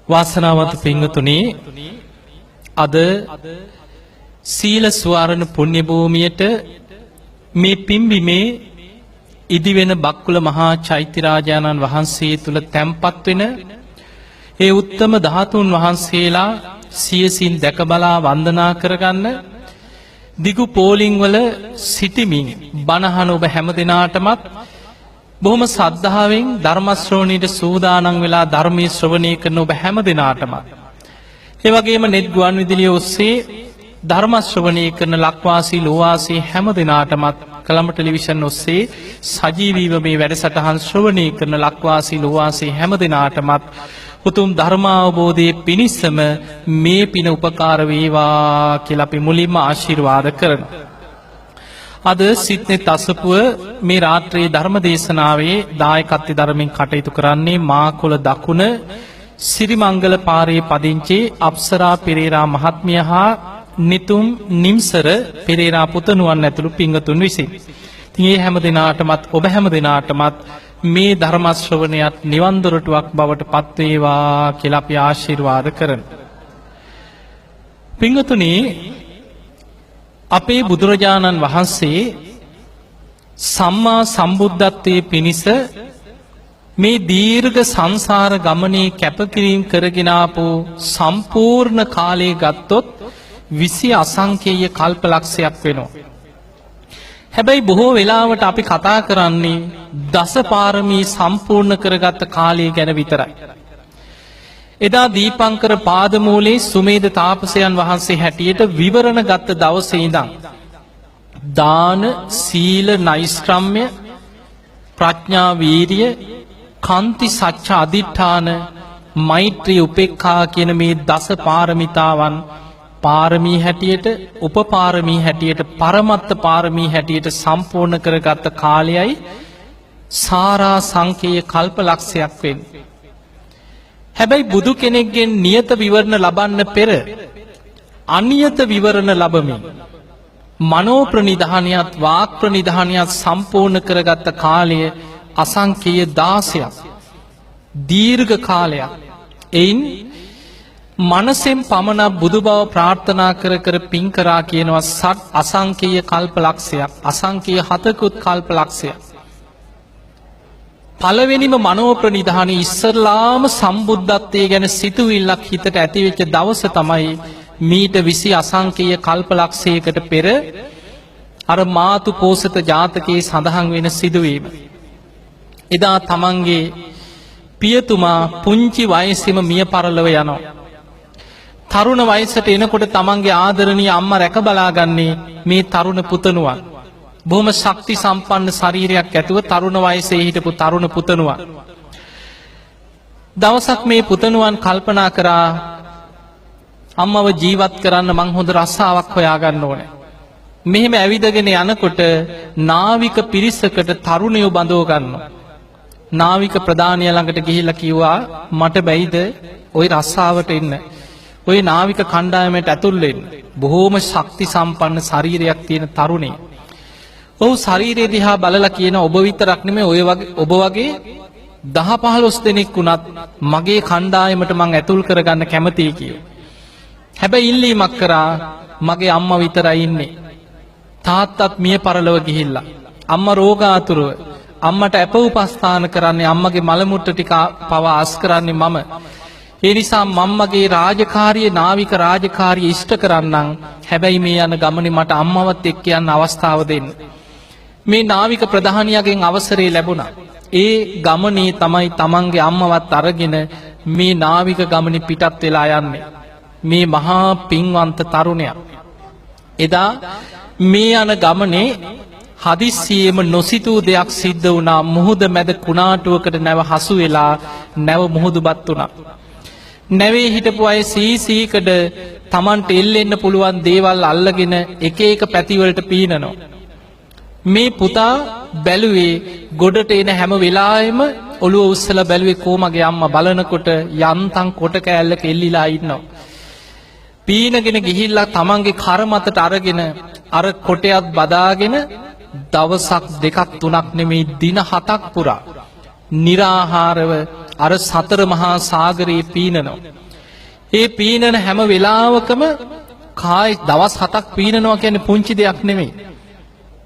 වාසනාවන්ත පින්වතුනි, අද සීල ස්වාරණ පුණ්‍ය භූමියට මේ පිම්බිමේ ඉදිවෙන බක්කුල මහා චෛත්‍යරාජානන් වහන්සේ තුල තැන්පත් වෙන ඒ උත්තම ධාතුන් වහන්සේලා සියසින් දැක බලා වන්දනා කරගන්න දිගු පෝලිං වල සිටිමින් බණහන ඔබ හැම දිනාටමත් බොහොම ශ්‍රද්ධාවෙන් ධර්ම ශ්‍රවණයට සූදානම් වෙලා ධර්මයේ ශ්‍රවණය කරන ඔබ හැම දිනාටමත් ඒ වගේම නෙට් ගුවන් විදුලිය ඔස්සේ ධර්ම ශ්‍රවණය කරන ලක්වාසී ලෝවාසී හැම දිනාටමත් කලඹ ටෙලිවිෂන් ඔස්සේ සජීවීව මේ වැඩසටහන් ශ්‍රවණය කරන ලක්වාසී ලෝවාසී හැම දිනාටමත් උතුම් ධර්මාවබෝධයේ පිණිසම මේ පින උපකාර වේවා කියලා අපි මුලින්ම ආශිර්වාද කරනවා. අද සිත්නෙත් අසපුව මේ රාත්‍රියේ ධර්ම දේශනාවේ දායකත්ව ධර්මයෙන් කටයුතු කරන්නේ මාකොළ දකුණ සිරිමංගල පාරේ පදිංචි අප්සරා පෙරේරා මහත්මිය හා නිතුම් නිම්සර පෙරේරා පුතණුවන් ඇතුළු පින්වතුන් විසින්. ඉතින් මේ හැම දිනාටමත් ඔබ හැම දිනාටමත් මේ ධර්ම ශ්‍රවණයත් නිවන් දොරටුවක් බවට පත් වේවා කියලා අපි ආශිර්වාද කරනවා. පින්වතුනි, අපේ බුදුරජාණන් වහන්සේ සම්මා සම්බුද්ධත්වයේ පිණිස මේ දීර්ඝ සංසාර ගමනේ කැපකිරීම කරගෙන ආපු සම්පූර්ණ කාලය ගත්තොත් 20 අසංකේය කල්පලක්ෂයක් වෙනවා. හැබැයි බොහෝ වෙලාවට අපි කතා කරන්නේ දස පාරමී සම්පූර්ණ කරගත්ත කාලය ගැන විතරයි. එදා දීපංකර පාදමූලේ සුමේද තාපසයන් වහන්සේ හැටියට විවරණ ගත්ත දවසේ ඉඳන් දාන, සීල, නෛෂ්ක්‍රම්‍ය, ප්‍රඥා, වීරිය, කාන්ති, සච්ච, අදිඨාන, මෛත්‍රී, උපේක්ඛා කියන මේ දස පාරමිතාවන් පාරමී හැටියට, උපපාරමී හැටියට, පරමත්ත පාරමී හැටියට සම්පූර්ණ කරගත්ත කාලයයි සාරා සංකේය කල්පලක්ෂයක් වෙන්නේ. හැබැයි බුදු කෙනෙක්ගෙන් නියත විවරණ ලබන්න පෙර අනියත විවරණ ලැබමින් මනෝ ප්‍රනිධානියත් වාක් ප්‍රනිධානියත් සම්පූර්ණ කරගත්ත කාලය අසංකේය 16ක්. දීර්ඝ කාලයක්. එයින් මනසෙන් පමණ බුදු බව ප්‍රාර්ථනා කර කර පින් කරා කියනවා සත් අසංකේය කල්පලක්ෂයක්, අසංකේය 7කුත් කල්පලක්ෂයක්. පළවෙනිම මනෝ ප්‍රනිධානය ඉස්සරලාම සම්බුද්ධත්වයේ ගැන සිතුවිල්ලක් හිතට ඇතිවෙච්ච දවස තමයි මීට 20 අසංකේය කල්පලක්ෂයකට පෙර අර මාතු පෝසත ජාතකයේ සඳහන් වෙන සිදුවීම. එදා තමන්ගේ පියතුමා පුංචි වයසේම මිය පරලොව යනවා. තරුණ වයසට එනකොට තමන්ගේ ආදරණීය අම්මා රැක බලාගන්නේ මේ තරුණ පුතණුවන්. බොහොම ශක්ති සම්පන්න ශරීරයක් ඇතුව තරුණ වයසේ හිටපු තරුණ පුතණුවන්. දවසක් මේ පුතණුවන් කල්පනා කරා අම්මව ජීවත් කරන්න මං හොඳ රස්සාවක් හොයාගන්න ඕනේ. මෙහෙම ඇවිදගෙන යනකොට නාවික පිරිසකට තරුණයෝ බඳව ගන්නවා. නාවික ප්‍රධානියා ළඟට ගිහිල්ලා කිව්වා මට බැයිද ওই රස්සාවට එන්න. ওই නාවික කණ්ඩායමට ඇතුල් වෙන්න. බොහොම ශක්ති සම්පන්න ශරීරයක් තියෙන තරුණයෙක්. ඔහු ශරීරය දිහා බලලා කියන ඔබ විතරක් නෙමෙයි ඔබ වගේ 10-15 දෙනෙක් වුණත් මගේ කණ්ඩායමට මං ඇතුල් කරගන්න කැමතියි කියලා. හැබැයි ඉල්ලීමක් කරා මගේ අම්මා විතරයි ඉන්නේ. තාත්තත් මිය පරලොව ගිහිල්ලා. අම්මා රෝගාතුරව. අම්මට අප උපස්ථාන කරන්නේ අම්මගේ මල මුට්ට ටික පවා අස් කරන්නේ මම. ඒ නිසා මම්මගේ රාජකාරිය නාවික රාජකාරිය ඉෂ්ට කරන්නම්. හැබැයි මේ යන ගමනේ මට අම්මවත් එක්ක යන්න අවස්ථාව දෙන්න. මේ නාවික ප්‍රධානියාගෙන් අවසරය ලැබුණා. ඒ ගමනේ තමයි තමන්ගේ අම්මවත් අරගෙන මේ නාවික ගමනේ පිටත් වෙලා යන්නේ. මේ මහා පින්වන්ත තරුණයා. එදා මේ යන ගමනේ හදිස්සියෙම නොසිතූ දෙයක් සිද්ධ වුණා. මුහුද මැද කුණාටුවකට නැව හසු වෙලා නැව මුහුදුබත් වුණා. නැවේ හිටපු අය සීසීකඩ තමන්ට එල්ලෙන්න පුළුවන් දේවල් අල්ලගෙන එක එක පැතිවලට පීනනවා. මේ පුතා බැලුවේ ගොඩට එන හැම වෙලාවෙම ඔළුව උස්සලා බැලුවේ කොමගේ අම්මා බලනකොට යන්තම් කොට කෑල්ලක එල්ලිලා ඉන්නවා. පීනගෙන ගිහිල්ලා තමන්ගේ කර මතට අරගෙන අර කොටයත් බදාගෙන දවසක් දෙකක් තුනක් නෙමෙයි දින 7ක් පුරා निराहारව අර සතර මහා සාගරේ පීනනවා. ඒ පීනන හැම වෙලාවකම කායි දවස් 7ක් පීනනවා කියන්නේ පුංචි දෙයක් නෙමෙයි.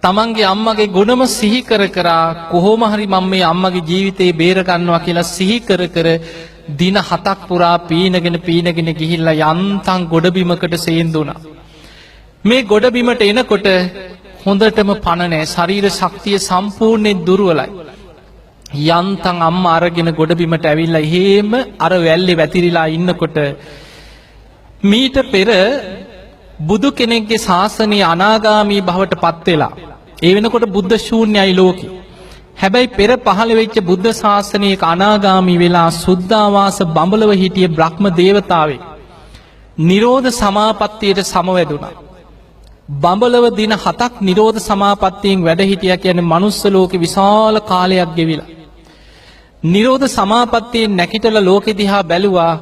තමන්ගේ අම්මගේ ගුණම සිහි කර කර කොහොම හරි මම මේ අම්මගේ ජීවිතේ බේර ගන්නවා කියලා සිහි කර කර දින 7ක් පුරා පීනගෙන ගිහිල්ලා යන්තම් ගොඩබිමකට සේන්දුණා. මේ ගොඩබිමට එනකොට හොඳටම පණ නැහැ. ශරීර ශක්තිය සම්පූර්ණයෙන් දුර්වලයි. යන්තම් අම්මා අරගෙන ගොඩබිමට ඇවිල්ලා එහෙම අර වැල්ලේ වැතිරිලා ඉන්නකොට මීට පෙර බුදු කෙනෙක්ගේ ශාසනය අනාගාමී භවට පත් වෙලා ඒ වෙනකොට බුද්ධ ශූන්‍යයි ලෝකෙ. හැබැයි පෙර පහළ වෙච්ච බුද්ධ ශාසනයක අනාගාමී වෙලා සුද්ධාවාස බඹලව හිටිය බ්‍රහ්ම දේවතාවෙක් නිරෝධ සමාපත්තියට සමවැදුණා. බඹලව දින 7ක් නිරෝධ සමාපත්තියෙන් වැඩ හිටියා කියන්නේ මනුස්ස ලෝකෙ විශාල කාලයක් ගෙවිලා. නිරෝධ සමාපත්තියෙන් නැකිටලා ලෝකෙ දිහා බැලුවා.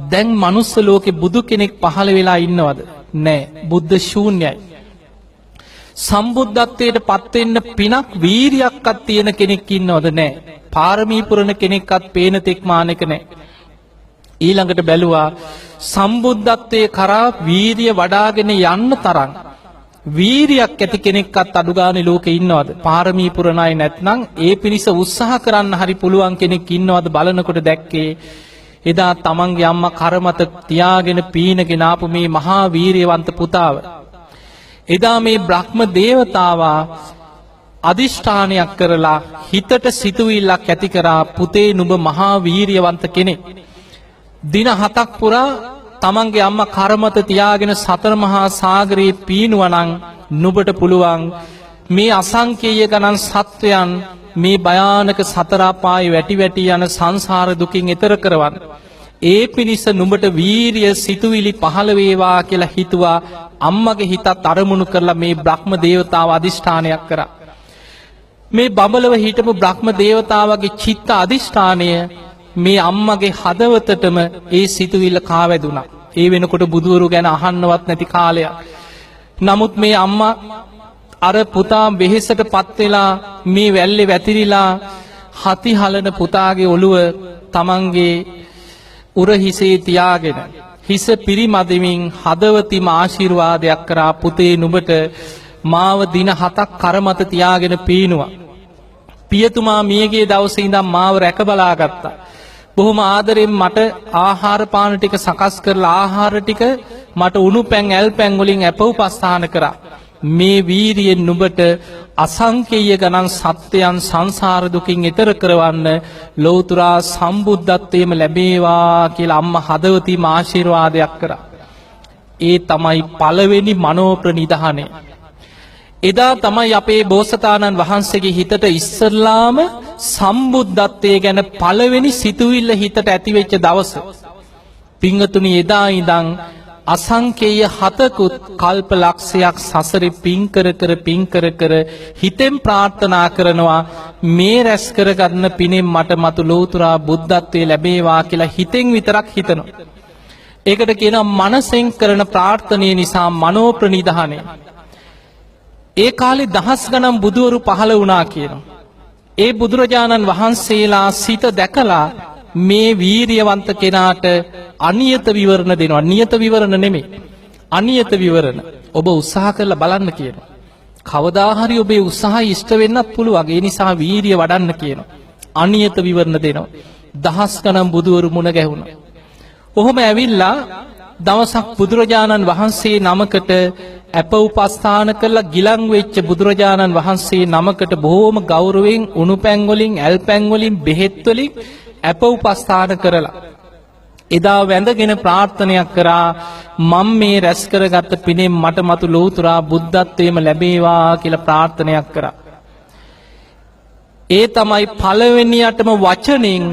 දැන් මනුස්ස ලෝකෙ බුදු කෙනෙක් පහළ වෙලා ඉන්නවද? නෑ. බුද්ධ ශූන්‍යයි. සම්බුද්ධත්වයට පත් වෙන්න පිනක් වීරියක්වත් තියෙන කෙනෙක් ඉන්නවද? නෑ. පාරමී පුරන කෙනෙක්වත් පේන තෙක් මානෙක නෑ. ඊළඟට බැලුවා සම්බුද්ධත්වයේ කරා වීරිය වඩාගෙන යන්න තරම් වීරියක් ඇති කෙනෙක්වත් අඩු ගානේ ලෝකේ ඉන්නවද? පාරමී පුරන අය නැත්නම් ඒ පිණිස උත්සාහ කරන්න හරි පුළුවන් කෙනෙක් ඉන්නවද බලනකොට දැක්කේ එදා තමන්ගේ අම්මා කරමත තියාගෙන පීනගෙන ආපු මේ මහා වීරියවන්ත පුතාව. එදා මේ බ්‍රහ්ම දේවතාවා අදිෂ්ඨානයක් කරලා හිතට සිතුවිල්ලක් ඇති කරා පුතේ නුඹ මහා වීරියවන්ත කෙනෙක්. දින 7ක් පුරා තමන්ගේ අම්මා කරමත තියාගෙන සතර මහා සාගරේ පීනුවනම් නුඹට පුළුවන් මේ අසංකේය ගණන් සත්වයන් මේ භයානක සතර අපායේ වැටි යන සංසාර දුකින් එතර කරවන්න. ඒ පිණිස නුඹට වීරිය සිතුවිලි පහළ වේවා කියලා හිතුවා. අම්මගේ හිතත් අරමුණු කරලා මේ බ්‍රහ්ම දේවතාව අදිෂ්ඨානයක් කරා. මේ බඹලව හිටපු බ්‍රහ්ම දේවතාවගේ චිත්ත අදිෂ්ඨානය මේ අම්මගේ හදවතටම ඒ සිතුවිල්ල කාවැදුණා. ඒ වෙනකොට බුදුවරු ගැන අහන්නවත් නැති කාලයක්. නමුත් මේ අම්මා අර පුතා වෙහෙසට පත් වෙලා මේ වැල්ලේ වැතිරිලා හති හලන පුතාගේ ඔළුව තමන්ගේ උරහිසේ තියාගෙන හිස පිරිමදිමින් හදවතිම ආශිර්වාදයක් කරා. පුතේ නුඹට මාව දින 7ක් කරමත තියාගෙන පීනුවා. පියතුමා මියගේ දවසේ ඉඳන් මාව රැක බලාගත්තා. බොහොම ආදරෙන් මට ආහාර පාන ටික සකස් කරලා ආහාර ටික මට උණු පැන් ඇල් පැන් වලින් අපවපස්ථාන කරා. මේ වීරියෙන් නුඹට අසංකේය ගණන් සත්‍යයන් සංසාර දුකින් එතර කරවන්න ලෞතුරා සම්බුද්ධත්වයේම ලැබේවා කියලා අම්මා හදවතින්ම ආශිර්වාදයක් කරා. ඒ තමයි පළවෙනි මනෝ ප්‍රනිධානය. එදා තමයි අපේ බෝසතාණන් වහන්සේගේ හිතට ඉස්සල්ලාම සම්බුද්ධත්වයේ ගැන පළවෙනි සිතුවිල්ල හිතට ඇතිවෙච්ච දවස. පිංගතුනි එදා ඉඳන් අසංකේය 7කුත් කල්ප ලක්ෂයක් සසරේ පින් කර කර හිතෙන් ප්‍රාර්ථනා කරනවා මේ රැස් කරගන්න පිනෙන් මට මතු ලෝතුරා බුද්ධත්වයේ ලැබේවා කියලා හිතෙන් විතරක් හිතනවා. ඒකට කියනවා මනසෙන් කරන ප්‍රාර්ථනීය නිසා මනෝ ප්‍රනිධානය. ඒ කාලේ දහස් ගණන් බුදුවරු පහළ වුණා කියනවා. ඒ බුදුරජාණන් වහන්සේලා සිත දැකලා මේ වීරියවන්ත කෙනාට අනියත විවරණ දෙනවා. නියත විවරණ නෙමෙයි. අනියත විවරණ. ඔබ උත්සාහ කරලා බලන්න කියනවා. කවදා හරි ඔබේ උත්සාහය ඉෂ්ට වෙන්නත් පුළුවන්. ඒ නිසා වීරිය වඩන්න කියනවා. අනියත විවරණ දෙනවා. දහස් ගණන් බුදුවරු මුණ ගැහුණා. ඔහොම ඇවිල්ලා දවසක් බුදුරජාණන් වහන්සේ නමකට අප උපස්ථාන කරලා ගිලන් වෙච්ච බුදුරජාණන් වහන්සේ නමකට බොහෝම ගෞරවයෙන් උණු පැන් වලින් ඇල් පැන් වලින් බෙහෙත් වලින් අප උපස්ථාන කරලා එදා වැඳගෙන ප්‍රාර්ථනයක් කරා මම මේ රැස් කරගත් පිනෙන් මට මතු ලෝතුරා බුද්ධත්වයේම ලැබේවා කියලා ප්‍රාර්ථනයක් කරා. ඒ තමයි පළවෙනියටම වචනෙන්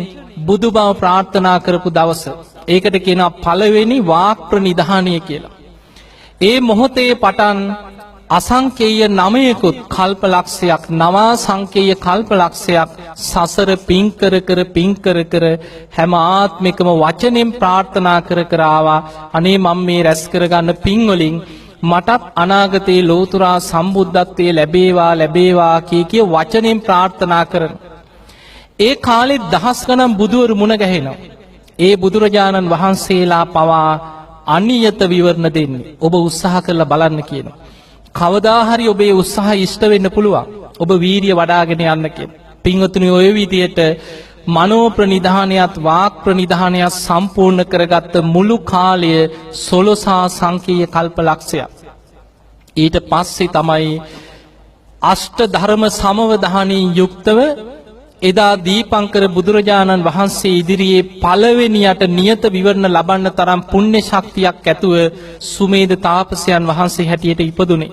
බුදු බව ප්‍රාර්ථනා කරපු දවස. ඒකට කියනවා පළවෙනි වාක් ප්‍රනිධානය කියලා. ඒ මොහොතේ පටන් අසංකේය 9කුත් කල්ප ලක්ෂයක් නවා සංකේය කල්ප ලක්ෂයක් සසර පින් කර කර හැම ආත්මිකම වචනෙන් ප්‍රාර්ථනා කර කර ආවා. අනේ මම මේ රැස් කරගන්න පින් වලින් මටත් අනාගතයේ ලෝතුරා සම්බුද්ධත්වයේ ලැබේවා ලැබේවා කිය වචනෙන් ප්‍රාර්ථනා කරන. ඒ කාලෙත් දහස් ගණන් බුදුවරු මුණ ගැහෙනවා. ඒ බුදුරජාණන් වහන්සේලා පවා අනියත විවරණ දෙන්නේ. ඔබ උත්සාහ කරලා බලන්න කියනවා. කවදා හරි ඔබේ උත්සාහය ඉෂ්ට වෙන්න පුළුවන්. ඔබ වීරිය වඩාගෙන යන්න කියන. පින්වතුනි ඔය විදියට මනෝ ප්‍රනිධානයත් වාක් ප්‍රනිධානයත් සම්පූර්ණ කරගත්ත මුළු කාලය සොළොසා සංකීය කල්පලක්ෂයක්. ඊට පස්සේ තමයි අෂ්ට ධර්ම සමවධානයෙන් යුක්තව එදා දීපංකර බුදුරජාණන් වහන්සේ ඉදිරියේ පළවෙනියට නියත විවරණ ලබන්න තරම් පුණ්‍ය ශක්තියක් ඇතුව සුමේද තාපසයන් වහන්සේ හැටියට ඉපදුනේ.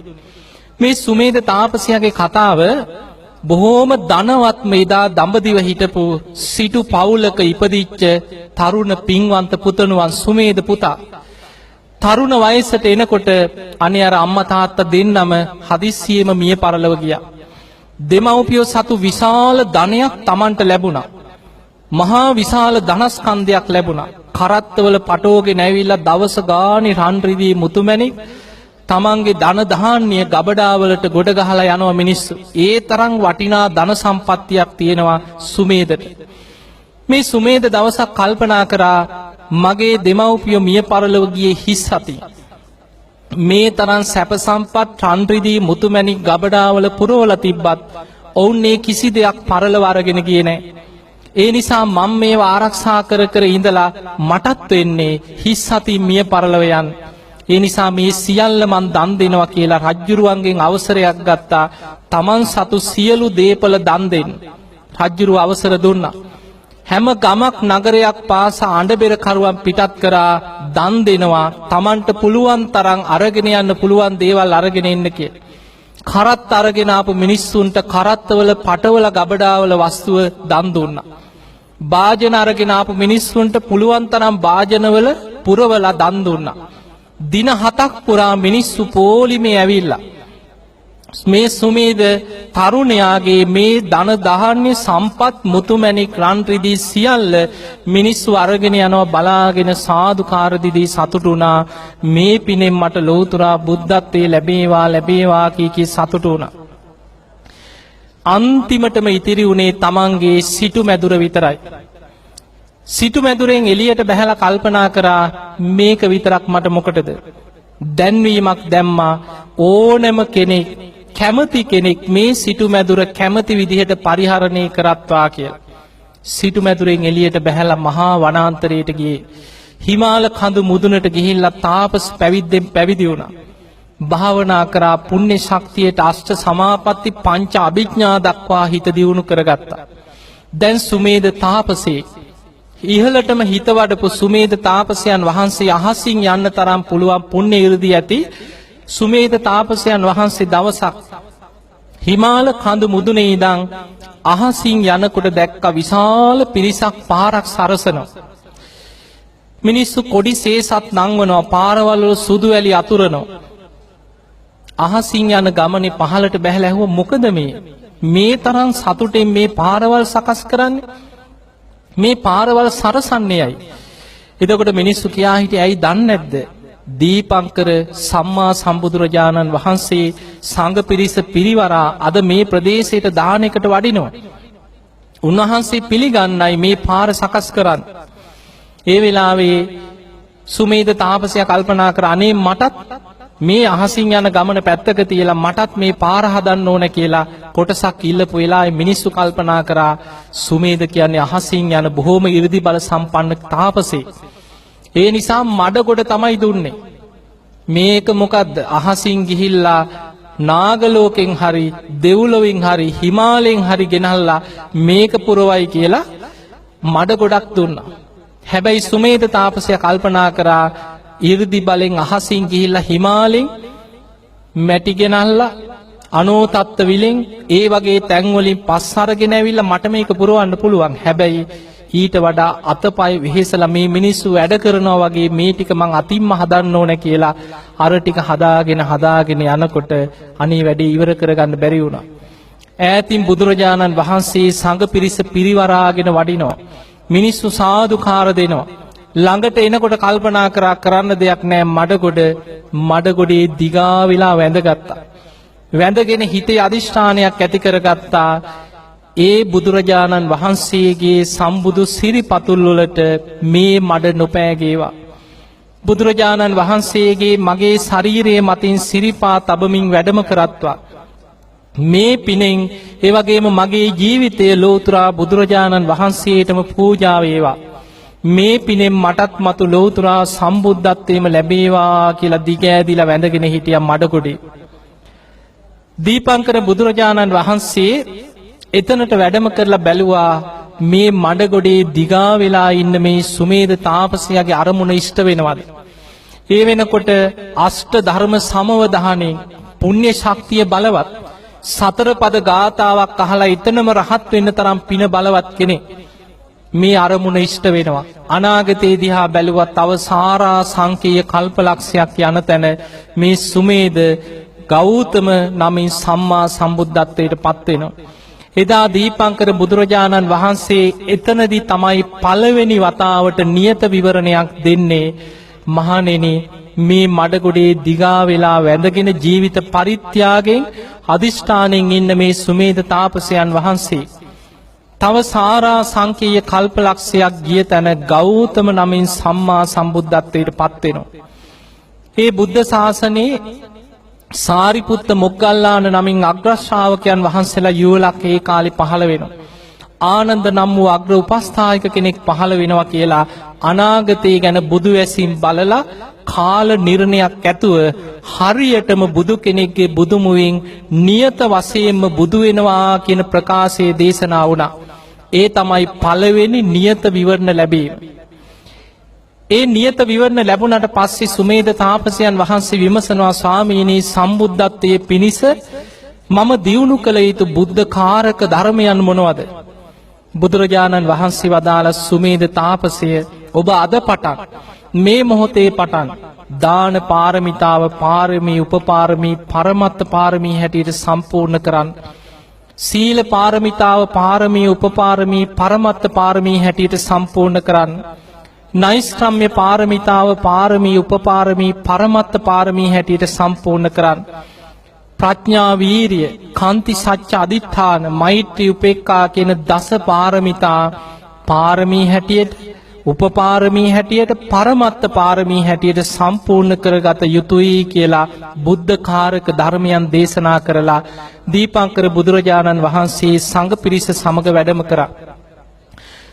මේ සුමේද තාපසයාගේ කතාව බොහෝම ධනවත්ම එදා දඹදිව හිටපු සිටු පවුලක ඉපදිච්ච තරුණ පින්වන්ත පුතණුවන් සුමේද පුතා. තරුණ වයසට එනකොට අනේ අර අම්මා තාත්තා දෙන්නම හදිස්සියෙම මිය පරලව ගියා. දෙමව්පියෝ සතු විශාල ධනයක් Tamanට ලැබුණා. මහා විශාල ධනස්කන්ධයක් ලැබුණා. කරත්තවල පටෝගෙන ඇවිල්ලා දවස ගානේ රන් රිදී මුතුමැණික් තමන්ගේ ධන ධාන්‍ය ගබඩාවලට ගොඩ ගහලා යනවා මිනිස්සු. ඒ තරම් වටිනා ධන සම්පත්තියක් තියෙනවා සුමේදට. මේ සුමේද දවසක් කල්පනා කරා මගේ දෙමව්පියෝ මිය පරලොව ගියේ හිස් අතින්. මේ තරම් සැප සම්පත් රන් රිදී මුතුමැණික් ගබඩාවල පුරවලා තිබ්බත් ඔවුන් මේ කිසි දෙයක් පරලව අරගෙන ගියේ නැහැ. ඒ නිසා මම මේවා ආරක්ෂා කර කර ඉඳලා මටත් වෙන්නේ හිස් අතින් මිය පරලව යන්න. ඒ නිසා මේ සියල්ල මන් දන් දෙනවා කියලා රජ්ජුරුවන්ගෙන් අවසරයක් ගත්තා. තමන් සතු සියලු දේපල දන් දෙන්න. රජ්ජුරුව අවසර දුන්නා. හැම ගමක් නගරයක් පාසා අඬබෙර කරුවන් පිටත් කරා දන් දෙනවා. තමන්ට පුළුවන් තරම් අරගෙන යන්න පුළුවන් දේවල් අරගෙන එන්න කියලා. කරත් අරගෙන ආපු මිනිස්සුන්ට කරත්තවල පටවල ගබඩාවල වස්තුව දන් දුන්නා. භාජන අරගෙන ආපු මිනිස්සුන්ට පුළුවන් තරම් භාජනවල පුරවලා දන් දුන්නා. දින 7ක් පුරා මිනිස්සු පොලිමේ ඇවිල්ලා මේ සුමේද තරුණයාගේ මේ ධන ධාන්‍ය සම්පත් මුතුමැණික් රන් රිදී සියල්ල මිනිස්සු අරගෙන යනවා බලාගෙන සාදුකාර දීදී සතුටු වුණා. මේ පිනෙන් මට ලෞතුරා බුද්ධත්වයේ ලැබේවා ලැබේවා කී සතුටු වුණා. අන්තිමටම ඉතිරි උනේ තමන්ගේ සිටු මැදුර විතරයි. සිටු මැදුරෙන් එළියට බහැලා කල්පනා කරා මේක විතරක් මට මොකටද? දැන්වීමක් දැම්මා ඕනෑම කෙනෙක් කැමති කෙනෙක් මේ සිටු මැදුර කැමති විදිහට පරිහරණය කරත්වා කියලා. සිටු මැදුරෙන් එළියට බහැලා මහා වනාන්තරයට ගියේ. හිමාල කඳු මුදුනට ගිහිල්ලා තාපස පැවිද්දෙන් පැවිදි වුණා. භාවනා කරා පුණ්‍ය ශක්තියට අෂ්ට සමාපatti පංච අභිඥා දක්වා හිත දියුණු කරගත්තා. දැන් සුමේද තාපසේ ඉහළටම හිත වඩපු සුමේද තාපසයන් වහන්සේ අහසින් යන්න තරම් පුළුවන් පුණ්‍ය 이르දී ඇති සුමේද තාපසයන් වහන්සේ දවසක් හිමාල කඳු මුදුනේ ඉඳන් අහසින් යනකොට දැක්ක විශාල පිරිසක් පාරක් සරසනවා. මිනිස්සු කොඩි සේසත් නංවනවා, පාරවල් වල සුදු වැලි අතුරනවා. අහසින් යන ගමනේ පහළට බැහැලා ඇහුවා මොකද මේ තරම් සතුටෙන් මේ පාරවල් සකස් කරන්නේ? මේ පාරවල් සරසන්නේයි. එතකොට මිනිස්සු කියා හිටියේ ඇයි දන්නේ නැද්ද? දීපංකර සම්මා සම්බුදුරජාණන් වහන්සේ සංඝ පිරිස පිරිවරා අද මේ ප්‍රදේශයට දානයකට වඩිනවා. උන්වහන්සේ පිළිගන්නයි මේ පාර සකස් කරන්නේ. ඒ වෙලාවේ සුමේද තාපසයා කල්පනා කර අනේ මටත් මේ අහසින් යන ගමන පැත්තක තියලා මටත් මේ පාර හදන්න ඕන කියලා කොටසක් ඉල්ලපු වෙලාවේ මිනිස්සු කල්පනා කරා සුමේද කියන්නේ අහසින් යන බොහෝම 이르දි බල සම්පන්න තාපසේ. ඒ නිසා මඩගොඩ තමයි දුන්නේ. මේක මොකද්ද? අහසින් ගිහිල්ලා නාගලෝකෙන් හරි දෙව්ලොවින් හරි හිමාලයෙන් හරි ගෙනල්ලා මේක පුරවයි කියලා මඩගොඩක් දුන්නා. හැබැයි සුමේද තාපසයා කල්පනා කරා 이르දි බලෙන් අහසින් ගිහිල්ලා හිමාලෙන් මැටි ගෙනල්ලා අනෝතත්ත විලෙන් ඒ වගේ තැන් වලින් පස් අරගෙන ඇවිල්ලා මට මේක පුරවන්න පුළුවන්. හැබැයි ඊට වඩා අතපය වෙහෙසලා මේ මිනිස්සු වැඩ කරනවා වගේ මේ ටික මං අතින්ම හදන්න ඕන කියලා අර ටික හදාගෙන යනකොට අනේ වැඩේ ඉවර කරගන්න බැරි වුණා. ඈතින් බුදුරජාණන් වහන්සේ සංඝ පිරිස පිරිවරාගෙන වඩිනවා. මිනිස්සු සාදුකාර දෙනවා. ළඟට එනකොට කල්පනා කරන්න දෙයක් නෑ මඩගොඩේ දිගා වෙලා වැඳගත්තා. වැඳගෙන හිතේ අදිෂ්ඨානයක් ඇති කරගත්තා. ඒ බුදුරජාණන් වහන්සේගේ සම්බුදු සිරිපතුල් වලට මේ මඩ නොපෑගේවා. බුදුරජාණන් වහන්සේගේ මගේ ශරීරයේ මතින් සිරිපා තබමින් වැඩම කරත්වා. මේ පිනෙන් ඒ වගේම මගේ ජීවිතය ලෝතුරා බුදුරජාණන් වහන්සේටම පූජා වේවා. මේ පිනෙන් මටත් මතු ලෝතුරා සම්බුද්ධත්වයේම ලැබේවා කියලා දිගෑදිලා වැඳගෙන හිටියා මඩගොඩේ. දීපංකර බුදුරජාණන් වහන්සේ එතනට වැඩම කරලා බැලුවා මේ මඩගොඩේ දිගා වෙලා ඉන්න මේ සුමේද තාපසයාගේ අරමුණ ඉෂ්ට වෙනවද? ඒ වෙනකොට අෂ්ට ධර්ම සමවදානේ පුණ්‍ය ශක්තිය බලවත් සතර පද ගාතාවක් අහලා එතනම රහත් වෙන්න තරම් පින බලවත් කෙනෙක්. මේ අරමුණ ඉෂ්ට වෙනවා. අනාගතේ දිහා බැලුවත් තව සාරා සංකේය කල්පලක්ෂයක් යන තැන මේ සුමේද ගෞතම නමින් සම්මා සම්බුද්ධත්වයට පත් වෙනවා. එදා දීපංකර බුදුරජාණන් වහන්සේ එතනදී තමයි පළවෙනි වතාවට නියත විවරණයක් දෙන්නේ. මහණෙනි, මේ මඩගොඩේ දිගා වෙලා වැඳගෙන ජීවිත පරිත්‍යාගයෙන් අදිෂ්ඨානෙන් ඉන්න මේ සුමේද තාපසයන් වහන්සේ තව සාරා සංකේය කල්පලක්ෂයක් ගිය තැන ගෞතම නමින් සම්මා සම්බුද්ධත්වයට පත් වෙනවා. මේ බුද්ධ ශාසනයේ සාරිපුත්ත මොග්ගල්ලාන නමින් අග්‍ර ශ්‍රාවකයන් වහන්සේලා යුවලක් ඒ කාලේ පහළ වෙනවා. ආනන්ද නම් වූ අග්‍ර උපස්ථායක කෙනෙක් පහළ වෙනවා කියලා අනාගතය ගැන බුදු වැසින් බලලා කාල නිර්ණයක් ඇතුව හරියටම බුදු කෙනෙක්ගේ බුදුමුවින් නියත වශයෙන්ම බුදු වෙනවා කියන ප්‍රකාශයේ දේශනා වුණා. ඒ තමයි පළවෙනි නියත විවරණ ලැබීම. ඒ නියත විවරණ ලැබුණට පස්සේ සුමේද තාපසයන් වහන්සේ විමසනවා, ස්වාමීනි, සම්බුද්ධත්වයේ පිණිස මම දියුණු කළ යුතු බුද්ධ කාරක ධර්මයන් මොනවද? බුදුරජාණන් වහන්සේ වදාළ සුමේද තාපසය, ඔබ අද පටන් මේ මොහොතේ පටන් දාන පාරමිතාව පාරමී උපපාරමී පරමත්ත පාරමී හැටියට සම්පූර්ණ කරන්න. සීල පාරමිතාව පාරමී උපපාරමී පරමත්ත පාරමී හැටියට සම්පූර්ණ කරන්න. නෛෂ්ක්‍රම්‍ය පාරමිතාව පාරමී උපපාරමී පරමත්ත පාරමී හැටියට සම්පූර්ණ කරන්න. ප්‍රඥා වීරිය කාන්ති සච්ච අදිඨාන මෛත්‍රී උපේක්ඛා කියන දස පාරමිතා පාරමී හැටියට උපපාරමී හැටියට පරමත්ත පාරමී හැටියට සම්පූර්ණ කරගත යුතුයි කියලා බුද්ධ කාරක ධර්මයන් දේශනා කරලා දීපංකර බුදුරජාණන් වහන්සේ සංඝ පිරිස සමග වැඩම කරා.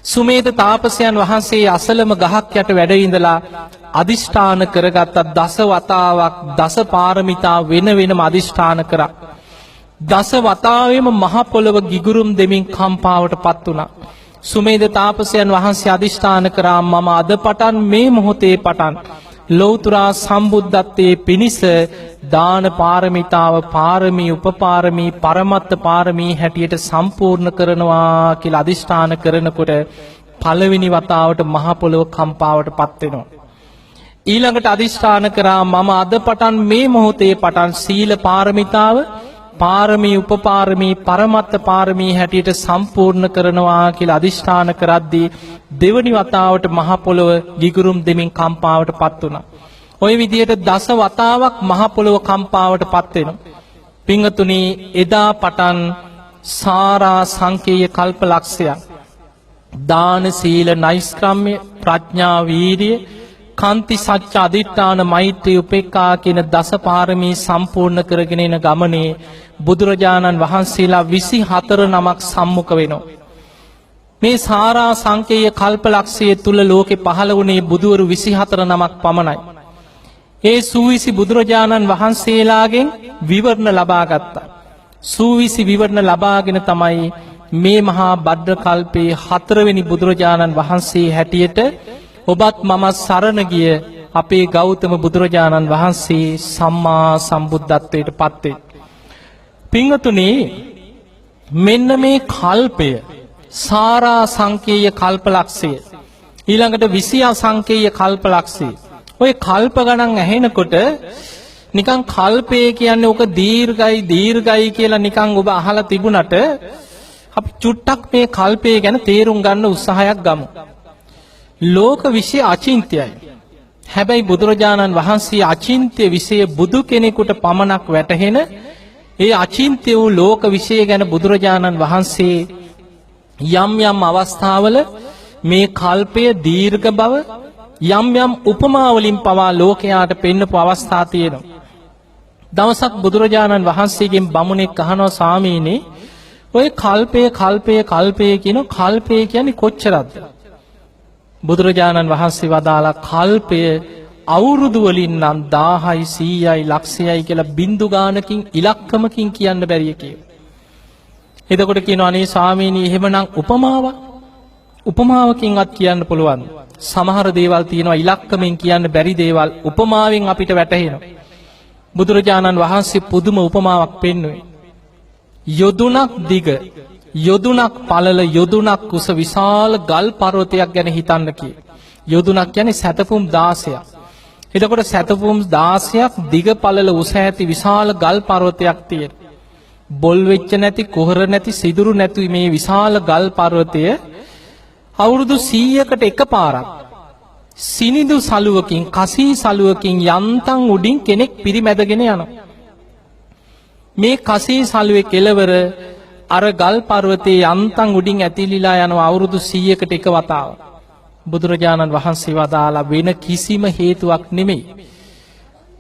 සුමේද තාපසයන් වහන්සේ අසලම ගහක් යට වැඩ ඉඳලා අදිෂ්ඨාන කරගත්ත දස වතාවක් දස පාරමිතා වෙන වෙනම අදිෂ්ඨාන කරා. දස වතාවෙම මහ පොළව ගිගුරුම් දෙමින් කම්පාවට පත් වුණා. සුමේද තාපසයන් වහන්සේ අදිෂ්ඨාන කරා, මම අද පටන් මේ මොහොතේ පටන් ලෞතුරා සම්බුද්ධත්වයේ පිණිස දාන පාරමිතාව පාරමී උපපාරමී පරමත්ත පාරමී හැටියට සම්පූර්ණ කරනවා කියලා අදිෂ්ඨාන කරනකොට පළවෙනි වතාවට මහ පොළොව කම්පාවට පත් වෙනවා. ඊළඟට අදිෂ්ඨාන කරා, මම අද පටන් මේ මොහොතේ පටන් සීල පාරමිතාව පාරමී උපපාරමී පරමත්ත පාරමී හැටියට සම්පූර්ණ කරනවා කියලා අදිෂ්ඨාන කරද්දී දෙවනි වතාවට මහ පොළොව ගිගුරුම් දෙමින් කම්පාවට පත් වුණා. ওই විදිහට දස වතාවක් මහ පොළොව කම්පාවට පත් වෙනවා. පින්වතුනි, එදා පටන් සාරා සංකේය කල්පලක්ෂයක් දාන සීල නෛෂ්ක්‍රම්‍ය ප්‍රඥා වීරිය කාන්ති සච්ච අදිඨාන මෛත්‍රී උපේක්ඛා කියන දස පාරමී සම්පූර්ණ කරගෙන යන ගමනේ බුදුරජාණන් වහන්සේලා 24 නමක් සම්මුඛ වෙනවා. මේ සාරා සංකේය කල්පලක්ෂය තුල ලෝකේ පහළ වුණේ බුදුවරු 24 නමක් පමණයි. ඒ සූවිසි බුදුරජාණන් වහන්සේලාගෙන් විවරණ ලබා ගත්තා. සූවිසි විවරණ ලබාගෙන තමයි මේ මහා භද්‍ර කල්පේ 4 වෙනි බුදුරජාණන් වහන්සේ හැටියට ඔබත් මම සරණ ගිය අපේ ගෞතම බුදුරජාණන් වහන්සේ සම්මා සම්බුද්ධත්වයට පත් වේ. පින්වතුනි, මෙන්න මේ කල්පය සාරා සංකේය කල්පලක්ෂය ඊළඟට 20 සංකේය කල්පලක්ෂය. ඔය කල්ප ගණන් ඇහෙනකොට නිකන් කල්පය කියන්නේ ඔක දීර්ඝයි කියලා නිකන් ඔබ අහලා තිබුණට අපි චුට්ටක් මේ කල්පය ගැන තේරුම් ගන්න උත්සාහයක් ගමු. ලෝක විෂය අචින්ත්‍යයි. හැබැයි බුදුරජාණන් වහන්සේ අචින්ත්‍ය විෂය බුදු කෙනෙකුට පමණක් වැටහෙන ඒ අචින්ත්‍ය වූ ලෝක විෂය ගැන බුදුරජාණන් වහන්සේ යම් යම් අවස්ථාවල මේ කල්පය දීර්ඝ බව යම් යම් උපමාවලින් පවා ලෝකයාට පෙන්වපු අවස්ථා තියෙනවා. දවසක් බුදුරජාණන් වහන්සේගෙන් බමුණෙක් අහනවා ස්වාමීනි ඔය කල්පය කියන කල්පය කියන්නේ කොච්චරද? බුදුරජාණන් වහන්සේ වදාලා කල්පය අවුරුදු වලින් නම් 1000යි 100යි ලක්ෂයයි කියලා බින්දු ගානකින් ඉලක්කමකින් කියන්න බැරිය කියලා. එතකොට කියනවා අනේ ස්වාමීනි එහෙමනම් උපමාවකින්වත් කියන්න පුළුවන්. සමහර දේවල් තියෙනවා ඉලක්කමෙන් කියන්න බැරි දේවල් උපමාවෙන් අපිට වැටහෙනවා. බුදුරජාණන් වහන්සේ පුදුම උපමාවක් පෙන්වුවේ. යොදුනක් දිග යොදුනක් පළල යොදුනක් කුස විශාල ගල් පර්වතයක් ගැන හිතන්න කිය. යොදුනක් කියන්නේ සැතපුම් 16ක්. එතකොට සැතපුම් 16ක් දිග පළල උස ඇති විශාල ගල් පර්වතයක් තියෙන. බොල් වෙච්ච නැති කොහර නැති සිදුරු නැති මේ විශාල ගල් පර්වතය අවුරුදු 100කට එකපාරක් සිනිඳු සලුවකින් කසී සලුවකින් යන්තම් උඩින් කෙනෙක් පිරිමැදගෙන යනවා. මේ කසී සලුවේ කෙළවර අර ගල් පර්වතයේ යන්තම් උඩින් ඇතිලිලා යනවා අවුරුදු 100කට එක වතාවක්. බුදුරජාණන් වහන්සේ වදාලා වෙන කිසිම හේතුවක් නෙමෙයි.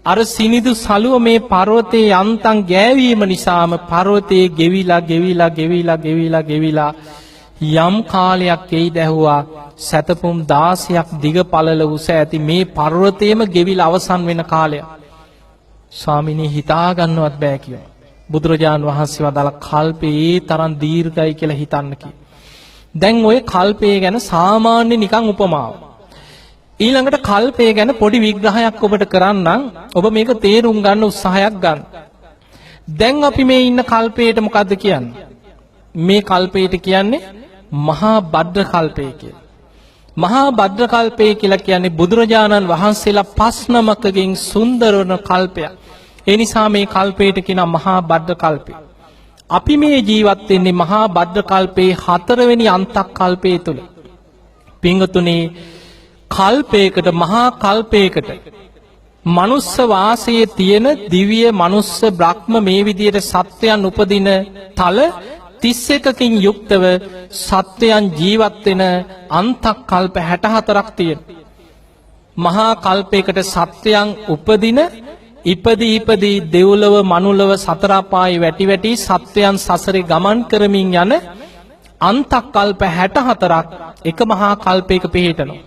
අර සිනිඳු සලුව මේ පර්වතයේ යන්තම් ගෑවීම නිසාම පර්වතයේ ගෙවිලා යම් කාලයක් එයිද ඇහුවා සැතපුම් 16ක් දිග පළල උස ඇති මේ පර්වතයේම ගෙවිලා අවසන් වෙන කාලය. ස්වාමිනී හිතා ගන්නවත් බෑ කියලා. බුදුරජාණන් වහන්සේ වදාලා කල්පේ තරම් දීර්ඝයි කියලා හිතන්න කිව්වා. දැන් ওই කල්පය ගැන සාමාන්‍ය නිකන් උපමාව. ඊළඟට කල්පය ගැන පොඩි විග්‍රහයක් ඔබට කරන්නම්. ඔබ මේක තේරුම් ගන්න උත්සාහයක් ගන්න. දැන් අපි මේ ඉන්න කල්පයට මොකද්ද කියන්නේ? මේ කල්පයට කියන්නේ මහා භද්‍ර කල්පය කියලා. මහා භද්‍ර කල්පය කියලා කියන්නේ බුදුරජාණන් වහන්සේලා 5 නමකගෙන් සුන්දරවන කල්පයක්. ඒ නිසා මේ කල්පයට කියනවා මහා භද්‍ර කල්පය. අපි මේ ජීවත් වෙන්නේ මහා භද්‍ර කල්පයේ 4 වෙනි අන්තක් කල්පයේ තුල. පින්වතුනි කල්පයකට මහා කල්පයකට මනුස්ස වාසයේ තියෙන දිව්‍ය මනුස්ස බ්‍රහ්ම මේ විදියට සත්වයන් උපදින තල 31කින් යුක්තව සත්වයන් ජීවත් වෙන අන්තක් කල්ප 64ක් තියෙනවා. මහා කල්පයකට සත්වයන් උපදින ඉපදී දෙව්ලොව මනුලොව සතර අපායේ වැටි සත්වයන් සසරේ ගමන් කරමින් යන අන්තක් කල්ප 64ක් එක මහා කල්පයක පිහිටනවා.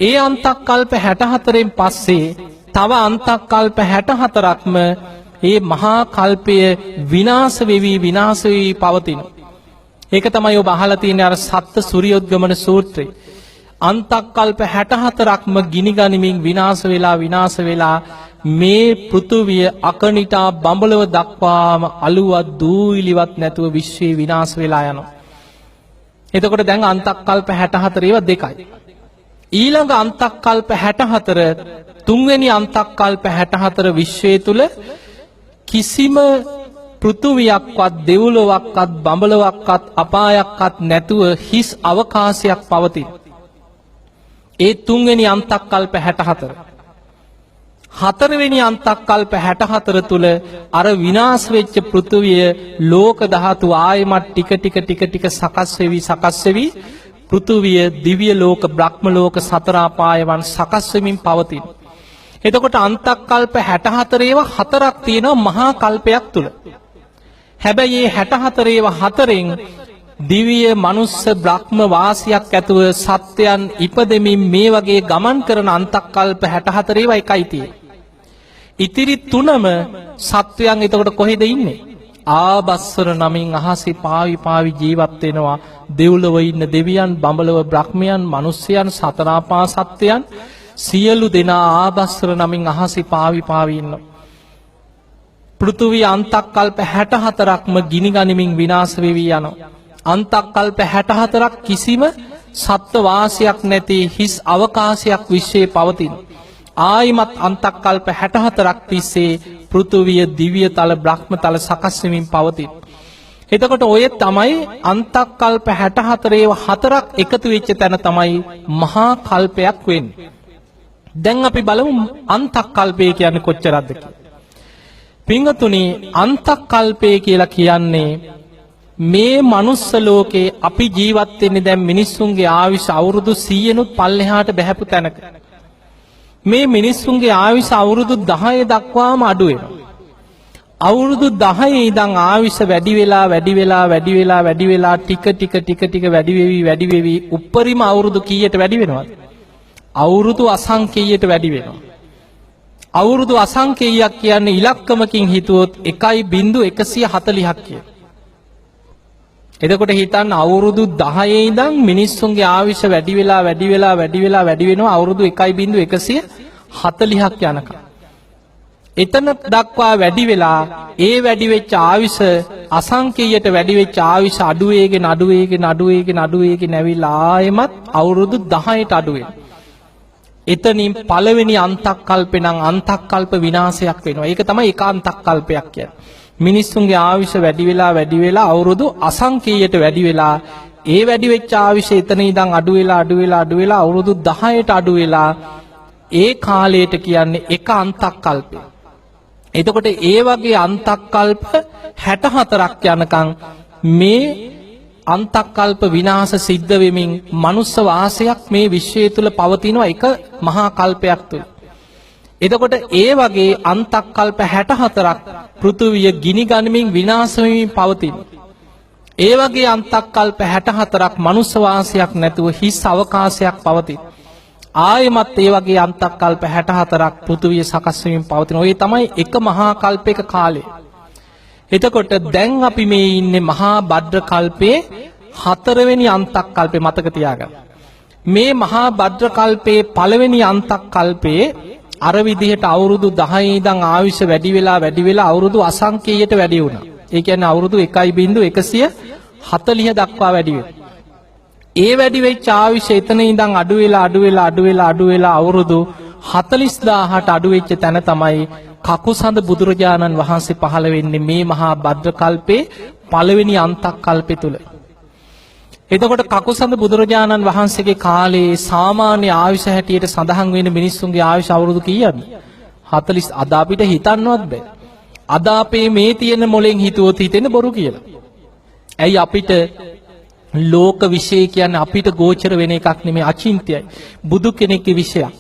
ඒ අන්තක් කල්ප 64න් පස්සේ තව අන්තක් කල්ප 64ක්ම ඒ මහා කල්පය විනාශ වෙවි පවතිනවා. ඒක තමයි ඔබ අහලා තියෙන අර සත්ත්‍ය සූර්යෝද්ගමන සූත්‍රය. අන්තක් කල්ප 64ක්ම ගිනි ගනිමින් විනාශ වෙලා මේ පෘථුවිය අකනිටා බඹලව දක්වාම අලුවත් දූවිලිවත් නැතුව විශ්වය විනාශ වෙලා යනවා. එතකොට දැන් අන්තක් කල්ප 64 ඒවා දෙකයි. ඊළඟ අන්තක් කල්ප 64 තුන්වෙනි අන්තක් කල්ප 64 විශ්වය තුල කිසිම පෘථුවියක්වත් දෙව්ලොවක්වත් බඹලොවක්වත් අපායක්වත් නැතුව හිස් අවකාශයක් පවතින. ඒ තුන්වෙනි අන්තක් කල්ප 64. හතරවෙනි අන්තක් කල්ප 64 තුල අර විනාශ වෙච්ච පෘථුවිය ලෝක ධාතු ආයමත් ටික සකස් වෙවි පෘථුවිය දිව්‍ය ලෝක බ්‍රහ්ම ලෝක සතර අපායවන් සකස් වෙමින් පවතින. එතකොට අන්තක් කල්ප 64 ඒවා හතරක් තියෙනවා මහා කල්පයක් තුල. හැබැයි මේ 64 ඒවා හතරෙන් දිව්‍ය මනුස්ස බ්‍රහ්ම වාසියක් ඇතුව සත්‍යයන් ඉපදෙමින් මේ වගේ ගමන් කරන අන්තක් කල්ප 64 ඒවා එකයි තියෙන්නේ. ඉතිරි තුනම සත්වයන් එතකොට කොහෙද ඉන්නේ? ආබස්සර නමින් අහසේ පාවි ජීවත් වෙනවා. දෙව්ලොව ඉන්න දෙවියන්, බඹලොව බ්‍රහ්මයන්, මිනිස්යන්, සතරාපා සත්වයන් සියලු දෙනා ආබස්සර නමින් අහසේ පාවි ඉන්නවා. පෘථුවිය අන්තක් කල්ප 64ක්ම ගිනි ගනිමින් විනාශ වෙවි යනවා. අන්තක් කල්ප 64ක් කිසිම සත්ව වාසයක් නැති හිස් අවකාශයක් විශ්වයේ පවතින. ආයිමත් අන්තක් කල්ප 64ක් තිස්සේ පෘථුවිය දිව්‍ය තල බ්‍රහ්ම තල සකස් වෙමින් පවතින. එතකොට ඔය තමයි අන්තක්කල්ප 64 හතරක් එකතු වෙච්ච තැන තමයි මහා කල්පයක් වෙන්නේ. දැන් අපි බලමු අන්තක්කල්පය කියන්නේ කොච්චරක්ද කියලා. පින්වතුනි, අන්තක්කල්පය කියලා කියන්නේ මේ මනුස්ස ලෝකේ අපි ජීවත් වෙන්නේ දැන් මිනිස්සුන්ගේ ආයුෂ අවුරුදු 100නුත් පල්ලෙහාට බැහැපු තැනක. මේ මිනිස්සුන්ගේ ආයුෂ අවුරුදු 10 දක්වාම අඩු වෙනවා. අවුරුදු 10 ඉඳන් ආයුෂ වැඩි වෙලා ටික වැඩි වෙවි උප්පරිම අවුරුදු කීයට වැඩි වෙනවද? අවුරුදු අසංකේයයට වැඩි වෙනවා. අවුරුදු අසංකේයයක් කියන්නේ ඉලක්කමකින් හිතුවොත් 1.140ක් කියන. එතකොට හිතන්න අවුරුදු 10 ඉඳන් මිනිස්සුන්ගේ ආයුෂ වැඩි වෙනවා අවුරුදු 1.140ක් යනකම්. එතන දක්වා වැඩි වෙලා ඒ වැඩි වෙච්ච ආයුෂ අසංකේයයට වැඩි වෙච්ච ආයුෂ අඩු වේගෙන ඇවිල්ලා ආයෙමත් අවුරුදු 10ට අඩු වෙනවා. එතනින් පළවෙනි අන්තක්කල්පේ නම් අන්තක්කල්ප විනාශයක් වෙනවා. ඒක තමයි ඒකාන්තක්කල්පයක් කියන්නේ. මිනිස්සුන්ගේ ආයුෂ වැඩි වෙලා අවුරුදු අසංකේයයට වැඩි වෙලා ඒ වැඩි වෙච්ච ආයුෂ එතන ඉඳන් අඩු වෙලා අවුරුදු 10ට අඩු වෙලා ඒ කාලයට කියන්නේ එක අන්තක්කල්පය. එතකොට ඒ වගේ අන්තක්කල්ප 64ක් යනකම් මේ අන්තක්කල්ප විනාශ සිද්ධ වෙමින් මනුස්ස වාසයක් මේ විශ්වය තුල පවතින එක මහා කල්පයක් තුල. එතකොට ඒ වගේ අන්තක්කල්ප 64ක් පෘථුවිය ගිනි ගනිමින් විනාශ වෙමින් පවතින. ඒ වගේ අන්තක්කල්ප 64ක් මනුස්ස වාසයක් නැතුව හිස් අවකාශයක් පවතින. ආයෙමත් ඒ වගේ අන්තක්කල්ප 64ක් පෘථුවිය සකස් වෙමින් පවතින. ඔය තමයි එක මහා කල්පයක කාලය. එතකොට දැන් අපි මේ ඉන්නේ මහා භද්‍ර කල්පයේ 4 වෙනි අන්තක්කල්පේ මතක තියාගන්න. මේ මහා භද්‍ර කල්පයේ පළවෙනි අන්තක්කල්පයේ අර විදිහට අවුරුදු 10 ඉඳන් ආයුෂ වැඩි වෙලා අවුරුදු අසංකේයයට වැඩි වුණා. ඒ කියන්නේ අවුරුදු 1.140 දක්වා වැඩි වෙනවා. ඒ වැඩි වෙච්ච ආයුෂ එතන ඉඳන් අඩු වෙලා අවුරුදු 40000ට අඩු වෙච්ච තැන තමයි කකුසඳ බුදුරජාණන් වහන්සේ පහළ වෙන්නේ මේ මහා භද්‍ර කල්පේ පළවෙනි අන්තක්කල්පය තුල. එතකොට කකුසඳ බුදුරජාණන් වහන්සේගේ කාලේ සාමාන්‍ය ආයුෂ හැටියට සඳහන් වෙන මිනිස්සුන්ගේ ආයුෂ අවුරුදු කීයද? 40. අද අපිට හිතන්නවත් බෑ. අද අපේ මේ තියෙන මොලෙන් හිතුවොත් හිතෙන්නේ බොරු කියලා. ඇයි අපිට ලෝක විශ්ය කියන්නේ අපිට ගෝචර වෙන එකක් නෙමෙයි, අචින්ත්‍යයි. බුදු කෙනෙක්ගේ විශ්යක්.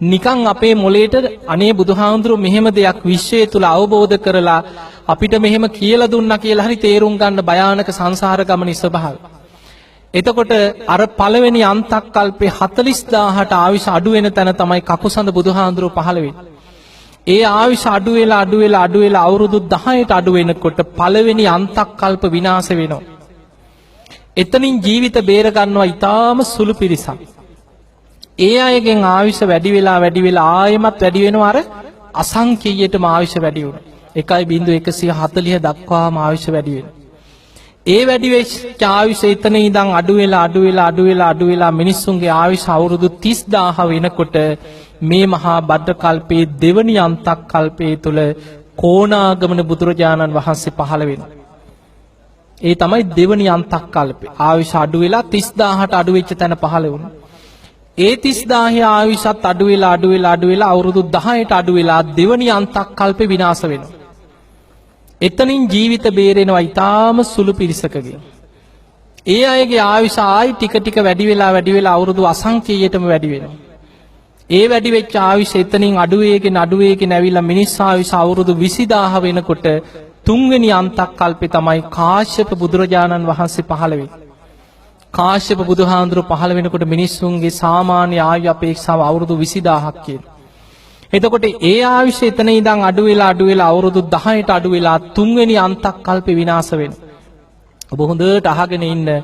නිකන් අපේ මොලේට අනේ බුදුහාමුදුරුවෝ මෙහෙම දෙයක් විශ්වය තුල අවබෝධ කරලා අපිට මෙහෙම කියලා දුන්නා කියලා හරි තේරුම් ගන්න භයානක සංසාර ගමනේ ස්වභාවය. එතකොට අර පළවෙනි අන්තක්කල්පේ 40000ට ආයුෂ අඩු වෙන තැන තමයි කකුසඳ බුදුහාමුදුරුවෝ පහළ වෙන්නේ. ඒ ආයුෂ අඩු වෙලා අවුරුදු 10ට අඩු වෙනකොට පළවෙනි අන්තක්කල්ප විනාශ වෙනවා. එතනින් ජීවිත බේර ගන්නවා ඊටාම සුළු පිරිසක්. ඒ අයගෙන් ආයුෂ වැඩි වෙලා ආයෙමත් වැඩි වෙනවා අර අසංකේයයටම ආයුෂ වැඩි වෙනවා. 1.140 දක්වාම ආයුෂ වැඩි වෙනවා. ඒ වැඩි වෙච්ච ආයුෂ එතන ඉඳන් අඩු වෙලා මිනිස්සුන්ගේ ආයුෂ අවුරුදු 30000 වෙනකොට මේ මහා භද්‍ර කල්පයේ දෙවනි අන්තක්කල්පයේ තුල කොණාගමන බුදුරජාණන් වහන්සේ පහළ වෙනවා. ඒ තමයි දෙවනි අන්තක්කල්පේ. ආයුෂ අඩු වෙලා 30000ට අඩු වෙච්ච තැන පහළ වුණා. ඒ 30000 ආයුෂත් අඩු වෙලා අවුරුදු 10ට අඩු වෙලා දෙවනි අන්තක්කල්පේ විනාශ වෙනවා. එතනින් ජීවිත බේරෙනවා ඊටාම සුළු පිරිසකගේ. ඒ අයගේ ආයුෂ ආයි ටික වැඩි වෙලා අවුරුදු අසංකේයයටම වැඩි වෙනවා. ඒ වැඩි වෙච්ච ආයුෂ එතනින් අඩු වේගෙන ඇවිල්ලා මිනිස් ආයුෂ අවුරුදු 20000 වෙනකොට තුන්වෙනි අන්තක්කල්පේ තමයි කාශ්‍යප බුදුරජාණන් වහන්සේ පහළ වෙන්නේ. කාශ්‍යප බුදුහාඳුර පහළ වෙනකොට මිනිස්සුන්ගේ සාමාන්‍ය ආයු අපේක්ෂාව අවුරුදු 20000ක් කියලා. එතකොට ඒ ආයුෂ එතන ඉඳන් අඩු වෙලා අවුරුදු 10ට අඩු වෙලා තුන්වෙනි අන්තක්කල්පේ විනාශ වෙනවා. ඔබ හොඳට අහගෙන ඉන්න.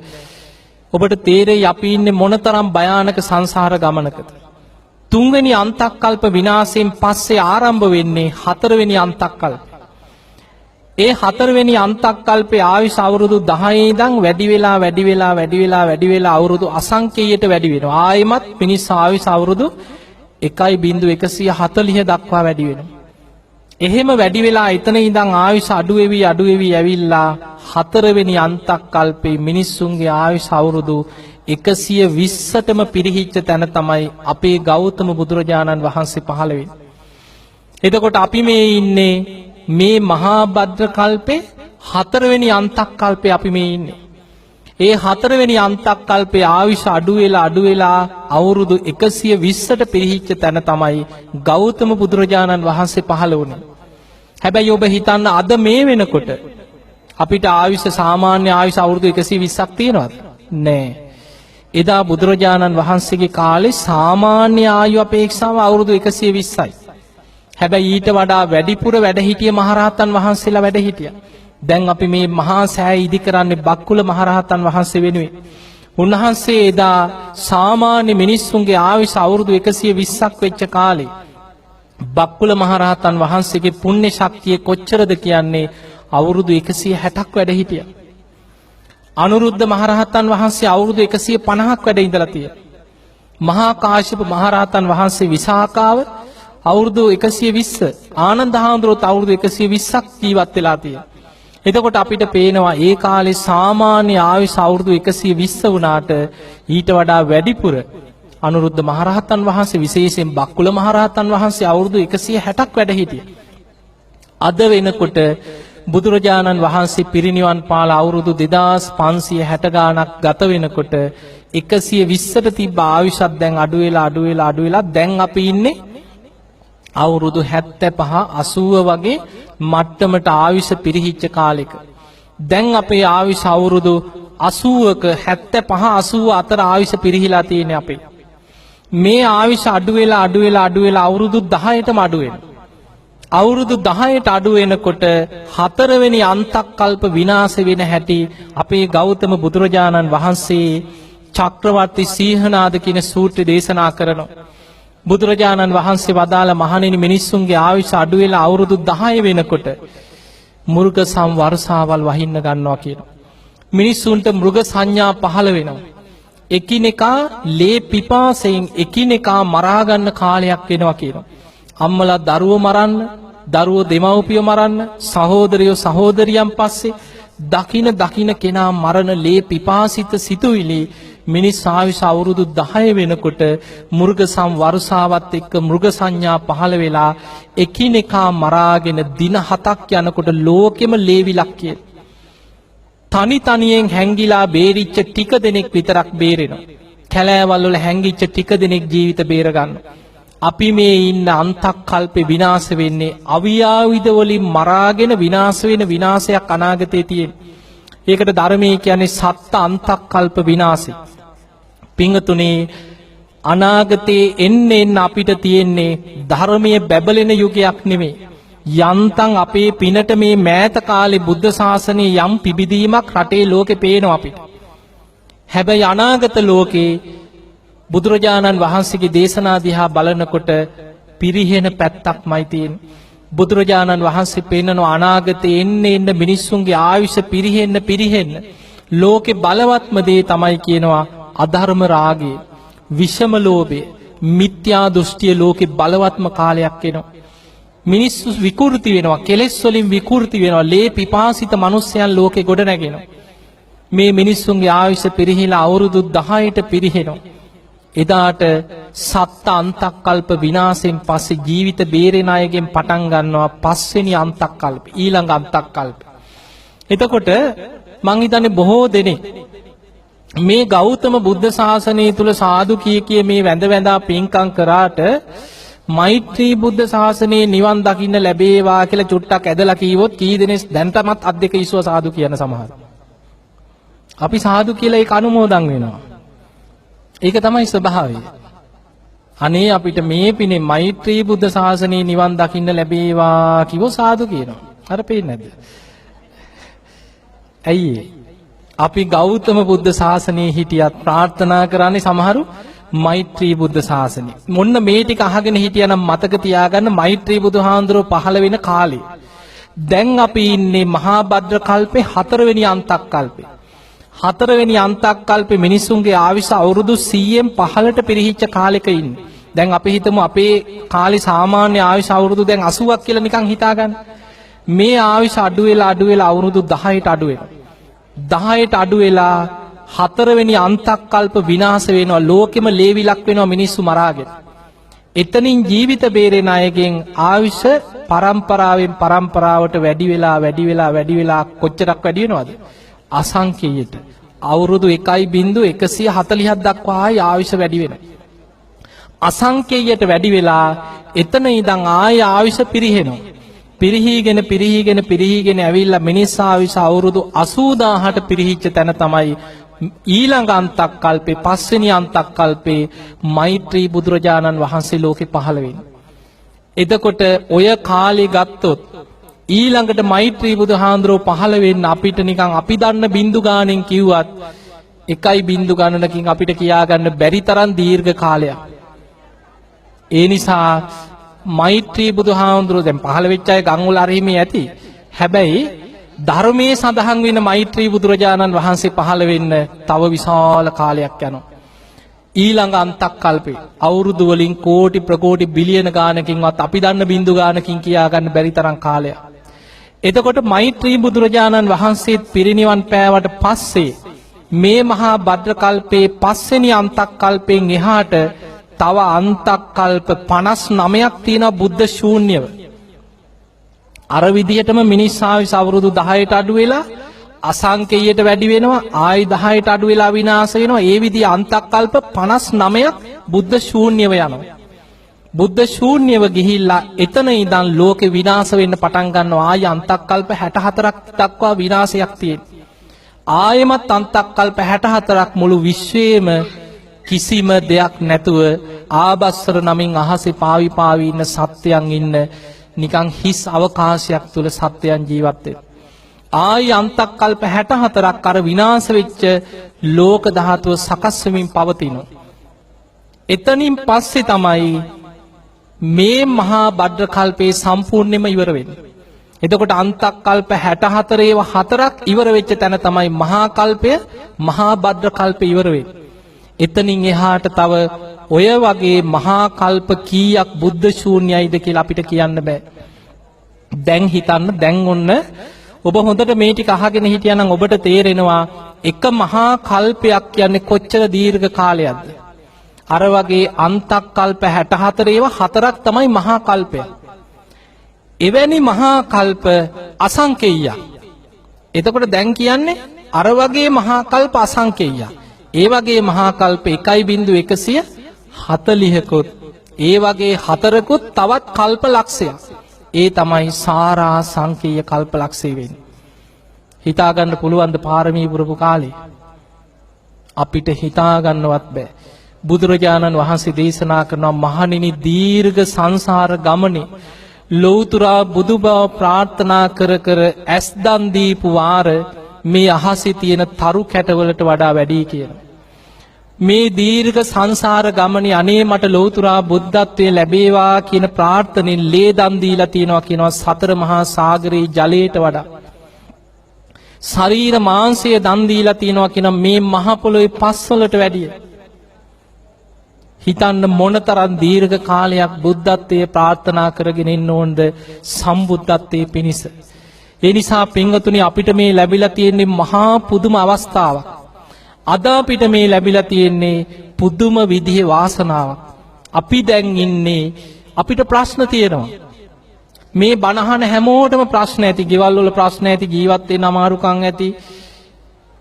ඔබට තේරෙයි අපි ඉන්නේ මොනතරම් භයානක සංසාර ගමනකද. තුන්වෙනි අන්තක්කල්ප විනාශයෙන් පස්සේ ආරම්භ වෙන්නේ හතරවෙනි අන්තක්කල්ප. ඒ හතරවෙනි අන්තක්කල්පේ ආයුෂ අවුරුදු 10 ඉඳන් වැඩි වෙලා අවුරුදු අසංකේයයට වැඩි වෙනවා. ආයෙමත් මිනිස් ආයුෂ අවුරුදු 1.140 දක්වා වැඩි වෙනවා. එහෙම වැඩි වෙලා එතන ඉඳන් ආයුෂ අඩු වෙවි ඇවිල්ලා හතරවෙනි අන්තක් කල්පේ මිනිස්සුන්ගේ ආයුෂ අවුරුදු 120ටම පිරිහිච්ච තැන තමයි අපේ ගෞතම බුදුරජාණන් වහන්සේ පහළ වෙන්නේ. එතකොට අපි මේ ඉන්නේ මේ මහා භද්‍ර කල්පේ හතරවෙනි අන්තක් කල්පේ අපි මේ ඉන්නේ. ඒ හතරවෙනි අන්තක් කල්පේ ආයුෂ අඩු වෙලා අවුරුදු 120ට පිරිහිච්ච තැන තමයි ගෞතම බුදුරජාණන් වහන්සේ පහළ වුණේ. හැබැයි ඔබ හිතන්න අද මේ වෙනකොට අපිට ආයුෂ සාමාන්‍ය ආයුෂ අවුරුදු 120ක් තියෙනවද? නෑ. එදා බුදුරජාණන් වහන්සේගේ කාලේ සාමාන්‍ය ආයු අපේක්ෂාව අවුරුදු 120යි. හැබැයි ඊට වඩා වැඩිපුර වැඩ හිටිය මහරහතන් වහන්සේලා වැඩ හිටියා. දැන් අපි මේ මහා සෑය ඉදි කරන්නේ බක්කුල මහරහතන් වහන්සේ වෙනුවෙන්. උන්වහන්සේ එදා සාමාන්‍ය මිනිස්සුන්ගේ ආයුෂ අවුරුදු 120ක් වෙච්ච කාලේ බක්කුල මහරහතන් වහන්සේගේ පුණ්‍ය ශක්තිය කොච්චරද කියන්නේ අවුරුදු 160ක් වැඩ හිටියා. අනුරුද්ධ මහරහතන් වහන්සේ අවුරුදු 150ක් වැඩ ඉඳලා තියෙනවා. මහා කාශ්‍යප මහරහතන් වහන්සේ විසාකාව අවුරුදු 120, ආනන්ද හාමුදුරුවෝත් අවුරුදු 120ක් ජීවත් වෙලා තියෙනවා. එතකොට අපිට පේනවා ඒ කාලේ සාමාන්‍ය ආයුෂ අවුරුදු 120 වුණාට ඊට වඩා වැඩිපුර අනුරුද්ධ මහරහතන් වහන්සේ විශේෂයෙන් බක්කුල මහරහතන් වහන්සේ අවුරුදු 160ක් වැඩ හිටියා. අද වෙනකොට බුදුරජාණන් වහන්සේ පිරිනිවන් පාල අවුරුදු 2560 ගාණක් ගත වෙනකොට 120ට තිබ්බ ආයුෂත් දැන් අඩු වෙලා දැන් අපි ඉන්නේ අවුරුදු 75 80 වගේ මට්ටමට ආයුෂ පිරිහිච්ච කාලෙක. දැන් අපේ ආයුෂ අවුරුදු 80ක 75 80 අතර ආයුෂ පිරිහිලා තියෙන්නේ අපේ. මේ ආයුෂ අඩු වෙලා අවුරුදු 10ටම අඩු වෙනවා. අවුරුදු 10ට අඩු වෙනකොට හතරවෙනි අන්තක් කල්ප විනාශ වෙන හැටි අපේ ගෞතම බුදුරජාණන් වහන්සේ චක්‍රවර්ති සීහනාද කියන සූත්‍රය දේශනා කරනවා. බුදුරජාණන් වහන්සේ වදාළ මහණෙනි මිනිස්සුන්ගේ ආයුෂ අඩු වෙලා අවුරුදු 10 වෙනකොට මෘග සංවර්ෂාවල් වහින්න ගන්නවා කියනවා. මිනිස්සුන්ට මෘග සංඥා පහළ වෙනවා. එකිනෙකා ලේ පිපාසයෙන් එකිනෙකා මරා ගන්න කාලයක් වෙනවා කියනවා. අම්මලා දරුවෝ මරන්න, දරුවෝ දෙමව්පියෝ මරන්න, සහෝදරයෝ සහෝදරියන් පස්සේ දකින කෙනා මරණ ලේ පිපාසිත සිතුවිලි මිනිස් ආයුෂ අවුරුදු 10 වෙනකොට මෘග සංවර්ෂාවත් එක්ක මෘග සංඥා පහළ වෙලා එකිනෙකා මරාගෙන දින 7ක් යනකොට ලෝකෙම ලේවිලක් කිය. තනියෙන් හැංගිලා බේරිච්ච ටික දෙනෙක් විතරක් බේරෙනවා. කැලෑවල් වල හැංගිච්ච ටික දෙනෙක් ජීවිත බේර ගන්නවා. අපි මේ ඉන්න අන්තක් කල්පේ විනාශ වෙන්නේ අවියාවිද වලින් මරාගෙන විනාශ වෙන විනාශයක් අනාගතේ තියෙන. ඒකට ධර්මයේ කියන්නේ සත්ත අන්තක් කල්ප විනාශය. පිංගතුනේ අනාගතේ එන්න අපිට තියෙන්නේ ධර්මයේ බැබලෙන යුගයක් නෙමෙයි. යන්තම් අපේ පිනට මේ මෑත කාලේ බුද්ධ ශාසනයේ යම් පිබිදීමක් රටේ ලෝකේ පේනවා අපිට. හැබැයි අනාගත ලෝකේ බුදුරජාණන් වහන්සේගේ දේශනා දිහා බලනකොට පිරිහෙන පැත්තක්මයි තියෙන්නේ. බුදුරජාණන් වහන්සේ පෙන්නන අනාගතේ එන්න මිනිස්සුන්ගේ ආයුෂ පිරිහෙන්න ලෝකේ බලවත්ම දේ තමයි කියනවා අධර්ම රාගය, විෂම ලෝභය, මිත්‍යා දෘෂ්ටිය ලෝකේ බලවත්ම කාලයක් එනවා. මිනිස්සු විකෘති වෙනවා, කෙලෙස් වලින් විකෘති වෙනවා, ලේ පිපාසිත මිනිස්යන් ලෝකේ ගොඩ නැගෙනවා. මේ මිනිස්සුන්ගේ ආයුෂ පිරිහිලා අවුරුදු 10ට පිරිහෙනවා. එදාට සත්ත අන්තක් කල්ප විනාශයෙන් පස්සේ ජීවිත බේරෙන අයගෙන් පටන් ගන්නවා පස්වෙනි අන්තක් කල්ප, ඊළඟ අන්තක් කල්ප. එතකොට මං හිතන්නේ බොහෝ දෙනෙක් මේ ගෞතම බුද්ධ ශාසනය තුල සාදු කිය මේ වැඳා පින්කම් කරාට මෛත්‍රී බුද්ධ ශාසනයේ නිවන් දකින්න ලැබේවා කියලා චුට්ටක් ඇදලා කීවොත් කී දෙනෙක් දැන්ටමත් අත් දෙක ඉස්සුව සාදු කියන සමහර. අපි සාදු කියලා ඒක අනුමෝදන් වෙනවා. ඒක තමයි ස්වභාවය. අනේ අපිට මේ පිනේ මෛත්‍රී බුද්ධ ශාසනයේ නිවන් දකින්න ලැබේවා කිව්ව සාදු කියනවා. අර පේන්නේ නැද්ද? ඇයි අපි ගෞතම බුද්ධ ශාසනයේ හිටියත් ප්‍රාර්ථනා කරන්නේ සමහරු මෛත්‍රී බුද්ධ ශාසනය. මොන්න මේ ටික අහගෙන හිටියනම් මතක තියාගන්න මෛත්‍රී බුදුහාඳුරෝ පහළ වෙන කාලේ. දැන් අපි ඉන්නේ මහා භද්‍ර කල්පේ 4 වෙනි අන්තක් කල්පේ. 4 වෙනි අන්තක් කල්පේ මිනිසුන්ගේ ආයුෂ අවුරුදු 100න් 15ට පිරිහිච්ච කාලෙක ඉන්නේ. දැන් අපි හිතමු අපේ කාලේ සාමාන්‍ය ආයුෂ අවුරුදු දැන් 80ක් කියලා නිකන් හිතාගන්න. මේ ආයුෂ අඩු වෙලා අවුරුදු 10ට අඩු වෙනවා. 10ට අඩු වෙලා 4 වෙනි අන්තක්කල්ප විනාශ වෙනවා. ලෝකෙම ලේවිලක් වෙනවා මිනිස්සු මරාගෙන. එතනින් ජීවිත බේරෙන අයගෙන් ආයුෂ පරම්පරාවට වැඩි වෙලා කොච්චරක් වැඩි වෙනවද? අසංකේයයට. අවුරුදු 1.140ක් දක්වා ආයුෂ වැඩි වෙනවා. අසංකේයයට වැඩි වෙලා එතන ඉඳන් ආයුෂ පිරිහෙනවා. පිරිහීගෙන ඇවිල්ලා මිනිස් ආයුෂ අවුරුදු 80000ට පිරිහිච්ච තැන තමයි ඊළඟ අන්තක්කල්පේ පස්වෙනි අන්තක්කල්පේ මෛත්‍රී බුදුරජාණන් වහන්සේ ලෝකෙ පහළ වෙන්නේ. එතකොට ඔය කාලේ ගත්තොත් ඊළඟට මෛත්‍රී බුදුහාඳුරෝ පහළ වෙන්න අපිට නිකන් අපි දන්න බින්දු ගානෙන් කිව්වත් 1 ගණනකින් අපිට කියාගන්න බැරි තරම් දීර්ඝ කාලයක්. ඒ නිසා මෛත්‍රී බුදුහාඳුරෝ දැන් පහළ වෙච්ච අය ගම්වල අරහිමේ ඇති. හැබැයි ධර්මයේ සඳහන් වෙන මෛත්‍රී බුදුරජාණන් වහන්සේ පහළ වෙන්න තව විශාල කාලයක් යනවා. ඊළඟ අන්තක්කල්පේ අවුරුදු වලින් කෝටි ප්‍රකෝටි බිලියන ගානකින්වත් අපි දන්න බින්දු ගානකින් කියා ගන්න බැරි තරම් කාලයක්. එතකොට මෛත්‍රී බුදුරජාණන් වහන්සේත් පිරිනිවන් පෑවට පස්සේ මේ මහා භද්‍ර කල්පේ පස්වෙනි අන්තක්කල්පෙන් එහාට තව අන්තක්කල්ප 59ක් තියෙනවා බුද්ධ ශූන්‍යව. අර විදිහටම මිනිස් ආයුෂ අවුරුදු 10ට අඩු වෙලා අසංකේයයට වැඩි වෙනවා. ආයි 10ට අඩු වෙලා විනාශ වෙනවා. ඒ විදිහ අන්තක්කල්ප 59ක් බුද්ධ ශූන්‍යව යනවා. බුද්ධ ශූන්‍යව ගිහිල්ලා එතන ඉඳන් ලෝකෙ විනාශ වෙන්න පටන් ගන්නවා. ආයි අන්තක්කල්ප 64ක් දක්වා විනාශයක් තියෙනවා. ආයෙමත් අන්තක්කල්ප 64ක් මුළු විශ්වයේම කිසිම දෙයක් නැතුව ආබස්සර නමින් අහසේ පාවි ඉන්න සත්‍යයන් ඉන්න නිකන් හිස් අවකාශයක් තුල සත්‍යයන් ජීවත් වෙනවා. ආයි අන්තක්කල්ප 64ක් අර විනාශ වෙච්ච ලෝක ධාතුව සකස් වෙමින් පවතිනවා. එතනින් පස්සේ තමයි මේ මහා භද්‍ර කල්පේ සම්පූර්ණයෙන්ම ඉවර වෙන්නේ. එතකොට අන්තක්කල්ප 64 ඒවා 4ක් ඉවර වෙච්ච තැන තමයි මහා කල්පය මහා භද්‍ර කල්පේ ඉවර වෙන්නේ. එතනින් එහාට තව ඔය වගේ මහා කල්ප කීයක් බුද්ධ ශූන්‍යයිද කියලා අපිට කියන්න බෑ. දැන් හිතන්න දැන් ඔන්න ඔබ හොඳට මේ ටික අහගෙන හිටියනම් ඔබට තේරෙනවා එක මහා කල්පයක් කියන්නේ කොච්චර දීර්ඝ කාලයක්ද. අර වගේ අන්තක්කල්ප 64 ඒවා 4ක් තමයි මහා කල්පය. එවැනි මහා කල්ප අසංකේයයක්. එතකොට දැන් කියන්නේ අර වගේ මහා කල්ප අසංකේයයක්. ඒ වගේ මහා කල්ප 1.140කුත් ඒ වගේ 4කුත් තවත් කල්ප ලක්ෂයක්. ඒ තමයි සාරා සංකේය කල්ප ලක්ෂය වෙන්නේ. හිතා ගන්න පුළුවන් ද පාරමී පුරපු කාලේ? අපිට හිතා ගන්නවත් බෑ. බුදුරජාණන් වහන්සේ දේශනා කරනවා මහණෙනි දීර්ඝ සංසාර ගමනේ ලෞතුරා බුදු බව ප්‍රාර්ථනා කර ඇස් දන් දීපු වාර මේ අහසේ තියෙන තරු කැටවලට වඩා වැඩි කියලා. මේ දීර්ඝ සංසාර ගමනේ අනේ මට ලෞතුරා බුද්ධත්වයේ ලැබේවා කියන ප්‍රාර්ථනෙන් ලේ දන් දීලා කියනවා සතර මහා සාගරේ ජලයට වඩා. ශරීර මාංශය දන් දීලා කියනවා මේ මහ පොළොවේ පස් වලට වැඩිය. හිතන්න මොනතරම් දීර්ඝ කාලයක් බුද්ධත්වයේ ප්‍රාර්ථනා කරගෙන ඉන්න ඕනද සම්බුද්ධත්වයේ පිණිස. ඒ නිසා පින්වතුනි අපිට මේ ලැබිලා තියෙන්නේ මහා පුදුම අවස්ථාවක්. අද අපිට මේ ලැබිලා තියෙන්නේ පුදුම විදිහේ වාසනාවක්. අපි දැන් ඉන්නේ අපිට ප්‍රශ්න තියෙනවා. මේ බණහන හැමෝටම ප්‍රශ්න ඇති. ගෙවල් වල ප්‍රශ්න ඇති, ජීවත් වෙන්න අමාරුකම් ඇති,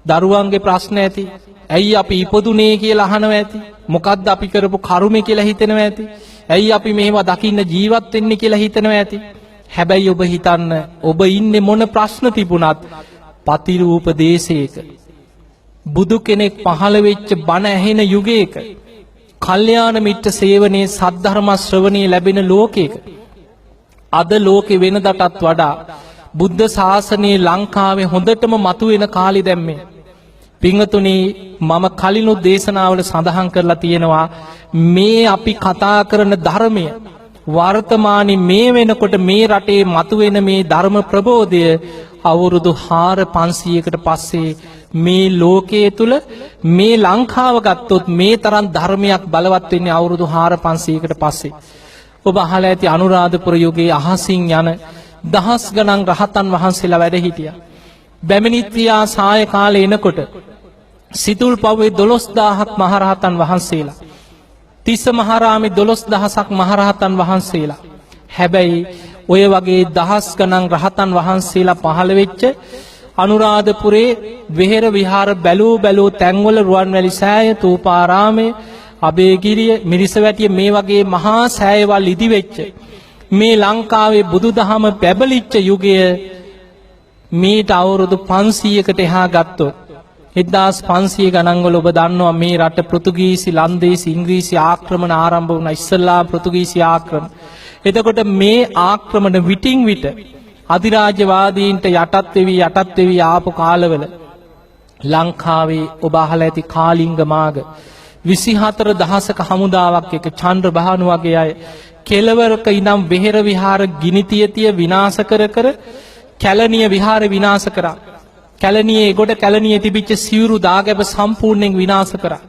දරුවන්ගේ ප්‍රශ්න ඇති. ඇයි අපි ඉපදුනේ කියලා අහනවා ඇති. මොකද්ද අපි කරපු කර්මය කියලා හිතෙනවා ඇති. ඇයි අපි මේවා දකින්න ජීවත් වෙන්නේ කියලා හිතනවා ඇති. හැබැයි ඔබ හිතන්න ඔබ ඉන්නේ මොන ප්‍රශ්න තිබුණත් පතිරූප දේශයක. බුදු කෙනෙක් පහළ වෙච්ච බණ ඇහෙන යුගයක. කල්යාණ මිත්‍ර සේවනයේ සද්ධර්ම ශ්‍රවණයේ ලැබෙන ලෝකයක. අද ලෝකෙ වෙනදටත් වඩා බුද්ධ ශාසනයේ ලංකාවේ හොඳටම මතුවෙන කාලේ දැම්මේ. පින්වතුනි මම කලිනුත් දේශනාවල සඳහන් කරලා තියෙනවා මේ අපි කතා කරන ධර්මය වර්තමානයේ මේ වෙනකොට මේ රටේ මතුවෙන මේ ධර්ම ප්‍රබෝධය අවුරුදු 4500කට පස්සේ මේ ලෝකයේ තුල මේ ලංකාව ගත්තොත් මේ තරම් ධර්මයක් බලවත් වෙන්නේ අවුරුදු 4500කට පස්සේ. ඔබ අහලා ඇති අනුරාධපුර යුගයේ අහසින් යන දහස් ගණන් රහතන් වහන්සේලා වැඩ හිටියා. බැමිණිත්‍යා සාය කාලේ එනකොට සිතුල් පව්වේ 12000ක් මහරහතන් වහන්සේලා. තිස්ස මහරාමේ 12000ක් මහරහතන් වහන්සේලා. හැබැයි ඔය වගේ දහස් ගණන් රහතන් වහන්සේලා පහළ වෙච්ච අනුරාධපුරේ වෙහෙර විහාර බැලූ තැන්වල රුවන්වැලි සෑය, තූපාරාමය, අබේගිරිය, මිරිසවැටිය මේ වගේ මහා සෑයවල් ඉදි වෙච්ච මේ ලංකාවේ බුදුදහම පැබලිච්ච යුගය මීට අවුරුදු 500කට එහා ගත්තොත් 1500 ගණන්වල ඔබ දන්නවා මේ රට පෘතුගීසි, ලන්දේසි, ඉංග්‍රීසි ආක්‍රමණ ආරම්භ වුණා. ඉස්සල්ලා පෘතුගීසි ආක්‍රමණ. එතකොට මේ ආක්‍රමණ විටින් විට අධිරාජ්‍යවාදීන්ට යටත් වෙවි ආපු කාලවල ලංකාවේ ඔබ අහලා ඇති කාලිංග මාග 24000ක හමුදාවක් එක චන්ද්‍ර බහනු වගේ අය කෙලවරක ඉඳන් වෙහෙර විහාර ගිනිතියතිය විනාශ කර කැලණිය විහාර විනාශ කරා. කැලණියේ ගොඩ කැලණියේ තිබිච්ච සිවුරු දාගැබ සම්පූර්ණයෙන් විනාශ කරා.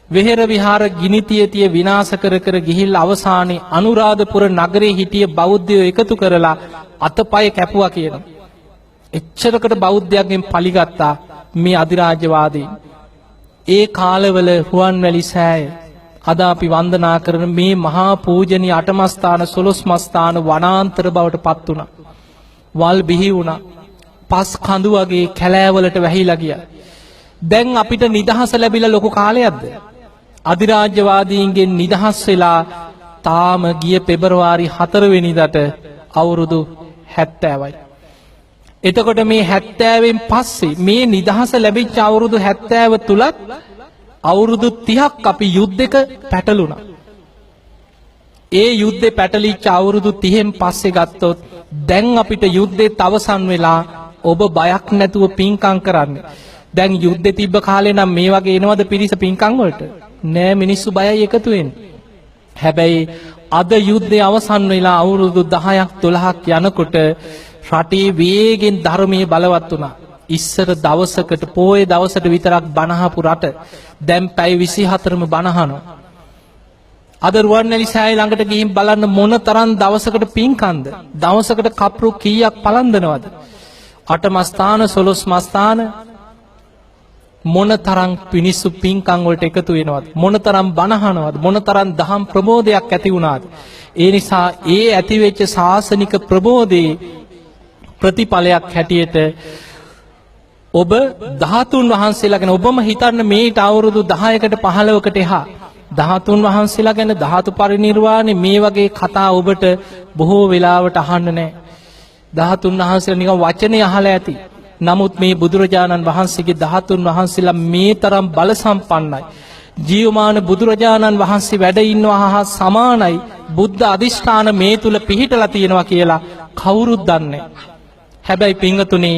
වෙහෙර විහාර ගිනිතියතිය විනාශ කර ගිහිල්ලා අවසානයේ අනුරාධපුර නගරේ හිටිය බෞද්ධයෝ එකතු කරලා අතපය කැපුවා කියනවා. එච්චරකට බෞද්ධයන්ගෙන් පලිගත්තා මේ අධිරාජ්‍යවාදීන්. ඒ කාලවල රුවන්වැලි සෑය අද අපි වන්දනා කරන මේ මහා පූජනීය අටමස්ථාන 12 මස්ථාන වනාන්තර බවට පත් වුණා. වල් බිහි වුණා. පස් කඳු වගේ කැලෑවලට වැහිලා ගියා. දැන් අපිට නිදහස ලැබිලා ලොකු කාලයක්ද? අධිරාජ්‍යවාදීන්ගෙන් නිදහස් වෙලා තාම ගිය පෙබරවාරි 4 වෙනිදාට අවුරුදු 70යි. එතකොට මේ 70න් පස්සේ මේ නිදහස ලැබිච්ච අවුරුදු 70 තුලත් අවුරුදු 30ක් අපි යුද්ධයක පැටළුණා. ඒ යුද්ධේ පැටලිච්ච අවුරුදු 30න් පස්සේ ගත්තොත් දැන් අපිට යුද්ධෙත් අවසන් වෙලා ඔබ බයක් නැතුව පින්කම් කරන්න. දැන් යුද්ධෙ තිබ්බ කාලේ නම් මේ වගේ එනවද පිරිස පින්කම් වලට? නෑ, මිනිස්සු බයයි එකතු වෙන්නේ. හැබැයි අද යුද්ධය අවසන් වෙලා අවුරුදු 10ක් 12ක් යනකොට රටේ වේගෙන් ධර්මයේ බලවත් වුණා. ඉස්සර දවසකට පොයේ දවසට විතරක් බණහපු රට දැන් පැය 24ම බණහනවා. අද රුවන්වැලි සෑය ළඟට ගිහින් බලන්න මොන තරම් දවසකට පින්කම්ද? දවසකට කප්රු කීයක් පලන්දනවද? අටමස්ථාන 12 මස්ථාන මොන තරම් පිනිස්සු පින්කම් වලට එකතු වෙනවද? මොන තරම් බණහනවද? මොන තරම් දහම් ප්‍රබෝධයක් ඇති වුණාද? ඒ නිසා ඒ ඇති වෙච්ච ශාසනික ප්‍රබෝධේ ප්‍රතිඵලයක් හැටියට ඔබ ධාතුන් වහන්සේලා ගැන ඔබම හිතන්න මේට අවුරුදු 10කට 15කට එහා ධාතුන් වහන්සේලා ගැන ධාතු පරිනිර්වාණය මේ වගේ කතා ඔබට බොහෝ වෙලාවට අහන්න නැහැ. ධාතුන් වහන්සේලා නිකන් වචනේ අහලා ඇති. නමුත් මේ බුදුරජාණන් වහන්සේගේ ධාතුන් වහන්සේලා මේ තරම් බල සම්පන්නයි. ජීවමාන බුදුරජාණන් වහන්සේ වැඩ ඉන්නවා හා සමානයි. බුද්ධ අධිෂ්ඨාන මේ තුල පිහිටලා තියෙනවා කියලා කවුරුත් දන්නේ. හැබැයි පින්වතුනි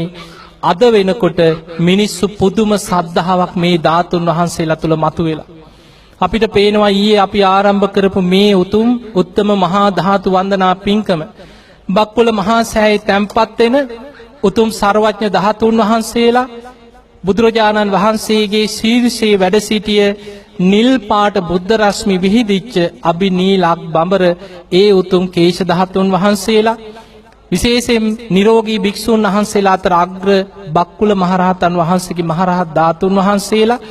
අද වෙනකොට මිනිස්සු පුදුම සද්ධාාවක් මේ ධාතුන් වහන්සේලා තුල මතුවෙලා. අපිට පේනවා ඊයේ අපි ආරම්භ කරපු මේ උත්තම මහා ධාතු වන්දනා පින්කම බක්කුල මහා සෑයේ තැන්පත් වෙන උතුම් සර්වඥ ධාතුන් වහන්සේලා බුදුරජාණන් වහන්සේගේ ශීර්ෂයේ වැඩ සිටිය නිල් පාට බුද්ධ රශ්මි විහිදිච්ච අබිනීලක් බඹර ඒ උතුම් කේශ ධාතුන් වහන්සේලා විශේෂයෙන් නිරෝගී භික්ෂුන් වහන්සේලා අතර අග්‍ර බක්කුල මහරහතන් වහන්සේගේ මහරහත් ධාතුන් වහන්සේලා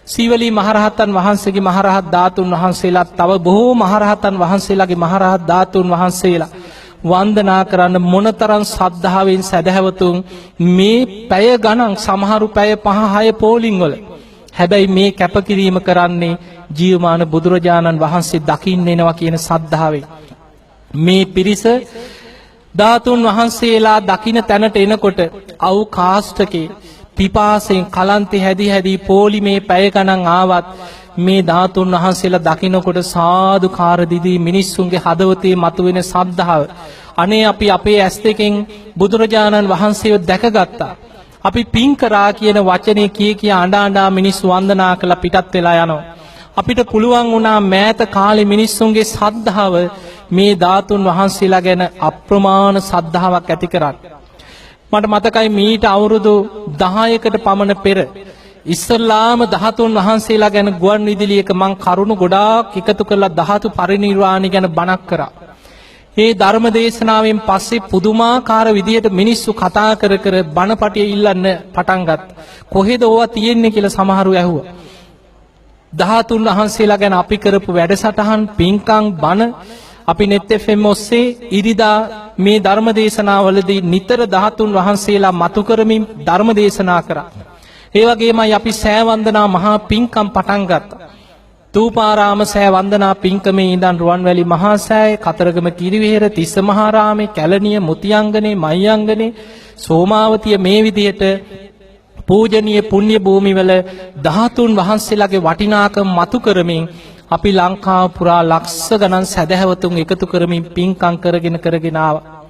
සීවලී මහරහතන් වහන්සේගේ මහරහත් ධාතුන් වහන්සේලා තව බොහෝ මහරහතන් වහන්සේලාගේ මහරහත් ධාතුන් වහන්සේලා වන්දනා කරන්න මොනතරම් ශ්‍රද්ධාවෙන් සදහැවතුන් මේ පැය ගණන් සමහරු පැය 5-6 පෝලිං වල හැබැයි මේ කැපකිරීම කරන්නේ ජීවමාන බුදුරජාණන් වහන්සේ දකින්න එනවා කියන ශ්‍රද්ධාවෙන් මේ පිරිස ධාතුන් වහන්සේලා දකින්න තැනට එනකොට අවු කාෂ්ඨකේ පිපාසෙන් කලන්තේ හැදි පෝලිමේ පැය ගණන් ආවත් මේ ධාතුන් වහන්සේලා දකින්නකොට සාදුකාර දිදී මිනිස්සුන්ගේ හදවතේ මතුවෙන ශ්‍රද්ධාව අනේ අපි අපේ ඇස් දෙකෙන් බුදුරජාණන් වහන්සේව දැකගත්තා අපි පින් කරා කියන වචනේ කිය අඬා මිනිස්සු වන්දනා කළා පිටත් වෙලා යනවා අපිට පුළුවන් වුණා මෑත කාලේ මිනිස්සුන්ගේ ශ්‍රද්ධාව මේ ධාතුන් වහන්සේලා ගැන අප්‍රමාණ ශ්‍රද්ධාවක් ඇති කරන්න මට මතකයි මීට අවුරුදු 10කට පමණ පෙර ඉස්සල්ලාම ධාතුන් වහන්සේලා ගැන ගුවන් විදුලියක මං කරුණු ගොඩාක් එකතු කරලා ධාතු පරිනිර්වාණය ගැන බණක් කරා. ඒ ධර්ම දේශනාවෙන් පස්සේ පුදුමාකාර විදියට මිනිස්සු කතා කර කර බණපටිය ඉල්ලන්න පටන් ගත්තා. කොහෙද ඕවා තියෙන්නේ කියලා සමහරු ඇහුවා. ධාතුන් වහන්සේලා ගැන අපි කරපු වැඩසටහන් පින්කම් බණ අපි net fm ඔස්සේ ඉරිදා මේ ධර්ම දේශනාවලදී නිතර ධාතුන් වහන්සේලා මතු කරමින් ධර්ම දේශනා කරා. ඒ වගේමයි අපි සෑ වන්දනා මහා පින්කම් පටන් ගත්තා. තූපාරාම සෑ වන්දනා පින්කමේ ඉඳන් රුවන්වැලි මහා සෑය, කතරගම කිරිවෙහෙර, තිස්ස මහාරාමේ, කැලණිය, මුතියංගනේ, මහියංගනේ, සෝමාවතිය මේ විදිහට පූජනීය පුණ්‍ය භූමිවල ධාතුන් වහන්සේලාගේ වටිනාකම මතු කරමින් අපි ලංකාව පුරා ලක්ෂ ගණන් සැදැහැවතුන් එකතු කරමින් පින්කම් කරගෙන ආවා.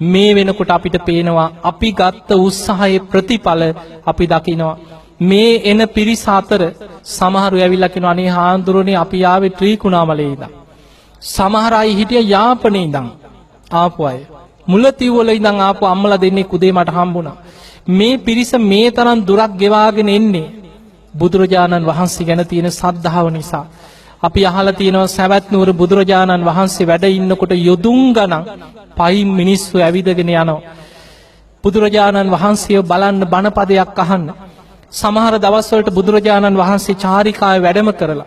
මේ වෙනකොට අපිට පේනවා අපි ගත්ත උත්සාහයේ ප්‍රතිඵල අපි දකිනවා. මේ එන පිරිස අතර සමහරු ඇවිල්ලා කියනවා අනේ හාමුදුරනේ අපි ආවේ ත්‍රිකුණාමලේ ඉඳන්. සමහර අය හිටිය යාපනයේ ඉඳන් ආපු අය. මුලතිව් වල ඉඳන් ආපු අම්මලා දෙන්නේ කුදේ මට හම්බුණා. මේ පිරිස මේ තරම් දුරක් ගෙවාගෙන එන්නේ බුදුරජාණන් වහන්සේ ගැන තියෙන ශ්‍රද්ධාව නිසා. අපි අහලා තියෙනවා සවැත් නුවර බුදුරජාණන් වහන්සේ වැඩ ඉන්නකොට යොදුන් ගණන් පයින් මිනිස්සු ඇවිදගෙන යනවා. බුදුරජාණන් වහන්සේව බලන්න බණපදයක් අහන්න. සමහර දවස්වලට බුදුරජාණන් වහන්සේ චාරිකාවේ වැඩම කරලා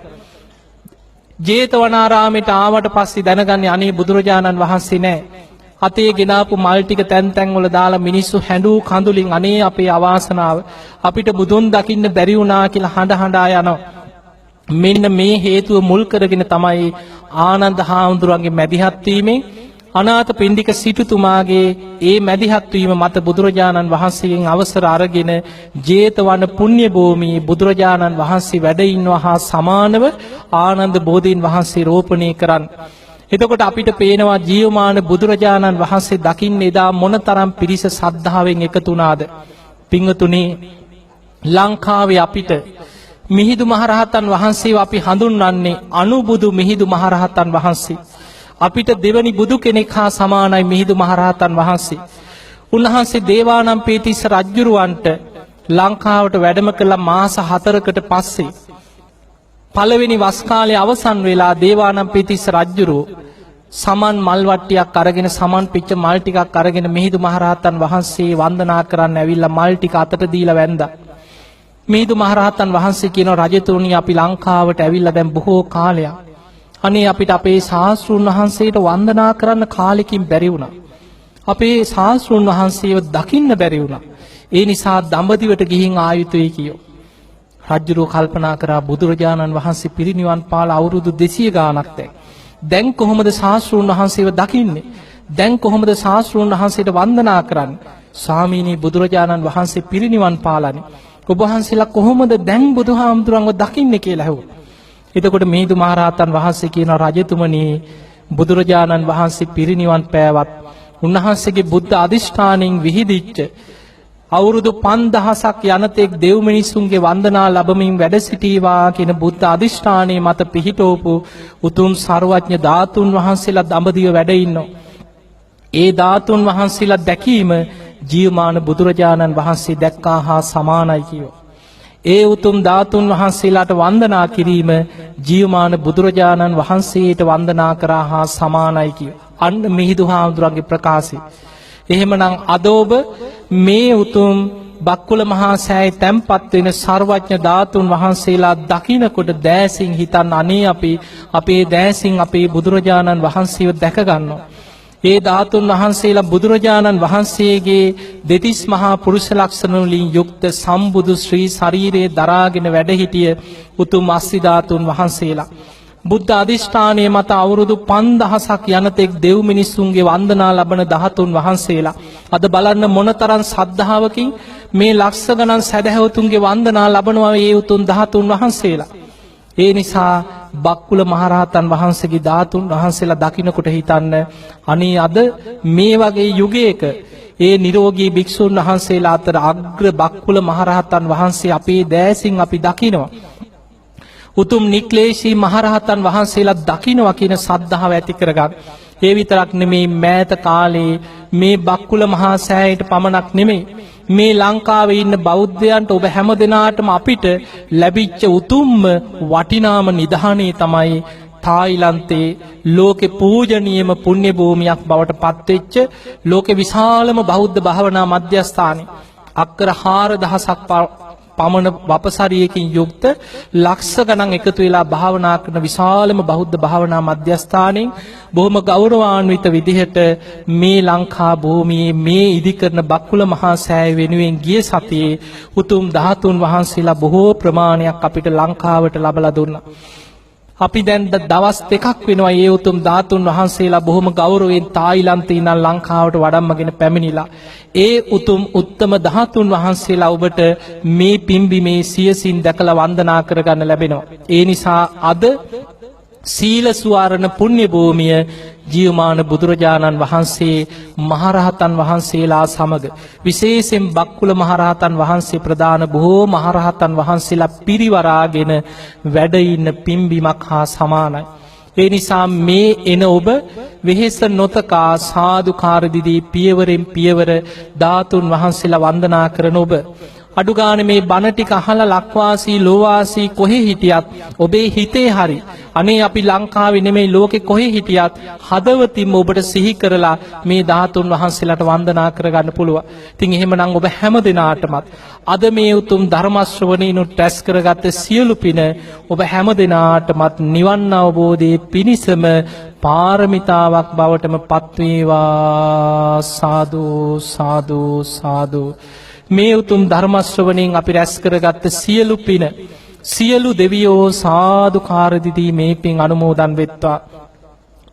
ජේතවනාරාමයට ආවට පස්සේ දැනගන්නේ අනේ බුදුරජාණන් වහන්සේ නෑ. අතේ ගෙනාපු මල් ටික තැන් තැන් වල දාලා මිනිස්සු හැඬු කඳුලින් අනේ අපේ අවාසනාව අපිට බුදුන් දකින්න බැරි වුණා කියලා හඬ හඬා යනවා. මෙන්න මේ හේතුව මුල් කරගෙන තමයි ආනන්ද හාමුදුරුවන්ගේ මැදිහත් වීමෙන් අනාථ පිණ්ඩික සිටුතුමාගේ ඒ මැදිහත් වීම මත බුදුරජාණන් වහන්සේගෙන් අවසර අරගෙන ජේතවන පුණ්‍ය භූමියේ බුදුරජාණන් වහන්සේ වැඩ ඉන්නවා හා සමානව ආනන්ද බෝධීන් වහන්සේ රෝපණය කරන්න. එතකොට අපිට පේනවා ජීවමාන බුදුරජාණන් වහන්සේ දකින්න එදා මොනතරම් පිරිස ශ්‍රද්ධාවෙන් එකතු වුණාද. පින්වතුනි, ලංකාවේ අපිට මිහිඳු මහරහතන් වහන්සේව අපි හඳුන්වන්නේ අනුබුදු මිහිඳු මහරහතන් වහන්සේ. අපිට දෙවනි බුදු කෙනෙක් හා සමානයි මිහිඳු මහරහතන් වහන්සේ. උන්වහන්සේ දේවානම්පියතිස්ස රජුරවන්ට ලංකාවට වැඩම කළ මාස 4කට පස්සේ පළවෙනි වස් කාලයේ අවසන් වෙලා දේවානම්පියතිස්ස රජුරෝ සමන් මල් වට්ටියක් අරගෙන සමන් පිච්ච මල් ටිකක් අරගෙන මිහිඳු මහරහතන් වහන්සේ වන්දනා කරන්න ඇවිල්ලා මල් ටික අතට දීලා වැන්දා. මිහිඳු මහරහතන් වහන්සේ කියන රජතුමනි අපි ලංකාවට ඇවිල්ලා දැන් බොහෝ කාලයක්. අනේ අපිට අපේ ශාස්ත්‍රූන් වහන්සේට වන්දනා කරන්න කාලෙකින් බැරි වුණා. අපේ ශාස්ත්‍රූන් වහන්සේව දකින්න බැරි වුණා. ඒ නිසා දඹදිවට ගිහින් ආයුතුයි කියෝ. රජුරෝ කල්පනා කරා බුදුරජාණන් වහන්සේ පිරිනිවන් පාලා අවුරුදු 200 ගාණක් දැන් කොහොමද ශාස්ත්‍රූන් වහන්සේව දකින්නේ? දැන් කොහොමද ශාස්ත්‍රූන් වහන්සේට වන්දනා කරන්නේ? ස්වාමීනි බුදුරජාණන් වහන්සේ පිරිනිවන් පාලානේ. ඔබ වහන්සේලා කොහොමද දැන් බුදුහාමුදුරන්ව දකින්නේ කියලා ඇහුවා. එතකොට මිහිඳු මහරහතන් වහන්සේ කියන රජතුමනි බුදුරජාණන් වහන්සේ පිරිනිවන් පෑවත් උන්වහන්සේගේ බුද්ධ අධිෂ්ඨානයෙන් විහිදිච්ච අවුරුදු 5000ක් යනතෙක් දෙව් මිනිසුන්ගේ වන්දනා ලැබමින් වැඩ සිටීවා කියන බුද්ධ අධිෂ්ඨානයේ මත පිහිටවපු උතුම් සර්වඥ ධාතුන් වහන්සේලා දඹදිව වැඩ ඉන්නවා. ඒ ධාතුන් වහන්සේලා දැකීම ජීවමාන බුදුරජාණන් වහන්සේ දැක්කා හා සමානයි කියෝ. ඒ උතුම් ධාතුන් වහන්සේලාට වන්දනා කිරීම ජීවමාන බුදුරජාණන් වහන්සේට වන්දනා කරා හා සමානයි කියෝ. අන්න මිහිඳු හාමුදුරන්ගේ ප්‍රකාශය. එහෙමනම් අද ඔබ මේ උතුම් බක්කුල මහා සෑයේ තැන්පත් වෙන සර්වඥ ධාතුන් වහන්සේලා දකින්නකොට දෑසින් හිතන් අනේ අපි අපේ දෑසින් අපේ බුදුරජාණන් වහන්සේව දැක ගන්නවා. ඒ ධාතුන් වහන්සේලා බුදුරජාණන් වහන්සේගේ දෙතිස් මහා පුරුෂ ලක්ෂණ වලින් යුක්ත සම්බුදු ශ්‍රී ශරීරයේ දරාගෙන වැඩ සිටිය උතුම් අස්සි ධාතුන් වහන්සේලා බුද්ධ අධිෂ්ඨානයේ මත අවුරුදු 5000ක් යනතෙක් දෙව් මිනිසුන්ගේ වන්දනා ලබන ධාතුන් වහන්සේලා අද බලන්න මොනතරම් ශ්‍රද්ධාවකින් මේ ලක්ෂ ගණන් සදහැවතුන්ගේ වන්දනා ලබනවා මේ උතුම් ධාතුන් වහන්සේලා. ඒ නිසා බක්කුල මහරහතන් වහන්සේගේ ධාතුන් වහන්සේලා දකින්නකොට හිතන්න අනේ අද මේ වගේ යුගයක ඒ නිරෝගී භික්ෂුන් වහන්සේලා අතර අග්‍ර බක්කුල මහරහතන් වහන්සේ අපේ දෑසින් අපි දකිනවා. උතුම් නික්ලේශී මහරහතන් වහන්සේලා දකිනවා කියන සද්ධාව ඇති කරගන්න. ඒ විතරක් නෙමෙයි මෑත කාලේ මේ බක්කුල මහා සෑයට පමණක් නෙමෙයි මේ ලංකාවේ ඉන්න බෞද්ධයන්ට ඔබ හැම දිනාටම අපිට ලැබිච්ච උතුම්ම වටිනාම නිධානය තමයි තායිලන්තේ ලෝකේ පූජනීයම පුණ්‍ය භූමියක් බවට පත්වෙච්ච ලෝකේ විශාලම බෞද්ධ භාවනා මධ්‍යස්ථානය. අක්කර 4000ක් පමණ වපසරියකින් යුක්ත ලක්ෂ ගණන් එකතු වෙලා භාවනා කරන විශාලම බෞද්ධ භාවනා මධ්‍යස්ථානයෙන් බොහොම ගෞරවාන්විත විදිහට මේ ලංකා භූමියේ මේ ඉදිකරන බක්කුල මහා සෑය වෙනුවෙන් ගිය සතියේ උතුම් ධාතුන් වහන්සේලා බොහෝ ප්‍රමාණයක් අපිට ලංකාවට ලබලා දුන්නා. අපි දැන් දවස් දෙකක් වෙනවා ඒ උතුම් ධාතුන් වහන්සේලා බොහොම ගෞරවයෙන් තායිලන්තේ ඉඳන් ලංකාවට වඩම්මගෙන පැමිණිලා ඒ උතුම් උත්තම ධාතුන් වහන්සේලා ඔබට මේ පිම්බීමේ සියසින් දැකලා වන්දනා කරගන්න ලැබෙනවා. ඒ නිසා අද සීල සුවරණ පුණ්‍ය භූමිය ජීවමාන බුදුරජාණන් වහන්සේ මහරහතන් වහන්සේලා සමග විශේෂයෙන් බක්කුල මහරහතන් වහන්සේ ප්‍රදාන බොහෝ මහරහතන් වහන්සේලා පිරිවරාගෙන වැඩ ඉන්න පිම්බීමක් හා සමානයි. ඒ නිසා මේ එන ඔබ වෙහෙස නොතකා සාදුකාර දිදී පියවරෙන් පියවර ධාතුන් වහන්සේලා වන්දනා කරන ඔබ අඩුගානේ මේ බණ ටික අහලා ලක්වාසී ලෝවාසී කොහේ හිටියත් ඔබේ හිතේ හරි අනේ අපි ලංකාවේ නෙමෙයි ලෝකේ කොහේ හිටියත් හදවතින්ම ඔබට සිහි කරලා මේ ධාතුන් වහන්සේලාට වන්දනා කරගන්න පුළුවන්. ඉතින් එහෙමනම් ඔබ හැම දිනාටමත් අද මේ උතුම් ධර්ම ශ්‍රවණිනුත් රැස් කරගත්ත සියලු පින ඔබ හැම දිනාටමත් නිවන් අවබෝධයේ පිණිසම පාරමිතාවක් බවටම පත්වේවා. සාදු සාදු සාදු. මේ උතුම් ධර්ම ශ්‍රවණයෙන් අපි රැස් කරගත්ත සියලු පින සියලු දෙවියෝ සාදුකාර දිදී මේ පින් අනුමෝදන් වෙත්වා.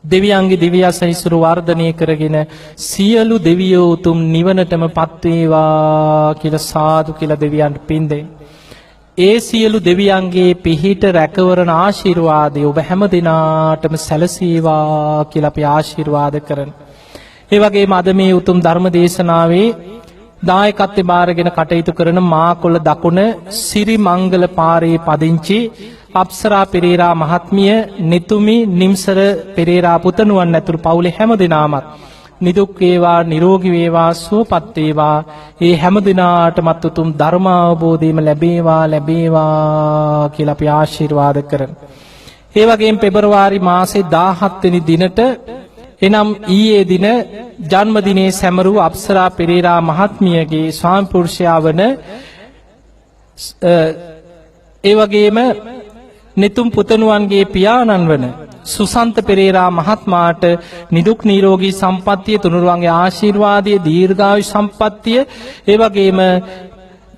දෙවියන්ගේ දිව්‍යස ඉසුරු වර්ධනය කරගෙන සියලු දෙවියෝ උතුම් නිවනටම පත් වේවා කියලා සාදු කියලා දෙවියන්ට පින් දෙන්න. ඒ සියලු දෙවියන්ගේ පිහිට රැකවරණ ආශිර්වාදය ඔබ හැම දිනාටම සැලසේවා කියලා අපි ආශිර්වාද කරනවා. ඒ වගේම අද මේ උතුම් ධර්ම දේශනාවේ දායකත්වය බාරගෙන කටයුතු කරන මාකොළ දකුණ සිරි මංගල පාරේ පදිංචි අප්සරා පෙරේරා මහත්මිය, නිතුමි නිම්සර පෙරේරා පුතණුවන් ඇතුළු පවුලේ හැම දෙනාමත් නිදුක් වේවා, නිරෝගී වේවා, සුවපත් වේවා. ඒ හැම දිනාටමත් උතුම් ධර්ම අවබෝධයම ලැබේවා කියලා අපි ආශිර්වාද කරනවා. ඒ වගේම පෙබරවාරි මාසේ 17 වෙනි දිනට එනම් ඊයේ දින ජන්මදිනයේ සැමරූ අප්සරා පෙරේරා මහත්මියගේ ස්වාමි පුරුෂයා වන ඒ වගේම නිතුම් පුතණුවන්ගේ පියාණන් වන සුසන්ත පෙරේරා මහත්මයාට නිදුක් නිරෝගී සම්පන්නිය, තුනුරුවන්ගේ ආශිර්වාදයේ දීර්ඝායු සම්පන්නිය, ඒ වගේම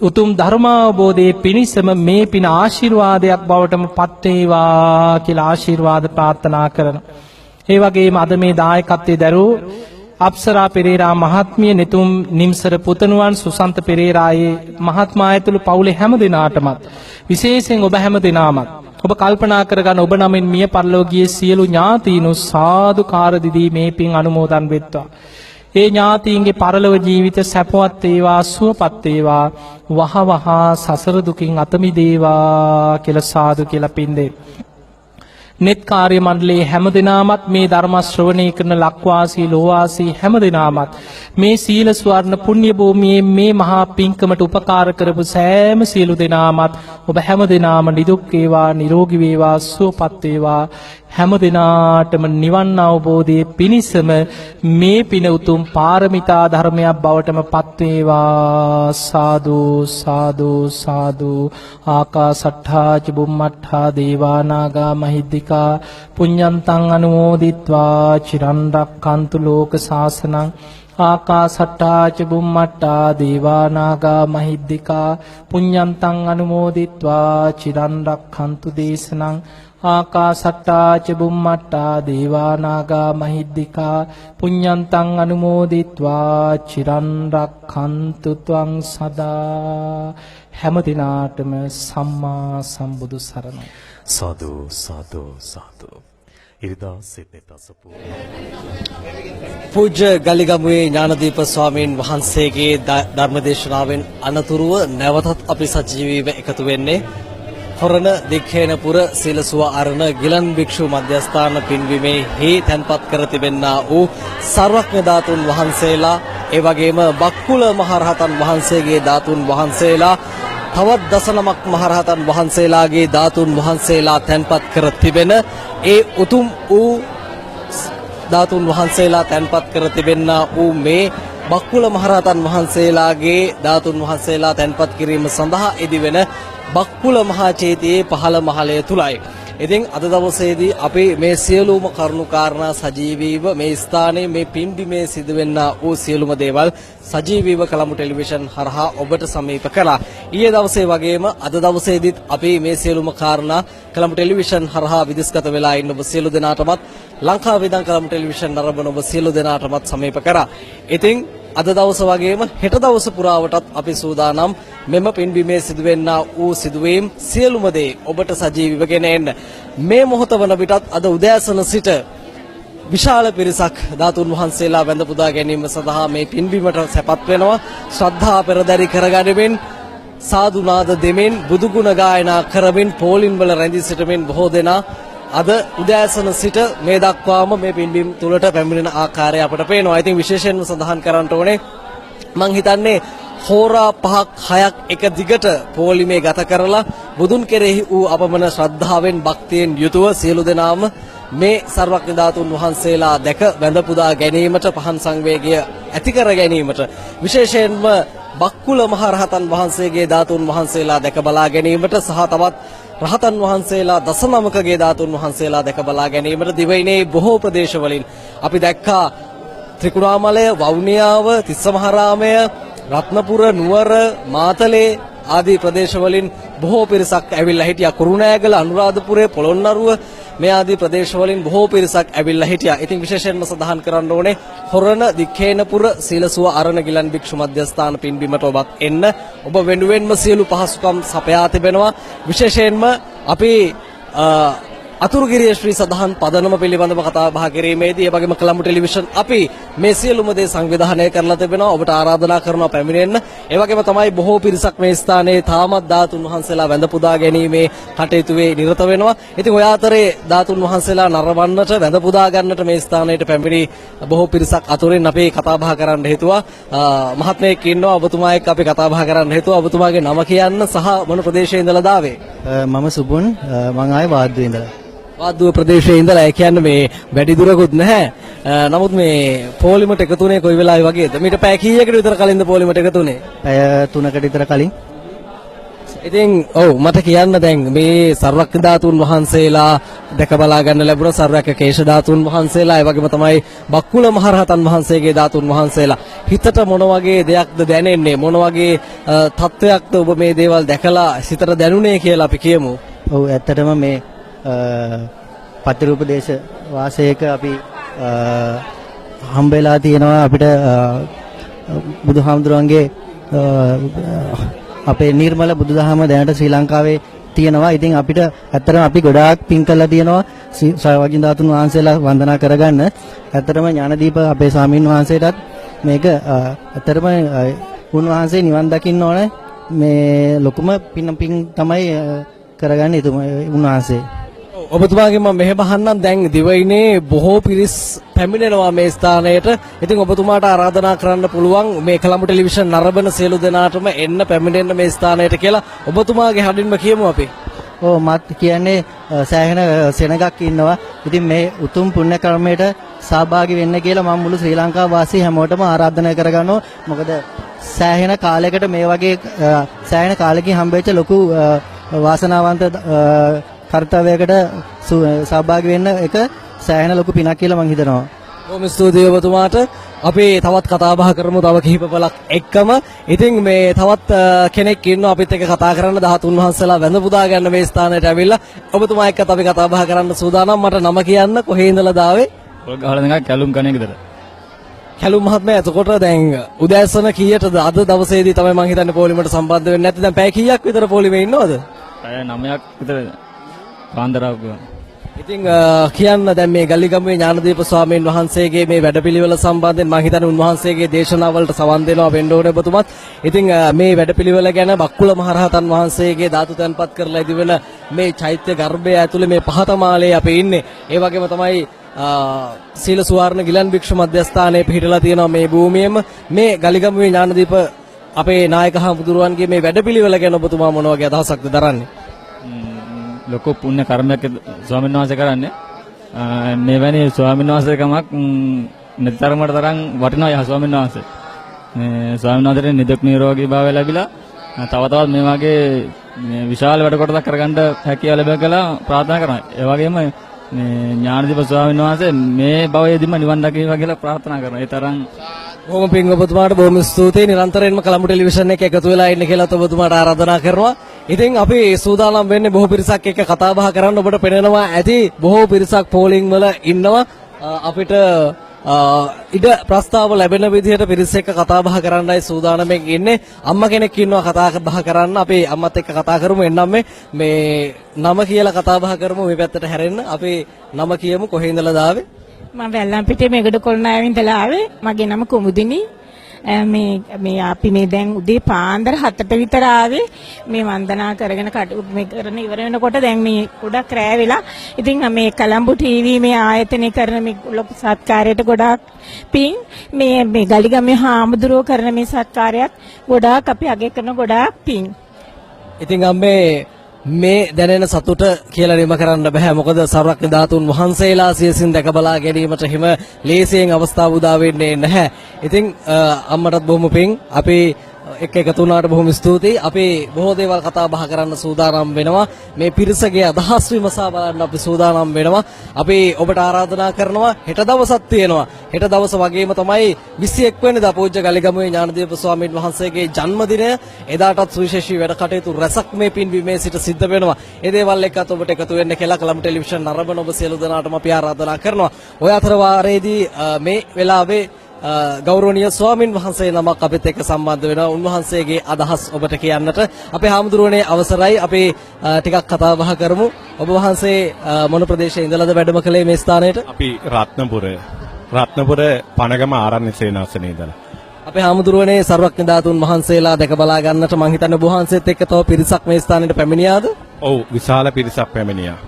උතුම් ධර්මාවබෝධයේ පිණිසම මේ පින ආශිර්වාදයක් බවටම පත් වේවා කියලා ආශිර්වාද ප්‍රාර්ථනා කරනවා. ඒ වගේම අද මේ දායකත්වයේ දරූ අප්සරා පෙරේරා මහත්මිය, නිතුම් නිම්සර පුතණුවන් සුසන්ත පෙරේරායේ මහත්මයා ඇතුළු පවුලේ හැම දිනාටමත් විශේෂයෙන් ඔබ හැම දිනාමත් ඔබ කල්පනා කරගන්න ඔබ නමින් මිය පරලෝකීය සියලු ඥාතීනු සාදුකාර දිදී මේ පින් අනුමෝදන් වෙත්වා. ඒ ඥාතීන්ගේ පරලොව ජීවිත සැපවත් වේවා, සුවපත් වේවා, වහවහ සසර දුකින් අත මිදේවා කියලා සාදු කියලා පින් දෙන්න. නෙත් කාර්ය මණ්ඩලයේ හැම දිනාමත් මේ ධර්ම ශ්‍රවණය කරන ලක්වාසී ලෝවාසී හැම දිනාමත් මේ සීල ස්වර්ණ පුණ්‍ය භූමියේ මේ මහා පින්කමට උපකාර කරපු සෑම සියලු දිනාමත් ඔබ හැම දිනාම නිදුක් වේවා, නිරෝගී වේවා, සුවපත් වේවා. හැම දිනාටම නිවන් අවබෝධයේ පිණිසම මේ පින උතුම් පාරමිතා ධර්මයක් බවටම පත් වේවා. සාදු සාදු සාදු. ආකාසට්ඨා ච බුම්මට්ඨා දේවා නාග මහිද්దికා පුඤ්ඤන්තං අනුමෝදිත්වා චිරන් රක්ඛන්තු ලෝක සාසනං. ආකාසට්ඨා ච බුම්මට්ඨා දේවා නාග මහිද්దికා පුඤ්ඤන්තං අනුමෝදිත්වා චිරන් රක්ඛන්තු දේශනං. ආකාසට්ඨා ච බුම්මට්ඨා දේවා නාග මහිද්దికා පුඤ්ඤන්තං අනුමෝදිත්වා චිරන් රක්ඛන්තු ත්වං සදා. හැම දිනාටම සම්මා සම්බුදු සරණයි. සාදු සාදු සාදු. ඉරිදා සිද්දේත අසපු පූජ්‍ය ගල්ලිගමුවේ ඥානදීප ස්වාමීන් වහන්සේගේ ධර්මදේශනාවෙන් අනතුරුව නැවතත් අපි සජීවීව එකතු වෙන්නේ හොරණ දික්හේනපුර සීලසුව අරණ ගිලන් භික්ෂු මධ්‍යස්ථාන පින්වීමේ හේ තැන්පත් කර තිබෙන්නා වූ සර්වඥ ධාතුන් වහන්සේලා ඒ වගේම බක්කුල මහරහතන් වහන්සේගේ ධාතුන් වහන්සේලා තවත් 19ක් මහරහතන් වහන්සේලාගේ ධාතුන් වහන්සේලා තැන්පත් කර තිබෙන ඒ උතුම් වූ ධාතුන් වහන්සේලා තැන්පත් කර තිබෙන්නා වූ මේ බක්කුල මහරහතන් වහන්සේලාගේ ධාතුන් වහන්සේලා තැන්පත් කිරීම සඳහා ඉදිවෙන බක්කුල මහා චේතියේ පහළ මහලය තුලයි. ඉතින් අද දවසේදී අපි මේ සියලුම කරුණු කාරණා සජීවීව මේ ස්ථානයේ මේ පින්බිමේ සිදුවෙන්නා වූ සියලුම දේවල් සජීවීව කලමු ටෙලිවිෂන් හරහා ඔබට සමීප කළා. ඊයේ දවසේ වගේම අද දවසේදීත් අපි මේ සියලුම කාරණා කලමු ටෙලිවිෂන් හරහා විදිස්ගත වෙලා ඉන්න ඔබ සියලු දෙනාටමත් ලංකාවේ ඉඳන් කලමු ටෙලිවිෂන් නරඹන ඔබ සියලු දෙනාටමත් සමීප කරා. ඉතින් අද දවස වගේම හෙට දවස පුරාවටත් අපි සූදානම් මෙම පින්බිමේ සිදුවෙන්නා වූ සිදුවීම් සියලුම දේ ඔබට සජීවීව ගෙන එන්න. මේ මොහොත වන විටත් අද උදෑසන සිට විශාල පිරිසක් ධාතුන් වහන්සේලා වැඳ පුදා ගැනීම සඳහා මේ පින්බිමට සැපත් වෙනවා. ශ්‍රද්ධා පෙරදරි කරගනිමින් සාදු නාද දෙමින් බුදු ගුණ ගායනා කරමින් පෝලින් වල රැඳී සිටමින් බොහෝ දෙනා අද උදෑසන සිට මේ දක්වාම මේ පින්බිම් තුලට පැමිණෙන ආකාරය අපට පේනවා. ඉතින් විශේෂයෙන්ම සඳහන් කරන්න ඕනේ මං හිතන්නේ හෝරා 5ක් 6ක් එක දිගට පොලිමේ ගත කරලා බුදුන් කෙරෙහි වූ අපමණ ශ්‍රද්ධාවෙන් භක්තියෙන් යුතුව සියලු දෙනාම මේ සර්වඥ ධාතුන් වහන්සේලා දැක වැඳ පුදා ගැනීමට පහන් සංවේගය ඇති කර ගැනීමට විශේෂයෙන්ම බක්කුල මහරහතන් වහන්සේගේ ධාතුන් වහන්සේලා දැක බලා ගැනීමට සහ තවත් රහතන් වහන්සේලා 19කගේ ධාතුන් වහන්සේලා දැක බලා ගැනීමට දිවයිනේ බොහෝ ප්‍රදේශවලින් අපි දැක්කා ත්‍රිකුණාමලය, වවුනියාව, තිස්සමහාරාමය, රත්නපුර, නුවර, මාතලේ ආදී ප්‍රදේශවලින් බොහෝ පිරිසක් ඇවිල්ලා හිටියා. කුරුණෑගල, අනුරාධපුරේ, පොළොන්නරුව මේ ආදී ප්‍රදේශවලින් බොහෝ පිරිසක් ඇවිල්ලා හිටියා. ඉතින් විශේෂයෙන්ම සඳහන් කරන්න ඕනේ හොරණ දික්හේනපුර සීලසුව අරණ ගිලන් භික්ෂු මධ්‍යස්ථාන පින්බිමට ඔබත් එන්න. ඔබ වෙනුවෙන්ම සියලු පහසුකම් සපයා තිබෙනවා. විශේෂයෙන්ම අපි අතුරුගිරිය ශ්‍රී සදහන් පදනම පිළිබඳව කතා බහ කිරීමේදී ඒ වගේම කලමු ටෙලිවිෂන් අපි මේ සියලුම දේ සංවිධානය කරලා තිබෙනවා. ඔබට ආරාධනා කරනවා පැමිණෙන්න. ඒ වගේම තමයි බොහෝ පිරිසක් මේ ස්ථානයේ තාමත් ධාතුන් වහන්සේලා වැඳ පුදා ගැනීමේ කටයුතුවේ නිරත වෙනවා. ඉතින් ඔය අතරේ ධාතුන් වහන්සේලා නරඹන්නට වැඳ පුදා ගන්නට මේ ස්ථානයට පැමිණි බොහෝ පිරිසක් අතුරින් අපි කතා බහ කරන්න හේතුවා. මහත්මයෙක් ඉන්නවා ඔබතුමා එක්ක අපි කතා බහ කරන්න හේතුවා. ඔබතුමාගේ නම කියන්න සහ මොන ප්‍රදේශයේ ඉඳලාද ආවේ? මම සුබුන් මම ආවේ වාද්දුවේ ඉඳලා. වාද්දුව ප්‍රදේශයේ ඉඳලා ඒ කියන්නේ මේ වැඩි දුරකුත් නැහැ. නමුත් මේ පොලිමට එකතු වුණේ කොයි වෙලාවෙ වගේද? මීට පැය කීයකට විතර කලින්ද පොලිමට එකතු වුණේ? පැය 3කට විතර කලින්. ඉතින් ඔව් මට කියන්න දැන් මේ සර්වඥ ධාතුන් වහන්සේලා දැක බලා ගන්න ලැබුණ සර්වඥ කේශ ධාතුන් වහන්සේලා ඒ වගේම තමයි බක්කුල මහරහතන් වහන්සේගේ ධාතුන් වහන්සේලා හිතට මොන වගේ දෙයක්ද දැනෙන්නේ? මොන වගේ තත්වයක්ද ඔබ මේ දේවල් දැකලා සිතට දැනුනේ කියලා අපි කියමු. ඔව් ඇත්තටම මේ පතිරූපදේශ වාසයක අපි හම්බෙලා තියෙනවා අපිට බුදුහාමුදුරන්ගේ අපේ නිර්මල බුදුදහම දැනට ශ්‍රී ලංකාවේ තියෙනවා. ඉතින් අපිට ඇත්තටම අපි ගොඩාක් පින් කරලා තියෙනවා සර්වඥ ධාතුන් වහන්සේලා වන්දනා කරගන්න. ඇත්තටම ඥානදීප අපේ ස්වාමීන් වහන්සේටත් මේක ඇත්තටම උන්වහන්සේ නිවන් දකින්න ඕන මේ ලොකුම පින් තමයි කරගන්නේ උන්වහන්සේ. ඔබතුමාගේ මම මෙහෙම අහන්නම් දැන් දිවයිනේ බොහෝ පිරිස් පැමිණෙනවා මේ ස්ථානයට. ඉතින් ඔබතුමාට ආරාධනා කරන්න පුළුවන් මේ කලමු ටෙලිවිෂන් නරඹන සියලු දෙනාටම එන්න පැමිණෙන්න මේ ස්ථානයට කියලා ඔබතුමාගේ හදින්ම කියමු අපි. ඔව් මත් කියන්නේ සෑහෙන සෙනගක් ඉන්නවා. ඉතින් මේ උතුම් පුණ්‍ය කර්මයට සහභාගී වෙන්න කියලා මම මුළු ශ්‍රී ලංකාව වාසී හැමෝටම ආරාධනා කරගන්නවා. මොකද සෑහෙන කාලයකට මේ වගේ සෑහෙන කාලෙකින් හම්බෙච්ච ලොකු වාසනාවන්ත කර්තව්‍යයකට සහභාගී වෙන්න එක සෑහෙන ලොකු පිනක් කියලා මම හිතනවා. බොහොම ස්තුතියි ඔබතුමාට. අපි තවත් කතා බහ කරමු තව කිහිප පළක් එක්කම. ඉතින් මේ තවත් කෙනෙක් ඉන්නවා අපිත් එක්ක කතා කරන්න ධාතුන් වහන්සේලා වැඳ පුදා ගන්න මේ ස්ථානයට ඇවිල්ලා. ඔබතුමා එක්කත් අපි කතා බහ කරන්න සූදානම්. මට නම කියන්න කොහේ ඉඳලාද ආවේ? ඔය ගහලා නිකන් කැලුම් කණේ ගෙදර. කැලුම් මහත්මයා එතකොට දැන් උදෑසන කීයටද අද දවසේදී තමයි මම හිතන්නේ පොලිමට සම්බන්ධ වෙන්නේ නැත්නම් දැන් පැය කීයක් විතර පොලිමේ ඉන්නවද? පැය 9ක් විතර පාන්දරාවක. ඉතින් කියන්න දැන් මේ ගල්ලිගමුවේ ඥානදීප ස්වාමීන් වහන්සේගේ මේ වැඩපිළිවෙල සම්බන්ධයෙන් මම හිතන්නේ උන්වහන්සේගේ දේශනාවලට සවන් දෙනවා වෙන්න ඕනේ ඔබතුමත්. ඉතින් මේ වැඩපිළිවෙල ගැන බක්කුල මහරහතන් වහන්සේගේ ධාතු තැන්පත් කරලා ඉදිවෙන මේ චෛත්‍ය ගර්භය ඇතුලේ මේ පහතමාලේ අපි ඉන්නේ. ඒ වගේම තමයි සීල සුවර්ණ ගිලන් භික්ෂු මධ්‍යස්ථානයේ පිහිටලා තියෙනවා මේ භූමියේම මේ ගල්ලිගමුවේ ඥානදීප අපේ නායක හමුදුරුවන්ගේ මේ වැඩපිළිවෙල ගැන ඔබතුමා මොන වගේ අදහසක්ද දරන්නේ? ලොකු පුණ්‍ය කර්මයක් ස්වාමීන් වහන්සේ කරන්නේ. මෙවැනි ස්වාමීන් වහන්සේකමක් නිතරමට තරම් වටිනවා යහ ස්වාමීන් වහන්සේ. මේ ස්වාමීන් වහන්සේට නිදුක් නිරෝගී භාවය ලැබිලා තව තවත් මේ වගේ විශාල වැඩ කොටසක් කරගන්න හැකියාව ලැබෙන්න කියලා ප්‍රාර්ථනා කරනවා. ඒ වගේම මේ ඥානදීප ස්වාමීන් වහන්සේ මේ භවයේදීම නිවන් දකීවා කියලා ප්‍රාර්ථනා කරනවා. ඒ තරම් බොහොම පිං ඔබතුමාට බොහොම ස්තුතියි. නිරන්තරයෙන්ම කලඹු ටෙලිවිෂන් එකේ එකතු වෙලා ඉන්න කියලා ඔබතුමාට ආරාධනා කරනවා. ඉතින් අපි සූදානම් වෙන්නේ බොහෝ පිරිසක් එක්ක කතා බහ කරන්න. ඔබට පෙනෙනවා ඇති බොහෝ පිරිසක් පෝලිං වල ඉන්නවා. අපිට ඉඩ ප්‍රස්තාව ලැබෙන විදිහට පිරිස එක්ක කතා බහ කරන්නයි සූදානම්ෙන් ඉන්නේ. අම්මා කෙනෙක් ඉන්නවා කතා බහ කරන්න. අපි අම්මත් එක්ක කතා කරමු. එන්නම් මේ නම කියලා කතා බහ කරමු. මේ පැත්තට හැරෙන්න. අපි නම කියමු. කොහේ ඉඳලාද ආවේ? මම වැල්ලම්පිටියේ මේගොඩ කොල්නාවෙන් ඉඳලා ආවේ. මගේ නම කුමුදිනී. මේ අපි මේ දැන් උදේ පාන්දර 7ට විතර ආවේ. මේ වන්දනා කරගෙන මේ කරන ඉවර වෙනකොට දැන් මේ ගොඩක් රැ වෙලා. ඉතින් මේ කලම්බු ටීවී මේ ආයතනය කරන මේ ලොකු සත්කාරයට ගොඩාක් පිං. මේ ගලිගමේ හාමුදුරුවෝ කරන මේ සත්කාරයත් ගොඩාක් අපි අගය කරන ගොඩාක් පිං. ඉතින් මේ දැනෙන සතුට කියලා නිම කරන්න බෑ. මොකද සර්වඥ ධාතුන් වහන්සේලා සියසින් දැක බලා ගැනීමට හිම ලේසියෙන් අවස්ථාව උදා වෙන්නේ නැහැ. ඉතින් අම්මටත් බොහොම පිං. අපි එකතු වුණාට බොහොම ස්තුතියි. අපි බොහෝ දේවල් කතා බහ කරන්න සූදානම් වෙනවා. මේ පිරිසගේ අදහස් විමසා බලන්න අපි සූදානම් වෙනවා. අපි ඔබට ආරාධනා කරනවා හෙට දවසක් තියෙනවා. හෙට දවස වගේම තමයි 21 වෙනිදා පූජ්‍ය ගලිගමුවේ ඥානදීප ස්වාමීන් වහන්සේගේ ජන්මදිනය. එදාටත් සුවිශේෂී වැඩ කටයුතු රැසක් මේ පින්බිමේ සිට සිද්ධ වෙනවා. ඒ දේවල් එක්කත් ඔබට එකතු වෙන්න කියලා කලම් ටෙලිවිෂන් නරඹන ඔබ සියලු දෙනාටම අපි ආරාධනා කරනවා. ඔය අතර වාරයේදී මේ වෙලාවේ ගෞරවනීය ස්වාමින් වහන්සේ නමක් අපිත් එක්ක සම්බන්ධ වෙනවා. උන්වහන්සේගේ අදහස් ඔබට කියන්නට අපේ හාමුදුරුවනේ අවසරයි. අපි ටිකක් කතා බහ කරමු. ඔබ වහන්සේ මොන ප්‍රදේශයේ ඉඳලාද වැඩම කළේ මේ ස්ථානයට? අපි රත්නපුර පනගම ආරණ්‍ය සේනාසනේ ඉඳලා. අපේ හාමුදුරුවනේ සර්වඥ ධාතුන් වහන්සේලා දැක බලා ගන්නට මං හිතන්නේ ඔබ වහන්සේත් එක්ක තව පිරිසක් මේ ස්ථානෙට පැමිණියාද? ඔව් විශාල පිරිසක් පැමිණියා.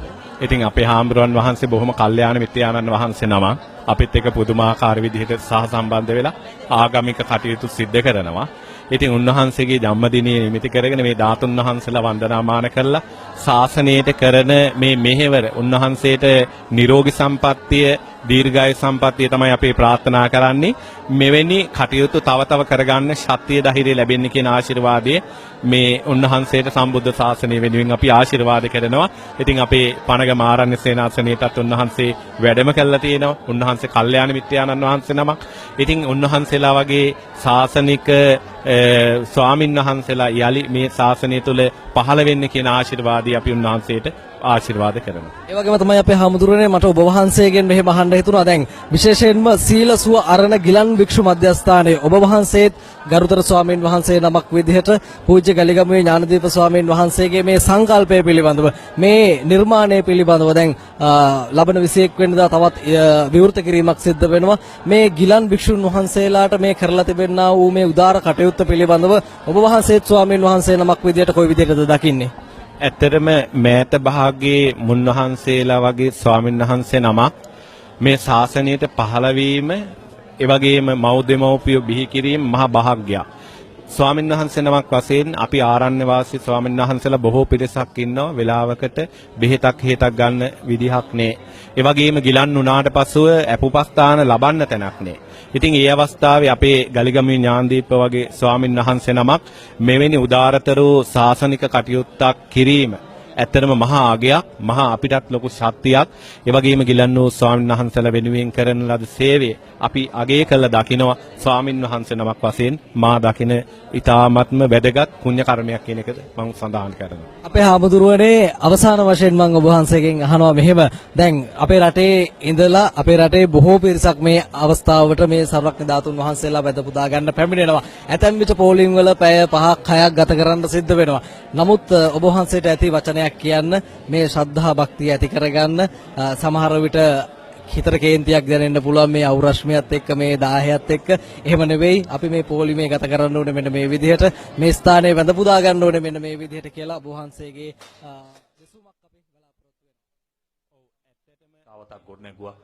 ඉතින් අපේ හාමුදුරුවන් වහන්සේ බොහොම කල්යාණ මිත්‍යානන් වහන්සේ නම අපිත් එක්ක පුදුමාකාර විදිහට සහසම්බන්ධ වෙලා ආගමික කටයුතු සිද්ධ කරනවා. ඉතින් උන්වහන්සේගේ ජන්මදිනයේ නිමිති කරගෙන මේ ධාතුන් වහන්සේලා වන්දනාමාන කරලා ශාසනයට කරන මේ මෙහෙවර උන්වහන්සේට නිරෝගී සම්පන්නිය දීර්ඝායු සම්පන්නිය තමයි අපි ප්‍රාර්ථනා කරන්නේ. මෙවැනි කටයුතු තව තව කරගන්න ශක්තිය ධෛර්යය ලැබෙන්න කියන ආශිර්වාදයේ මේ උන්වහන්සේට සම්බුද්ධ ශාසනය වෙනුවෙන් අපි ආශිර්වාද කරනවා. ඉතින් අපේ පනගම ආරණ්‍ය සේනාසනයටත් උන්වහන්සේ වැඩම කළා තියෙනවා. උන්වහන්සේ කල්යාණ මිත්‍යානන් වහන්සේ නමක්. ඉතින් උන්වහන්සේලා වගේ ශාසනික ස්වාමින් වහන්සේලා යලි මේ ශාසනය තුළ පහළ වෙන්න කියන ආශිර්වාදය අපි උන්වහන්සේට ආශිර්වාද කරනවා. ඒ වගේම තමයි අපේ හාමුදුරනේ මට ඔබ වහන්සේගෙන් මෙහෙම අහන්න හිතුණා. දැන් විශේෂයෙන්ම සීල සුව අරණ ගිලන් භික්ෂු මධ්‍යස්ථානයේ ඔබ වහන්සේත් ගරුතර ස්වාමීන් වහන්සේ නමක් විදිහට පූජ්‍ය ගලිගමුවේ ඥානදීප ස්වාමීන් වහන්සේගේ මේ සංකල්පය පිළිබඳව මේ නිර්මාණය පිළිබඳව දැන් ලබන 21 වෙනිදා තවත් විවෘත කිරීමක් සිද්ධ වෙනවා. මේ ගිලන් භික්ෂුන් වහන්සේලාට මේ කරලා තිබෙනා වූ මේ උදාර කටයුත්ත පිළිබඳව ඔබ වහන්සේත් ස්වාමීන් වහන්සේ නමක් විදිහට කොයි විදිහටද දකින්නේ? ඇත්තටම මෑත භාගයේ මුන්වහන්සේලා වගේ ස්වාමීන් වහන්සේ නමක් මේ ශාසනයට පහළ වීම ඒ වගේම මව්දෙමව්පියෝ බිහි කිරීම මහ භාග්‍යයක්. ස්වාමීන් වහන්සේ නමක් වශයෙන් අපි ආරණ්‍ය වාසී ස්වාමීන් වහන්සේලා බොහෝ පිරිසක් ඉන්නවා. වෙලාවකට බෙහෙතක් හේතක් ගන්න විදිහක් නෑ. ඒ වගේම ගිලන් වුණාට පසුව අපුපස්ථාන ලබන්න තැනක් නෑ. ඉතින් ඒ අවස්ථාවේ අපේ ගලිගමුවේ ඥානදීප වගේ ස්වාමීන් වහන්සේ නමක් මෙවැනි උදාරතර වූ ශාසනික කටයුත්තක් කිරීම ඇත්තටම මහා ආගයක්, මහා අපිටත් ලොකු ශක්තියක්. ඒ වගේම ගිලන් වූ ස්වාමීන් වහන්සේලා වෙනුවෙන් කරන ලද සේවය අපි අගය කළ දකිනවා. ස්වාමීන් වහන්සේ නමක් වශයෙන් මා දකින ඊ타ත්ම වැදගත් පුණ්‍ය කර්මයක් කියන එක මම සඳහන් කරනවා. අපේ හාමුදුරුවනේ අවසාන වශයෙන් මම ඔබ වහන්සේගෙන් අහනවා මෙහෙම. දැන් අපේ රටේ ඉඳලා අපේ රටේ බොහෝ පිරිසක් මේ අවස්ථාවට මේ සර්වඥ ධාතුන් වහන්සේලා වැද පුදා ගන්න පැමිණෙනවා. ඇතැම් විට පෝලිං වල පැය 5ක් 6ක් ගත කරන්න සිද්ධ වෙනවා. නමුත් ඔබ වහන්සේට ඇති වචනයක් නෑ කියන්න මේ ශ්‍රද්ධා භක්තිය ඇති කරගන්න සමහර විට හිතට කේන්තියක් දැනෙන්න පුළුවන් මේ අවුරශ්මියත් එක්ක මේ 10ත් එක්ක. එහෙම නෙවෙයි අපි මේ පොලිමේ ගත කරන්න ඕනේ මෙන්න මේ විදිහට, මේ ස්ථානයේ වැඳ පුදා ගන්න ඕනේ මෙන්න මේ විදිහට කියලා ඔබ වහන්සේගේ දෙසුමක් අපි බලාපොරොත්තු වෙනවා. තාවතක් ගොඩ නැගුවා.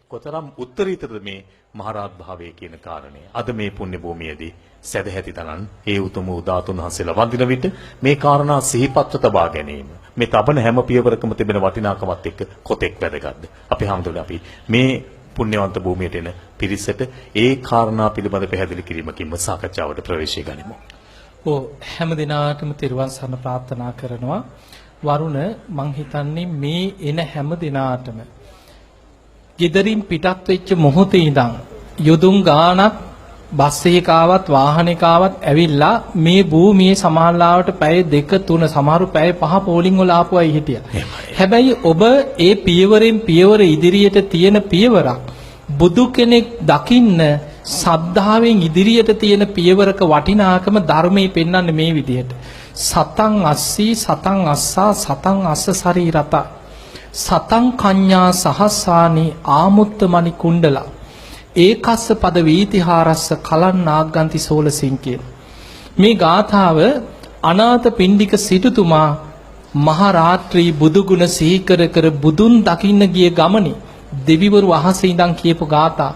කොතරම් උත්තරීතරද මේ මහරහත් භාවය කියන කාරණේ. අද මේ පුණ්‍ය භූමියේදී සදැහැති තනන් ඒ උතුම් ධාතුන් වහන්සේලා වඳින විට මේ කාරණා සිහිපත්ව තබා ගැනීම මේ තබන හැම පියවරකම තිබෙන වටිනාකමත් එක්ක කොතෙක් වැදගත්ද. අපි හැමදෙරේ අපි මේ පුණ්‍යවන්ත භූමියට එන පිරිසට ඒ කාරණා පිළිබඳ පැහැදිලි කිරීමකින්ම සාකච්ඡාවට ප්‍රවේශය ගනිමු. ඔව් හැම දිනාටම තෙරුවන් සරණ ප්‍රාර්ථනා කරනවා. වරුණ මං හිතන්නේ මේ එන හැම දිනාටම ගෙදරින් පිටත් වෙච්ච මොහොතේ ඉඳන් යොදුන් ගාණක් බස් එකකාවත් වාහනයකාවත් ඇවිල්ලා මේ භූමියේ සමාහලාවට පැය 2 3 සමහරු පැය 5 පෝලිං වල ආපු අය හිටියා. හැබැයි ඔබ ඒ පියවරෙන් පියවර ඉදිරියට තියෙන පියවරක් බුදු කෙනෙක් දකින්න සද්ධාවෙන් ඉදිරියට තියෙන පියවරක වටිනාකම ධර්මයේ පෙන්වන්නේ මේ විදිහට. සතං අස්සී සතං අස්සා සතං අස්ස ශරීරත සතං කඤ්ඤා සහස්සානි ආමුත්ත මණි කුණ්ඩලා ඒකස්ස පද වීතිහාරස්ස කලන්නාග්ගන්ති සෝලසින් කියන මේ ගාථාව අනාථ පිණ්ඩික සිටුතුමා මහා රාත්‍රී බුදුගුණ සිහි කර කර බුදුන් දකින්න ගිය ගමනේ දෙවිවරු අහසේ ඉඳන් කියපු ගාථා.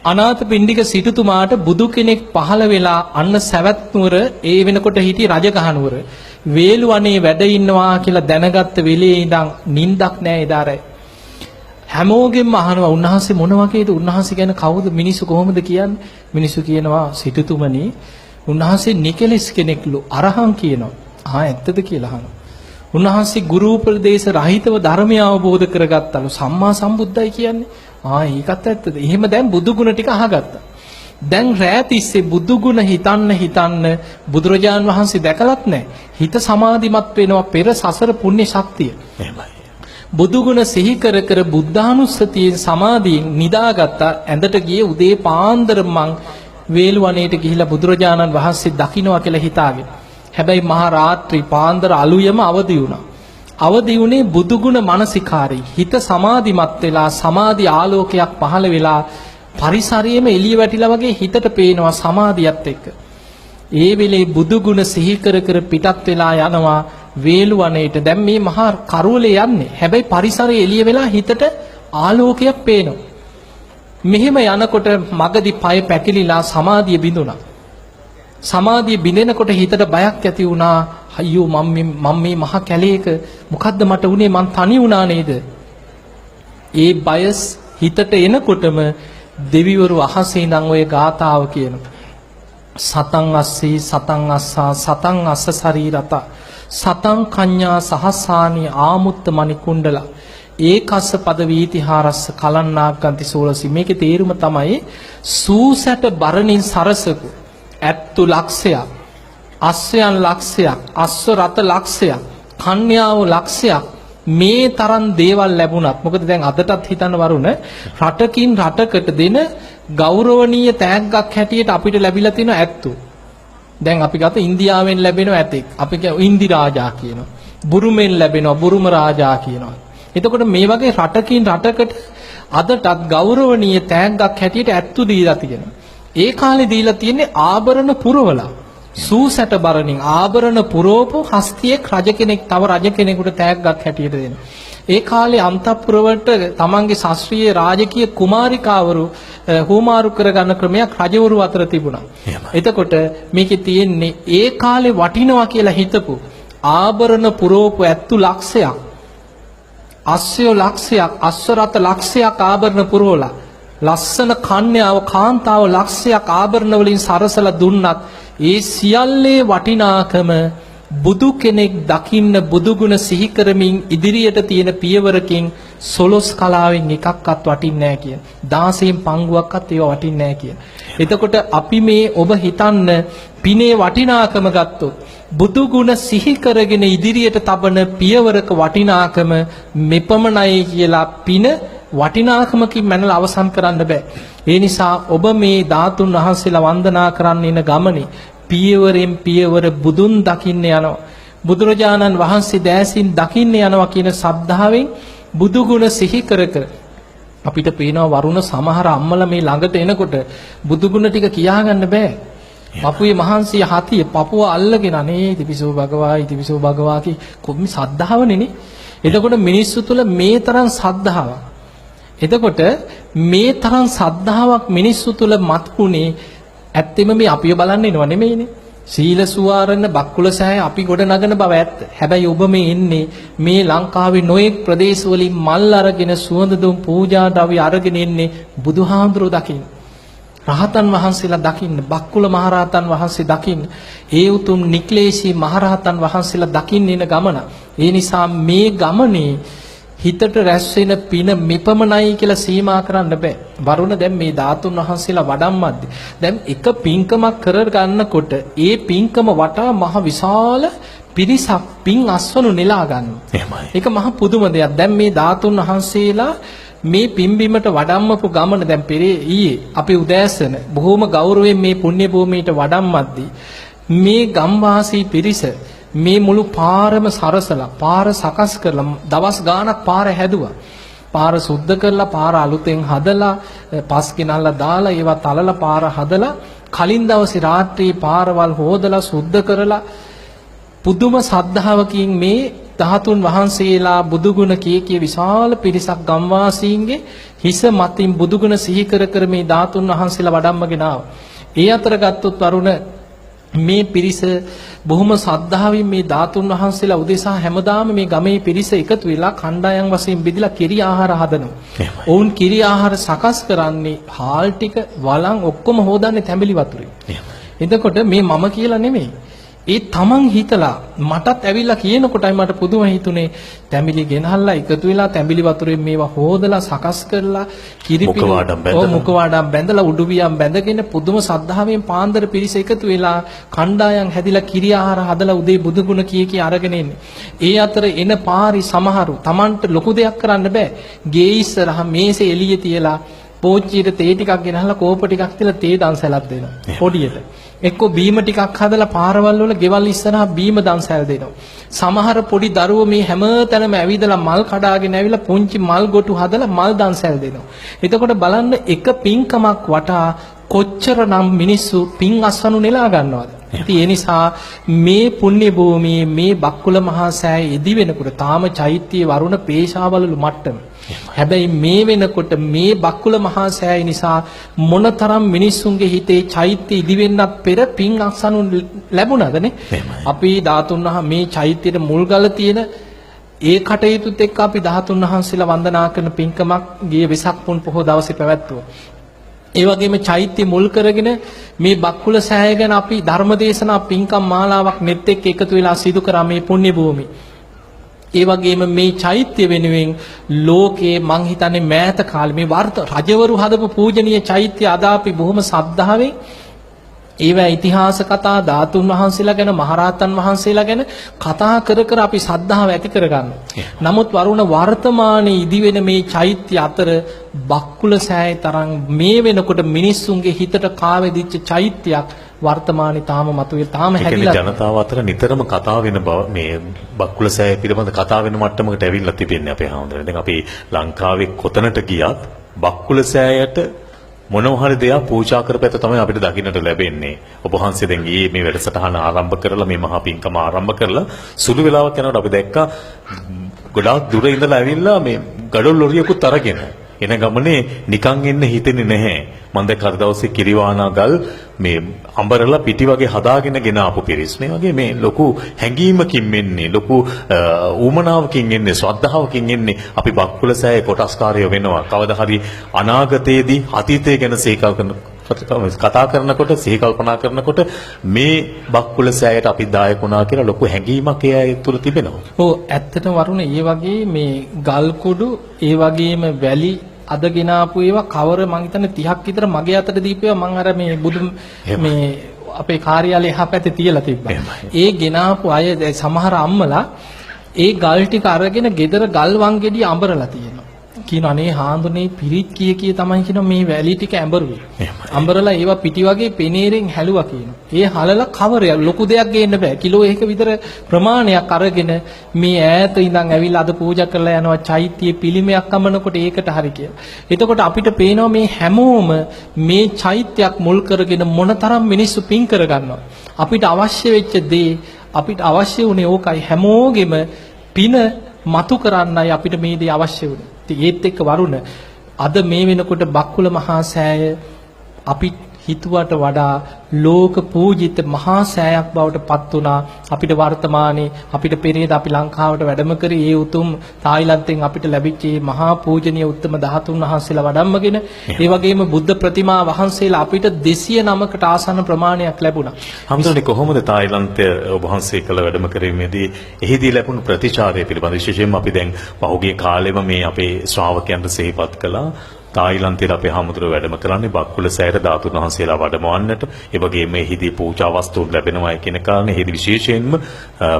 අනාථ පිණ්ඩික සිටුතුමාට බුදු කෙනෙක් පහළ වෙලා අන්න සවැත් නුවර ඒ වෙනකොට හිටිය රජගහ නුවර වේළුවනේ වැඩ ඉන්නවා කියලා දැනගත්ත වෙලේ ඉඳන් නිින්දක් නැහැ එදා රැ. හැමෝගෙම අහනවා උන්වහන්සේ මොන වගේද, උන්වහන්සේ ගැන කවුද, මිනිස්සු කොහොමද කියන්නේ? මිනිස්සු කියනවා සිටුතුමනි උන්වහන්සේ නිකලස් කෙනෙක්ලු අරහං කියනවා. ඇත්තද කියලා අහනවා. උන්වහන්සේ ගුරු උපදේශ රහිතව ධර්මය අවබෝධ කරගත්තලු. සම්මා සම්බුද්දයි කියන්නේ. ඒකත් ඇත්තද? එහෙම දැන් බුදු ගුණ ටික අහගත්තා. දැන් රෑ තිස්සේ බුදු ගුණ හිතන්න බුදුරජාන් වහන්සේ දැකලත් නැහැ. හිත සමාධිමත් වෙනවා පෙර සසර පුණ්‍ය ශක්තිය. එහෙමයි. බුදු ගුණ සිහි කර කර බුද්ධානුස්සතියෙන් සමාධියෙන් නිදාගත්තා. ඇඳට ගියේ උදේ පාන්දර මං වේළුවනේට ගිහිලා බුදුරජාණන් වහන්සේ දකින්නවා කියලා හිතාගෙන. හැබැයි මහා රාත්‍රී පාන්දර අලුයම අවදි වුණා. අවදි වුණේ බුදු ගුණ මානසිකාරී. හිත සමාධිමත් වෙලා සමාධි ආලෝකයක් පහළ වෙලා පරිසරයේම එළිය වැටිලා වගේ හිතට පේනවා සමාධියත් එක්ක. ඒ වෙලේ බුදු ගුණ සිහි කර කර පිටත් වෙලා යනවා වේළුවනේට. දැන් මේ මහා කරවලේ යන්නේ. හැබැයි පරිසරයේ එළිය වෙලා හිතට ආලෝකයක් පේනවා. මෙහෙම යනකොට මගදී පය පැකිලිලා සමාධිය බිඳුණා. සමාධිය බිඳෙනකොට හිතට බයක් ඇති වුණා. අයියෝ මම මේ මහා කැලේක මොකද්ද මට උනේ, මං තනි වුණා නේද? ඒ බයස් හිතට එනකොටම දෙවිවරු අහසේ ඉඳන් ඔය ගාතාව කියනවා. සතං අස්සී සතං අස්සා සතං අස්ස ශරීරත සතං කඤ්ඤා සහස්සානි ආමුත්ත මණි කුණ්ඩලා ඒකස්ස පද වීතිහාරස්ස කලන්නාග්ගන්ති සෝලසි. මේකේ තේරුම තමයි සූසැට බරණින් සරසකු ඇත්තු ලක්ෂයක්, අස්සයන් ලක්ෂයක්, අස්ස රත ලක්ෂයක්, කන්‍යාව ලක්ෂයක් මේ තරම් දේවල් ලැබුණත්, මොකද දැන් අදටත් හිතන්න වරුණ රටකින් රටකට දෙන ගෞරවනීය තෑග්ගක් හැටියට අපිට ලැබිලා තියෙන ඇත්තු. දැන් අපි ගත ඉන්දියාවෙන් ලැබෙන ඇතෙක් අපි ඉන්දි රාජා කියනවා. බුරුමෙන් ලැබෙනවා බුරුම රාජා කියනවා. එතකොට මේ වගේ රටකින් රටකට අදටත් ගෞරවනීය තෑග්ගක් හැටියට ඇත්තු දීලා තියෙනවා. ඒ කාලේ දීලා තියෙන්නේ ආභරණ පුරවලා. සූසැට බරණින් ආභරණ පුරෝපු හස්තියෙක් රජ කෙනෙක් තව රජ කෙනෙකුට තෑග්ගක් හැටියට දෙනවා. ඒ කාලේ අන්තපුරවලට තමන්ගේ ශාස්ත්‍රීය රාජකීය කුමාරිකාවරු හුමාරු කරගන්න ක්‍රමයක් රජවරු අතර තිබුණා. එතකොට මේකේ තියෙන්නේ ඒ කාලේ වටිනවා කියලා හිතපු ආභරණ පුරෝපු ඇත්තු ලක්ෂයක්, අස්සය ලක්ෂයක්, අස්වරත ලක්ෂයක් ආභරණ පුරවලා ලස්සන කන්‍යාව කාන්තාව ලක්ෂයක් ආභරණ වලින් සරසලා දුන්නත් ඒ සියල්ලේ වටිනාකම බුදු කෙනෙක් දකින්න බුදු ගුණ සිහි කරමින් ඉදිරියට තියෙන පියවරකින් සොලොස් කලාවෙන් එකක්වත් වටින්නේ නැහැ කියන. 16න් පංගුවක්වත් ඒව වටින්නේ නැහැ කියන. එතකොට අපි මේ ඔබ හිතන්න පිනේ වටිනාකම ගත්තොත් බුදු ගුණ සිහි කරගෙන ඉදිරියට තබන පියවරක වටිනාකම මෙපමණයි කියලා පින වටිනාකමකින් මැනලා අවසන් කරන්න බෑ. ඒ නිසා ඔබ මේ ධාතුන් වහන්සේලා වන්දනා කරන්න ඉන ගමනේ පියවරෙන් පියවර බුදුන් දකින්න යනවා. බුදුරජාණන් වහන්සේ දැසින් දකින්න යනවා කියන ශ්‍රද්ධාවෙන් බුදු ගුණ සිහි කර කර අපිට පේනවා වරුණ සමහර අම්මලා මේ ළඟට එනකොට බුදු ගුණ ටික කියාගන්න බෑ. පපුවේ මහන්සිය හතිය පපුව අල්ලගෙන අනේ ඉතිපිසෝ භගවා ඉතිපිසෝ භගවා කි කොහොම ශ්‍රද්ධාවනේ. එතකොට මිනිස්සු තුල මේ තරම් ශ්‍රද්ධාවක්. එතකොට මේ තරම් ශ්‍රද්ධාවක් මිනිස්සු තුල මත්ුනේ ඇත්තෙම මේ අපිව බලන්න එනව නෙමෙයිනේ. සීල සුවාරණ බක්කුල සෑය අපි ගොඩ නගන බව ඇත්ත. හැබැයි ඔබ මේ ඉන්නේ මේ ලංකාවේ නොයෙක් ප්‍රදේශ වලින් මල් අරගෙන සුවඳ දුම් පූජා ද්‍රව්‍ය අරගෙන ඉන්නේ බුදුහාඳුරෝ දකින්න. රහතන් වහන්සේලා දකින්න, බක්කුල මහරහතන් වහන්සේ දකින්න. ඒ උතුම් නික්ලේශී මහරහතන් වහන්සේලා දකින්න එන ගමන. ඒ නිසා මේ ගමනේ හිතට රැස් වෙන පින මෙපමණයි කියලා සීමා කරන්න බෑ. වරුණ දැන් මේ ධාතුන් වහන්සේලා වඩම්මද්දි. දැන් එක පින්කමක් කර ගන්නකොට ඒ පින්කම වටා මහ විශාල පිරිසක් පින් අස්වනු නෙලා ගන්නවා. එහෙමයි. ඒක මහ පුදුම දෙයක්. දැන් මේ ධාතුන් වහන්සේලා මේ පින්බිමට වඩම්මපු ගමන දැන් පෙරේ ඊයේ අපි උදෑසන බොහොම ගෞරවයෙන් මේ පුණ්‍ය භූමියට වඩම්මද්දි මේ ගම්වාසී පිරිස මේ මුළු පාරම සරසලා පාර සකස් කරලා දවස් ගාණක් පාර හැදුවා. පාර සුද්ධ කරලා පාර අලුතෙන් හදලා පස් කිනල්ලා දාලා ඒවා තලලා පාර හදලා කලින් දවසේ රාත්‍රියේ පාරවල් හොදලා සුද්ධ කරලා පුදුම සද්ධාවකින් මේ ධාතුන් වහන්සේලා බුදුගුණ කී විශාල පිරිසක් ගම්වාසීන්ගේ හිස මතින් බුදුගුණ සිහි කර කර මේ ධාතුන් වහන්සේලා වඩම්මගෙන ආවා. ඒ අතර ගත්තොත් වරුණ මේ පිරිස බොහොම ශ්‍රද්ධාවෙන් මේ ධාතුන් වහන්සේලා උදෙසා හැමදාම මේ ගමේ පිරිස එකතු වෙලා කණ්ඩායම් වශයෙන් බෙදලා කිරි ආහාර හදනවා. ඔවුන් කිරි ආහාර සකස් කරන්නේ හාල් ටික වළං ඔක්කොම හොදන්නේ තැඹිලි වතුරේ. එතකොට මේ මම කියලා නෙමෙයි. ඒ තමන් හිතලා මටත් ඇවිල්ලා කියනකොටයි මට පුදුම හිතුනේ තැඹිලි ගෙනහල්ලා එකතු වෙලා තැඹිලි වතුරෙන් මේවා හොදලා සකස් කරලා කිරිපිණි මුඛවාඩම් බැඳලා උඩුවියම් බැඳගෙන පුදුම ශ්‍රද්ධාවෙන් පාන්දර පිරිස එකතු වෙලා කණ්ඩායම් හැදිලා කිරි ආහාර හදලා උදේ බුදුගුණ කී අරගෙන එන්නේ. ඒ අතර එන පාරි සමහරු Tamanට ලොකු දෙයක් කරන්න බෑ. ගේ ඉස්සරහා මේසේ එළියේ තියලා පෝච්චියට තේ ටිකක් ගෙනහලා කෝප ටිකක් තියලා තේ දන්සලක් දෙනවා පොඩියට. එක්ක බීම ටිකක් හදලා පාරවල් වල ගෙවල් ඉස්සරහා බීම දන්සල් දෙනවා. සමහර පොඩි දරුවෝ මේ හැමතැනම ඇවිදලා මල් කඩාගෙන ඇවිල්ලා පුංචි මල් ගොටු හදලා මල් දන්සල් දෙනවා. එතකොට බලන්න එක පින්කමක් වටා කොච්චරනම් මිනිස්සු පින් අස්වනු නෙලා ගන්නවද? ඉතින් ඒ නිසා මේ පුණ්‍ය භූමියේ මේ බක්කුල මහා සෑය ඉදි වෙනකොට තාම චෛත්‍යයේ වරුණ පේශාවලු මට්ටම. හැබැයි මේ වෙනකොට මේ බක්කුල මහා සෑය නිසා මොනතරම් මිනිස්සුන්ගේ හිතේ චෛත්‍ය ඉදි වෙන්නත් පෙර පින් අස්වනු ලැබුණාදනේ? අපි ධාතුන් වහන්සේ මේ චෛත්‍යයේ මුල්ගල තියෙන ඒ කටයුතුත් එක්ක අපි ධාතුන් වහන්සේලා වන්දනා කරන පින්කමක් ගිය වෙසක් පුන් පොහොය දවසේ පැවැත්වුවා. ඒ වගේම චෛත්‍ය මුල් කරගෙන මේ බක්කුල සෑය ගැන අපි ධර්මදේශනා පින්කම් මාලාවක් නෙත් එක්ක එකතු වෙලා සිදු කරා මේ පුණ්‍ය භූමිය. ඒ වගේම මේ චෛත්‍ය වෙනුවෙන් ලෝකේ මං හිතන්නේ මෑත කාලේ මේ රජවරු හදපු පූජනීය චෛත්‍ය අද අපි බොහොම ශ්‍රද්ධාවෙන් ඒවා ඉතිහාස කතා ධාතුන් වහන්සේලා ගැන මහරහතන් වහන්සේලා ගැන කතා කර කර අපි ශ්‍රද්ධාව ඇති කරගන්නවා. නමුත් වරුණ වර්තමානයේ ඉදි වෙන මේ චෛත්‍ය අතර බක්කුල සෑය තරම් මේ වෙනකොට මිනිස්සුන්ගේ හිතට කාවැදිච්ච චෛත්‍යයක් වර්තමානයේ තාම මතුවේ තාම හැදිලා ජනතාව අතර නිතරම කතා වෙන බව මේ බක්කුල සෑය පිළිබඳ කතා වෙන මට්ටමකට ඇවිල්ලා තිබෙන්නේ අපේ හාමුදුරනේ. දැන් අපි ලංකාවේ කොතනට ගියත් බක්කුල සෑයට මොනවා හරි දෙයක් පූජා කරපැත තමයි අපිට දකින්නට ලැබෙන්නේ. ඔබ වහන්සේ දැන් ඊයේ මේ වැඩසටහන ආරම්භ කරලා මේ මහා පින්කම ආරම්භ කරලා සුළු වෙලාවක් යනකොට අපි දැක්කා ගොඩාක් දුර ඉඳලා ඇවිල්ලා මේ ගඩොල් ලොරියකුත් අරගෙන එන ගමනේ නිකන් එන්න හිතෙන්නේ නැහැ. මම දැක්ක අද දවසේ කිරිවානාගල් මේ අඹරලා පිටි වගේ හදාගෙන ගෙන ආපු පිරිස්. මේ වගේ මේ ලොකු හැඟීමකින් එන්නේ, ලොකු ඌමනාවකින් එන්නේ, ශ්‍රද්ධාවකින් එන්නේ. අපි බක්කුල සෑයේ කොටස්කාරය වෙනවා. කවදා හරි අනාගතයේදී අතීතය ගැන කතා කරනකොට, සිහි කල්පනා කරනකොට මේ බක්කුල සෑයට අපි දායක වුණා කියලා ලොකු හැඟීමක් ඒ අය තුළ තිබෙනවා. ඔව් ඇත්තටම වරුණ ඒ වගේ මේ ගල් කුඩු ඒ වගේම වැලි අද ගෙනාපු ඒවා කවර මං හිතන්නේ 30ක් විතර මගේ අතට දීපේවා මං අර මේ මේ අපේ කාර්යාලයේ එහා පැත්තේ තියලා තිබ්බා. ඒ ගෙනාපු අය සමහර අම්මලා ඒ ගල් ටික අරගෙන ගෙදර ගල් වංගෙඩිය අඹරලා තියෙනවා. කියන අනේ හාඳුනේ පිරිත් කිය තමයි කියන මේ වැලි ටික ඇඹරුවේ. අඹරලා ඒවා පිටි වගේ පෙනේරෙන් හැලුවා කියනවා. ඒ හලලා කවරය ලොකු දෙයක් ගේන්න බෑ. කිලෝ 1ක විතර ප්‍රමාණයක් අරගෙන මේ ඈත ඉඳන් ඇවිල්ලා අද පූජා කරලා යනවා චෛත්‍යයේ පිළිමයක් අමනකොට ඒකට හරි කියලා. එතකොට අපිට පේනවා මේ හැමෝම මේ චෛත්‍යයක් මුල් කරගෙන මොනතරම් මිනිස්සු පින් කරගන්නවා. අපිට අවශ්‍ය වෙච්ච දේ අපිට අවශ්‍ය උනේ ඕකයි හැමෝගෙම පින මතු කරන්නයි අපිට මේ දේ අවශ්‍ය වුනේ. ඉතින් ඒත් එක්ක වරුණ අද මේ වෙනකොට බක්කුල මහා සෑය අපි හිතුවට වඩා ලෝක පූජිත මහා සෑයක් බවට පත් වුණා. අපිට වර්තමානයේ අපිට පෙරේද අපි ලංකාවට වැඩම කරේ ඒ උතුම් තායිලන්තයෙන් අපිට ලැබිච්ච මේ මහා පූජනීය උත්තම 13 වහන්සේලා වඩම්මගෙන ඒ වගේම බුද්ධ ප්‍රතිමා වහන්සේලා අපිට 209කට ආසන්න ප්‍රමාණයක් ලැබුණා. හම්දුනේ කොහොමද තායිලන්තය ඔබ වහන්සේ කළ වැඩම කිරීමේදී එහිදී ලැබුණු ප්‍රතිචාරය පිළිබඳ විශේෂයෙන්ම අපි දැන් පහුගිය කාලෙම මේ අපේ ශ්‍රාවකයන්ට සිහිපත් කළා. තායිලන්තයේ අපේ හාමුදුරුවෝ වැඩම කරන්නේ බක්කුල සෑයට ධාතුන් වහන්සේලා වැඩමවන්නට. ඒ වගේම එහිදී පූජා වස්තුන් ලැබෙනවා කියන කාරණේ එහිදී විශේෂයෙන්ම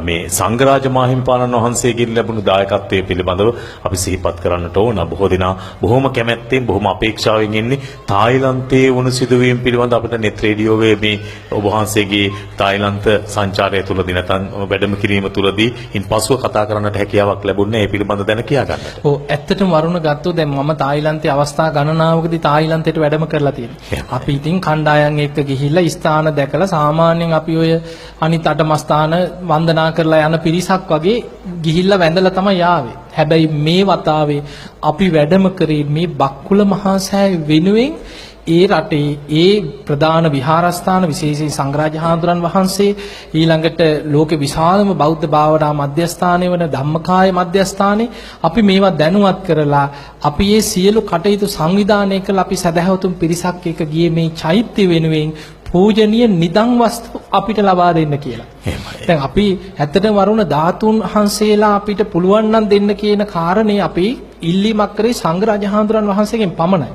මේ සංඝරාජ මාහිමිපාණන් වහන්සේගෙන් ලැබුණු දායකත්වයේ පිළිබඳව අපි සිහිපත් කරන්නට ඕන. බොහෝ දෙනා බොහොම කැමැත්තෙන් බොහොම අපේක්ෂාවෙන් ඉන්නේ තායිලන්තයේ වුණු සිදුවීම් පිළිබඳ අපිට නෙත් රේඩියෝවේ මේ ඔබ වහන්සේගේ තායිලන්ත සංචාරය තුලදී නැත්නම් වැඩම කිරීම තුලදී ඉන්පසුව කතා කරන්නට හැකියාවක් ලැබුණේ ඒ පිළිබඳ දැන කියා ගන්නට. ඔව් ඇත්තටම වරුණ ගත්තොත් දැන් මම තායිලන්තයේ අවස්ථා ගණනාවකදී තායිලන්තයට වැඩම කරලා තියෙනවා. අපි ඉතින් කණ්ඩායම් එක්ක ගිහිල්ලා ස්ථාන දැකලා සාමාන්‍යයෙන් අපි ඔය අනිත් අටම ස්ථාන වන්දනා කරලා යන පිරිසක් වගේ ගිහිල්ලා වැඳලා තමයි ආවේ. හැබැයි මේ වතාවේ අපි වැඩම කරේ මේ බක්කුල මහා සෑය වෙනුවෙන් ඒ රටේ ඒ ප්‍රධාන විහාරස්ථාන විශේෂයෙන් සංඝරාජ හාමුදුරන් වහන්සේ ඊළඟට ලෝකේ විශාලම බෞද්ධ භාවනා මධ්‍යස්ථානය වන ධම්මකාය මධ්‍යස්ථානයේ අපි මේවා දැනුවත් කරලා අපි මේ සියලු කටයුතු සංවිධානය කළ අපි සදහැවතුන් පිරිසක් එක්ක ගියේ මේ චෛත්‍ය වෙනුවෙන් පූජනීය නිදන් වස්තු අපිට ලබා දෙන්න කියලා. දැන් අපි ඇත්තටම වරුණ ධාතුන් වහන්සේලා අපිට පුළුවන් නම් දෙන්න කියන කාරණේ අපි ඉල්ලීමක් කරේ සංඝරාජ හාමුදුරන් වහන්සේගෙන් පමණයි.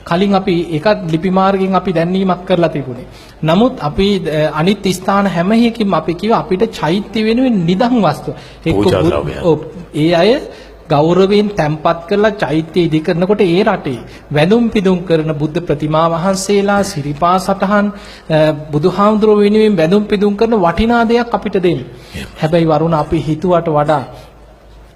කලින් අපි ඒකත් ලිපි මාර්ගයෙන් අපි දැන්වීමක් කරලා තිබුණේ. නමුත් අපි අනිත් ස්ථාන හැම එකකින්ම අපි කිව්වා අපිට චෛත්‍ය වෙනුවෙන් නිදන් වස්තු ඒ අය ගෞරවයෙන් තැන්පත් කරලා චෛත්‍ය ඉදි කරනකොට ඒ රටේ වැඳුම් පිදුම් කරන බුද්ධ ප්‍රතිමා වහන්සේලා සිරිපා සටහන් බුදුහාමුදුරුවෝ වෙනුවෙන් වැඳුම් පිදුම් කරන වටිනා දෙයක් අපිට දෙන්න. හැබැයි වරුණ අපි හිතුවට වඩා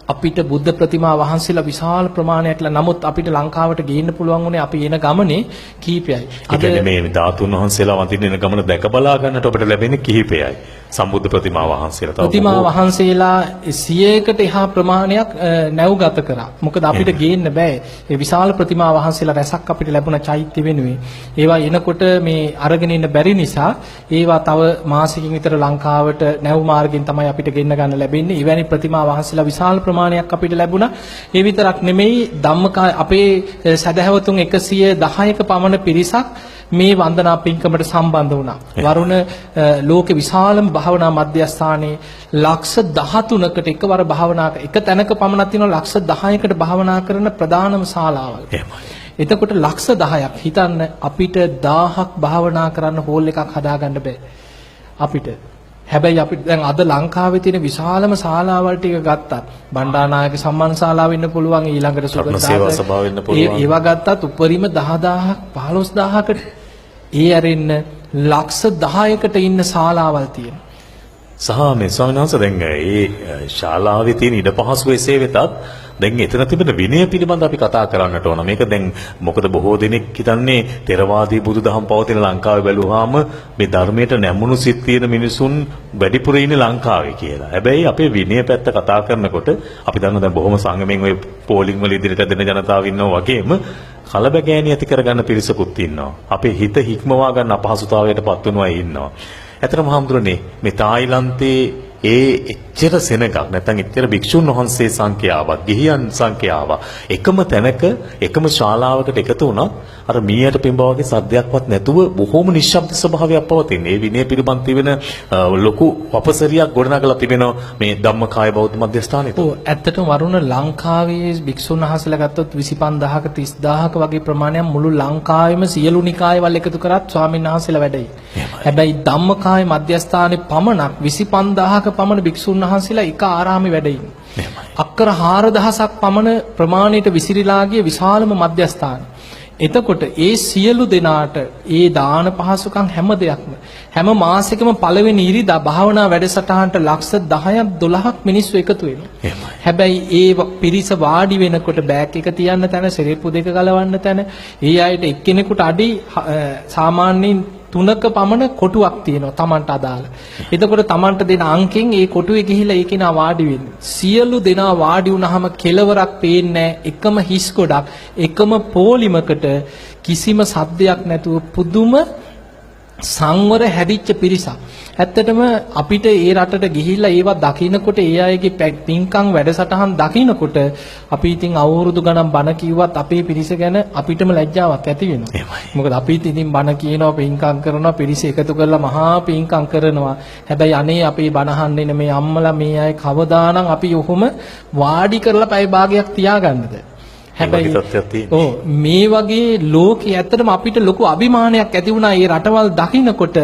අපිට බුද්ධ ප්‍රතිමා වහන්සේලා විශාල ප්‍රමාණයක් නමුත් අපිට ලංකාවට ගේන්න පුළුවන් උනේ අපි එන ගමනේ කීපයයි. අද මේ ධාතුන් වහන්සේලා වඳින්න එන ගමන දැක බලා ගන්නට අපිට ලැබෙන්නේ කිහිපයයි. සම්බුද්ධ ප්‍රතිමා වහන්සේලා තව ප්‍රතිමා වහන්සේලා 100කට එහා ප්‍රමාණයක් නැව්ගත කරා. මොකද අපිට ගේන්න බෑ. ඒ විශාල ප්‍රතිමා වහන්සේලා රැසක් අපිට ලැබුණ චෛත්‍ය වෙනුවෙන්. ඒවා එනකොට මේ අරගෙන ඉන්න බැරි නිසා ඒවා තව මාසෙකින් විතර ලංකාවට නැව් මාර්ගයෙන් තමයි අපිට ගෙන්න ගන්න ලැබෙන්නේ. එවැනි ප්‍රතිමා වහන්සේලා විශාල ප්‍රමාණයක් අපිට ලැබුණා. ඒ විතරක් නෙමෙයි ධම්මකාය අපේ සදහැවතුන් 110ක පමණ පිරිසක් මේ වන්දනා පින්කමට සම්බන්ධ වුණා. වරුණ ලෝකේ විශාලම භාවනා මධ්‍යස්ථානයේ ලක්ෂ 13කට එකවර භාවනා එක තැනක පමණක් තියෙනවා ලක්ෂ 10කට භාවනා කරන ප්‍රධානම ශාලාවල්. එතකොට ලක්ෂ 10ක් හිතන්න අපිට 1000ක් භාවනා කරන්න හෝල් එකක් හදාගන්න බෑ අපිට. හැබැයි අපිට දැන් අද ලංකාවේ තියෙන විශාලම ශාලාවල් ටික ගත්තත් බණ්ඩාරනායක සම්මාන ශාලාව වෙන්න පුළුවන් ඊළඟට සේවා සභාව වෙන්න පුළුවන්. ඒවා ගත්තත් උපරිම 10000ක් 15000කට ඒ ඇරෙන්න ලක්ෂ 10කට ඉන්න ශාලාවල් තියෙනවා. සහ මේ ස්වාමීන් වහන්සේ දැන් ඒ ශාලාවේ තියෙන ඉඩ පහසු එසේ වෙතත් දැන් එතන තිබෙන විනය පිළිබඳ අපි කතා කරන්නට ඕන. මේක දැන් මොකද බොහෝ දෙනෙක් හිතන්නේ ථෙරවාදී බුදුදහම පවතින ලංකාවේ බැලුවාම මේ ධර්මයට නැමුණු සිත් තියෙන මිනිසුන් වැඩිපුර ඉන්නේ ලංකාවේ කියලා. හැබැයි අපේ විනය පැත්ත කතා කරනකොට අපි දන්නවා දැන් බොහොම සංගමෙන් ওই පෝලිං වල ඉදිරියට දෙන ජනතාව ඉන්නවා වගේම කලබගෑනි ඇති කරගන්න පිරිසකුත් ඉන්නවා. අපේ හිත හික්මවා ගන්න අපහසුතාවයට පත් වෙනවා ඉන්නවා. ඇත්තටම හාමුදුරනේ මේ තායිලන්තයේ එච්චර සෙනගක් නැත්නම් එච්චර භික්ෂුන් වහන්සේ සංඛ්‍යාවක් ගිහියන් සංඛ්‍යාවක් එකම තැනක එකම ශාලාවකට එකතු වුණා අර මීයට පිඹ වගේ සද්දයක්වත් නැතුව බොහොම නිශ්ශබ්ද ස්වභාවයක් පවතින. ඒ විනය පිළිබඳ තිබෙන ලොකු අපසරියක් ගොඩනගලා තිබෙනවා මේ ධම්මකාය බෞද්ධ මධ්‍යස්ථානයේ. ඔව් ඇත්තටම වරුණ ලංකාවේ භික්ෂුන් වහන්සේලා ගත්තොත් 25000ක 30000ක වගේ ප්‍රමාණයක් මුළු ලංකාවෙම සියලු නිකායවල එකතු කරත් ස්වාමීන් වහන්සේලා වැඩයි. හැබැයි ධම්මකාය මධ්‍යස්ථානයේ පමණක් 25000ක පමණ භික්ෂුන් වහන්සේලා එක ආරාමේ වැඩ ඉන්නේ. අක්කර 4000ක් පමණ ප්‍රමාණයට විසිරීලා ගිය විශාලම මධ්‍යස්ථාන. එතකොට ඒ සියලු දෙනාට ඒ දාන පහසුකම් හැම දෙයක්ම හැම මාසෙකම පළවෙනි ඉරිදා භාවනා වැඩසටහනට ලක්ෂ 10ක් 12ක් මිනිස්සු එකතු වෙනවා. හැබැයි ඒ පිරිස වාඩි වෙනකොට බෑග් එක තියන්න තැන, සිරෙප්පු දෙක ගලවන්න තැන, ඒ අයට එක්කෙනෙකුට අඩි සාමාන්‍යයෙන් 3ක පමණ කොටුවක් තියෙනවා Tamanට අදාළ. එතකොට Tamanට දෙන අංකෙන් ඒ කොටුවේ ගිහිලා ඒ කෙනා වාඩි වෙන්නේ. සියලු දෙනා වාඩි වුණාම කෙලවරක් පේන්නේ එකම හිස් ගොඩක්, එකම පොලිමකට කිසිම සද්දයක් නැතුව පුදුම සංවර හැදිච්ච පිරිසක්. ඇත්තටම අපිට ඒ රටට ගිහිල්ලා ඒවා දකින්නකොට ඒ අයගේ පින්කම් වැඩසටහන් දකින්නකොට අපි ඉතින් අවුරුදු ගණන් බණ කිව්වත් අපේ පිරිස ගැන අපිටම ලැජ්ජාවක් ඇති වෙනවා. මොකද අපිත් ඉතින් බණ කියනවා, පින්කම් කරනවා, පිරිස එකතු කරලා මහා පින්කම් කරනවා. හැබැයි අනේ අපේ බණ අහන්නේ මේ අම්මලා මේ අය කවදානම් අපි ඔහොම වාඩි කරලා පැය භාගයක් තියාගන්නද? හැබැයි මේ වගේ ලෝකයේ ඇත්තටම අපිට ලොකු අභිමානයක් ඇති වුණා මේ රටවල් දකින්නකොට.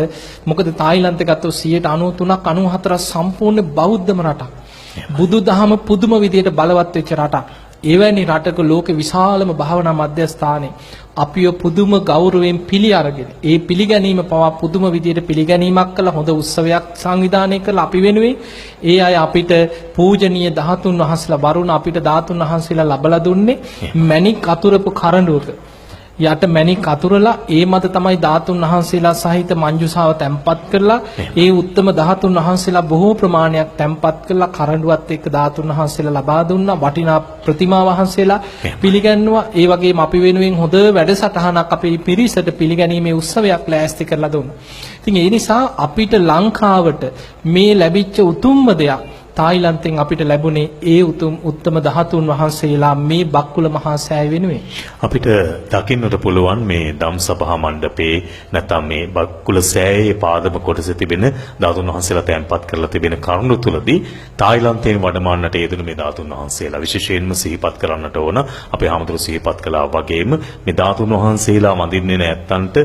මොකද තායිලන්තේ ගත්තොත් 93ක් 94ක් සම්පූර්ණ බෞද්ධම රටක්. බුදුදහම පුදුම විදියට බලවත් වෙච්ච රටක්. එවැනි රටක ලෝකේ විශාලම භාවනා මධ්‍යස්ථානයේ අපිව පුදුම ගෞරවයෙන් පිළි අරගෙන ඒ පිළිගැනීම පවා පුදුම විදියට පිළිගැනීමක් කළා. හොඳ උත්සවයක් සංවිධානය කළා අපි වෙනුවෙන්. ඒ අය අපිට පූජනීය ධාතුන් වහන්සේලා වරුණ අපිට ධාතුන් වහන්සේලා ලබලා දුන්නේ මණික් අතුරපු කරඬුවක. යට මණික් අතුරලා ඒ මත තමයි ධාතුන් වහන්සේලා සහිත මංජුසාව තැන්පත් කරලා ඒ උත්තම ධාතුන් වහන්සේලා බොහෝ ප්‍රමාණයක් තැන්පත් කරලා කරඬුවත් එක්ක ධාතුන් වහන්සේලා ලබා දුන්නා. වටිනා ප්‍රතිමා වහන්සේලා පිළිගන්නවා. ඒ වගේම අපි වෙනුවෙන් හොඳ වැඩසටහනක් අපේ පිරිසට පිළිගැනීමේ උත්සවයක් ලෑස්ති කරලා දුන්නා. ඉතින් ඒ නිසා අපිට ලංකාවට මේ ලැබිච්ච උතුම්ම දෙයක් තායිලන්තෙන් අපිට ලැබුණේ ඒ උත්තම ධාතුන් වහන්සේලා මේ බක්කුල මහා සෑය වෙනුවෙන්. අපිට දකින්නට පුළුවන් මේ ධම්සභා මණ්ඩපේ නැත්නම් මේ බක්කුල සෑයේ පාදම කොටසේ තිබෙන ධාතුන් වහන්සේලා තැන්පත් කරලා තිබෙන කරුණු තුලදී තායිලන්තයෙන් වඩමාන්නට යෙදුණු මේ ධාතුන් වහන්සේලා විශේෂයෙන්ම සිහිපත් කරන්නට ඕන. අපේ ආමතුරු සිහිපත් කළා වගේම මේ ධාතුන් වහන්සේලා වඳින්නේ නැත්තන්ට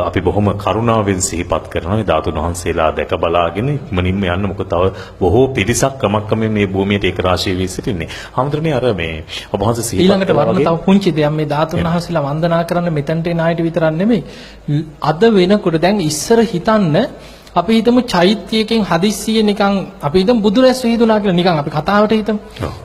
අපි බොහොම කරුණාවෙන් සිහිපත් කරනවා. මේ ධාතුන් වහන්සේලා දැක බලාගෙන ඉක්මනින්ම යන්න. මොකද තව බොහෝ පිරිසක් ක්‍රමක්‍රමයෙන් මේ භූමියට ඒක රාශී වී සිටින්නේ. හැමදෙරනේ අර මේ ඔබ වහන්සේ සිහිපත් ඊළඟට වරණ තව පුංචි දෙයක් මේ ධාතුන් වහන්සේලා වන්දනා කරන්න මෙතනට එන අයට විතරක් නෙමෙයි. අද වෙනකොට දැන් ඉස්සර හිතන්න අපි හිතමු චෛත්‍යයකින් හදිස්සියේ නිකන් අපි හිතමු බුදුරැස් විහිදුණා කියලා නිකන් අපි කතාවට හිතමු.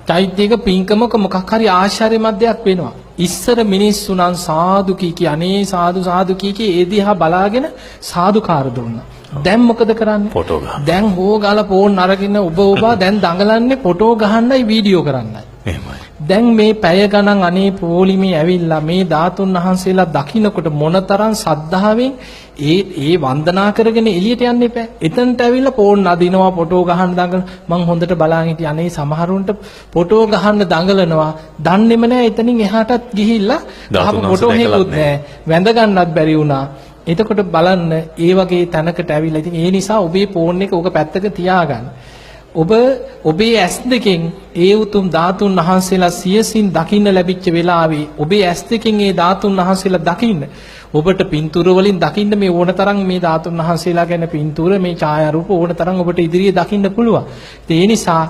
චෛත්‍යයක පින්කමක මොකක් හරි ආශ්චර්යමත් දෙයක් වෙනවා. ඉස්සර මිනිස්සු නම් සාදු කී අනේ සාදු සාදු කී ඒ දිහා බලාගෙන සාදුකාර දුන්නා. දැන් මොකද කරන්නේ? ෆොටෝ ගන්න. දැන් හොගාලා ෆෝන් අරගෙන ඔබ දැන් දඟලන්නේ ෆොටෝ ගහන්නයි වීඩියෝ කරන්නයි. එහෙමයි. දැන් මේ පැය ගණන් අනේ පොලිමේ ඇවිල්ලා මේ ධාතුන් වහන්සේලා දකින්නකොට මොනතරම් සද්ධාවෙන් ඒ වන්දනා කරගෙන එළියට යන්න එපා. එතනට ඇවිල්ලා ෆෝන් අදිනවා ෆොටෝ ගහන්න දඟල මං හොඳට බලන් හිටියේ අනේ සමහරුන්ට ෆොටෝ ගහන්න දඟලනවා. දන්නේම නැහැ එතනින් එහාටත් ගිහිල්ලා ගහපු ෆොටෝ හේකුත් නැහැ. වැඳ ගන්නත් බැරි වුණා. එතකොට බලන්න ඒ වගේ තැනකට ඇවිල්ලා ඉතින් ඒ නිසා ඔබේ ෆෝන් එක ඔක පැත්තක තියාගන්න. ඔබේ ඇස් දෙකෙන් ඒ උතුම් ධාතුන් වහන්සේලා සියසින් දකින්න ලැබිච්ච වෙලාවේ ඔබේ ඇස් දෙකෙන් ඒ ධාතුන් වහන්සේලා දකින්න. ඔබට පින්තූර වලින් දකින්න මේ ඕන තරම් මේ ධාතුන් වහන්සේලා ගැන පින්තූර මේ ඡායාරූප ඕන තරම් ඔබට ඉදිරියේ දකින්න පුළුවන්. ඒ නිසා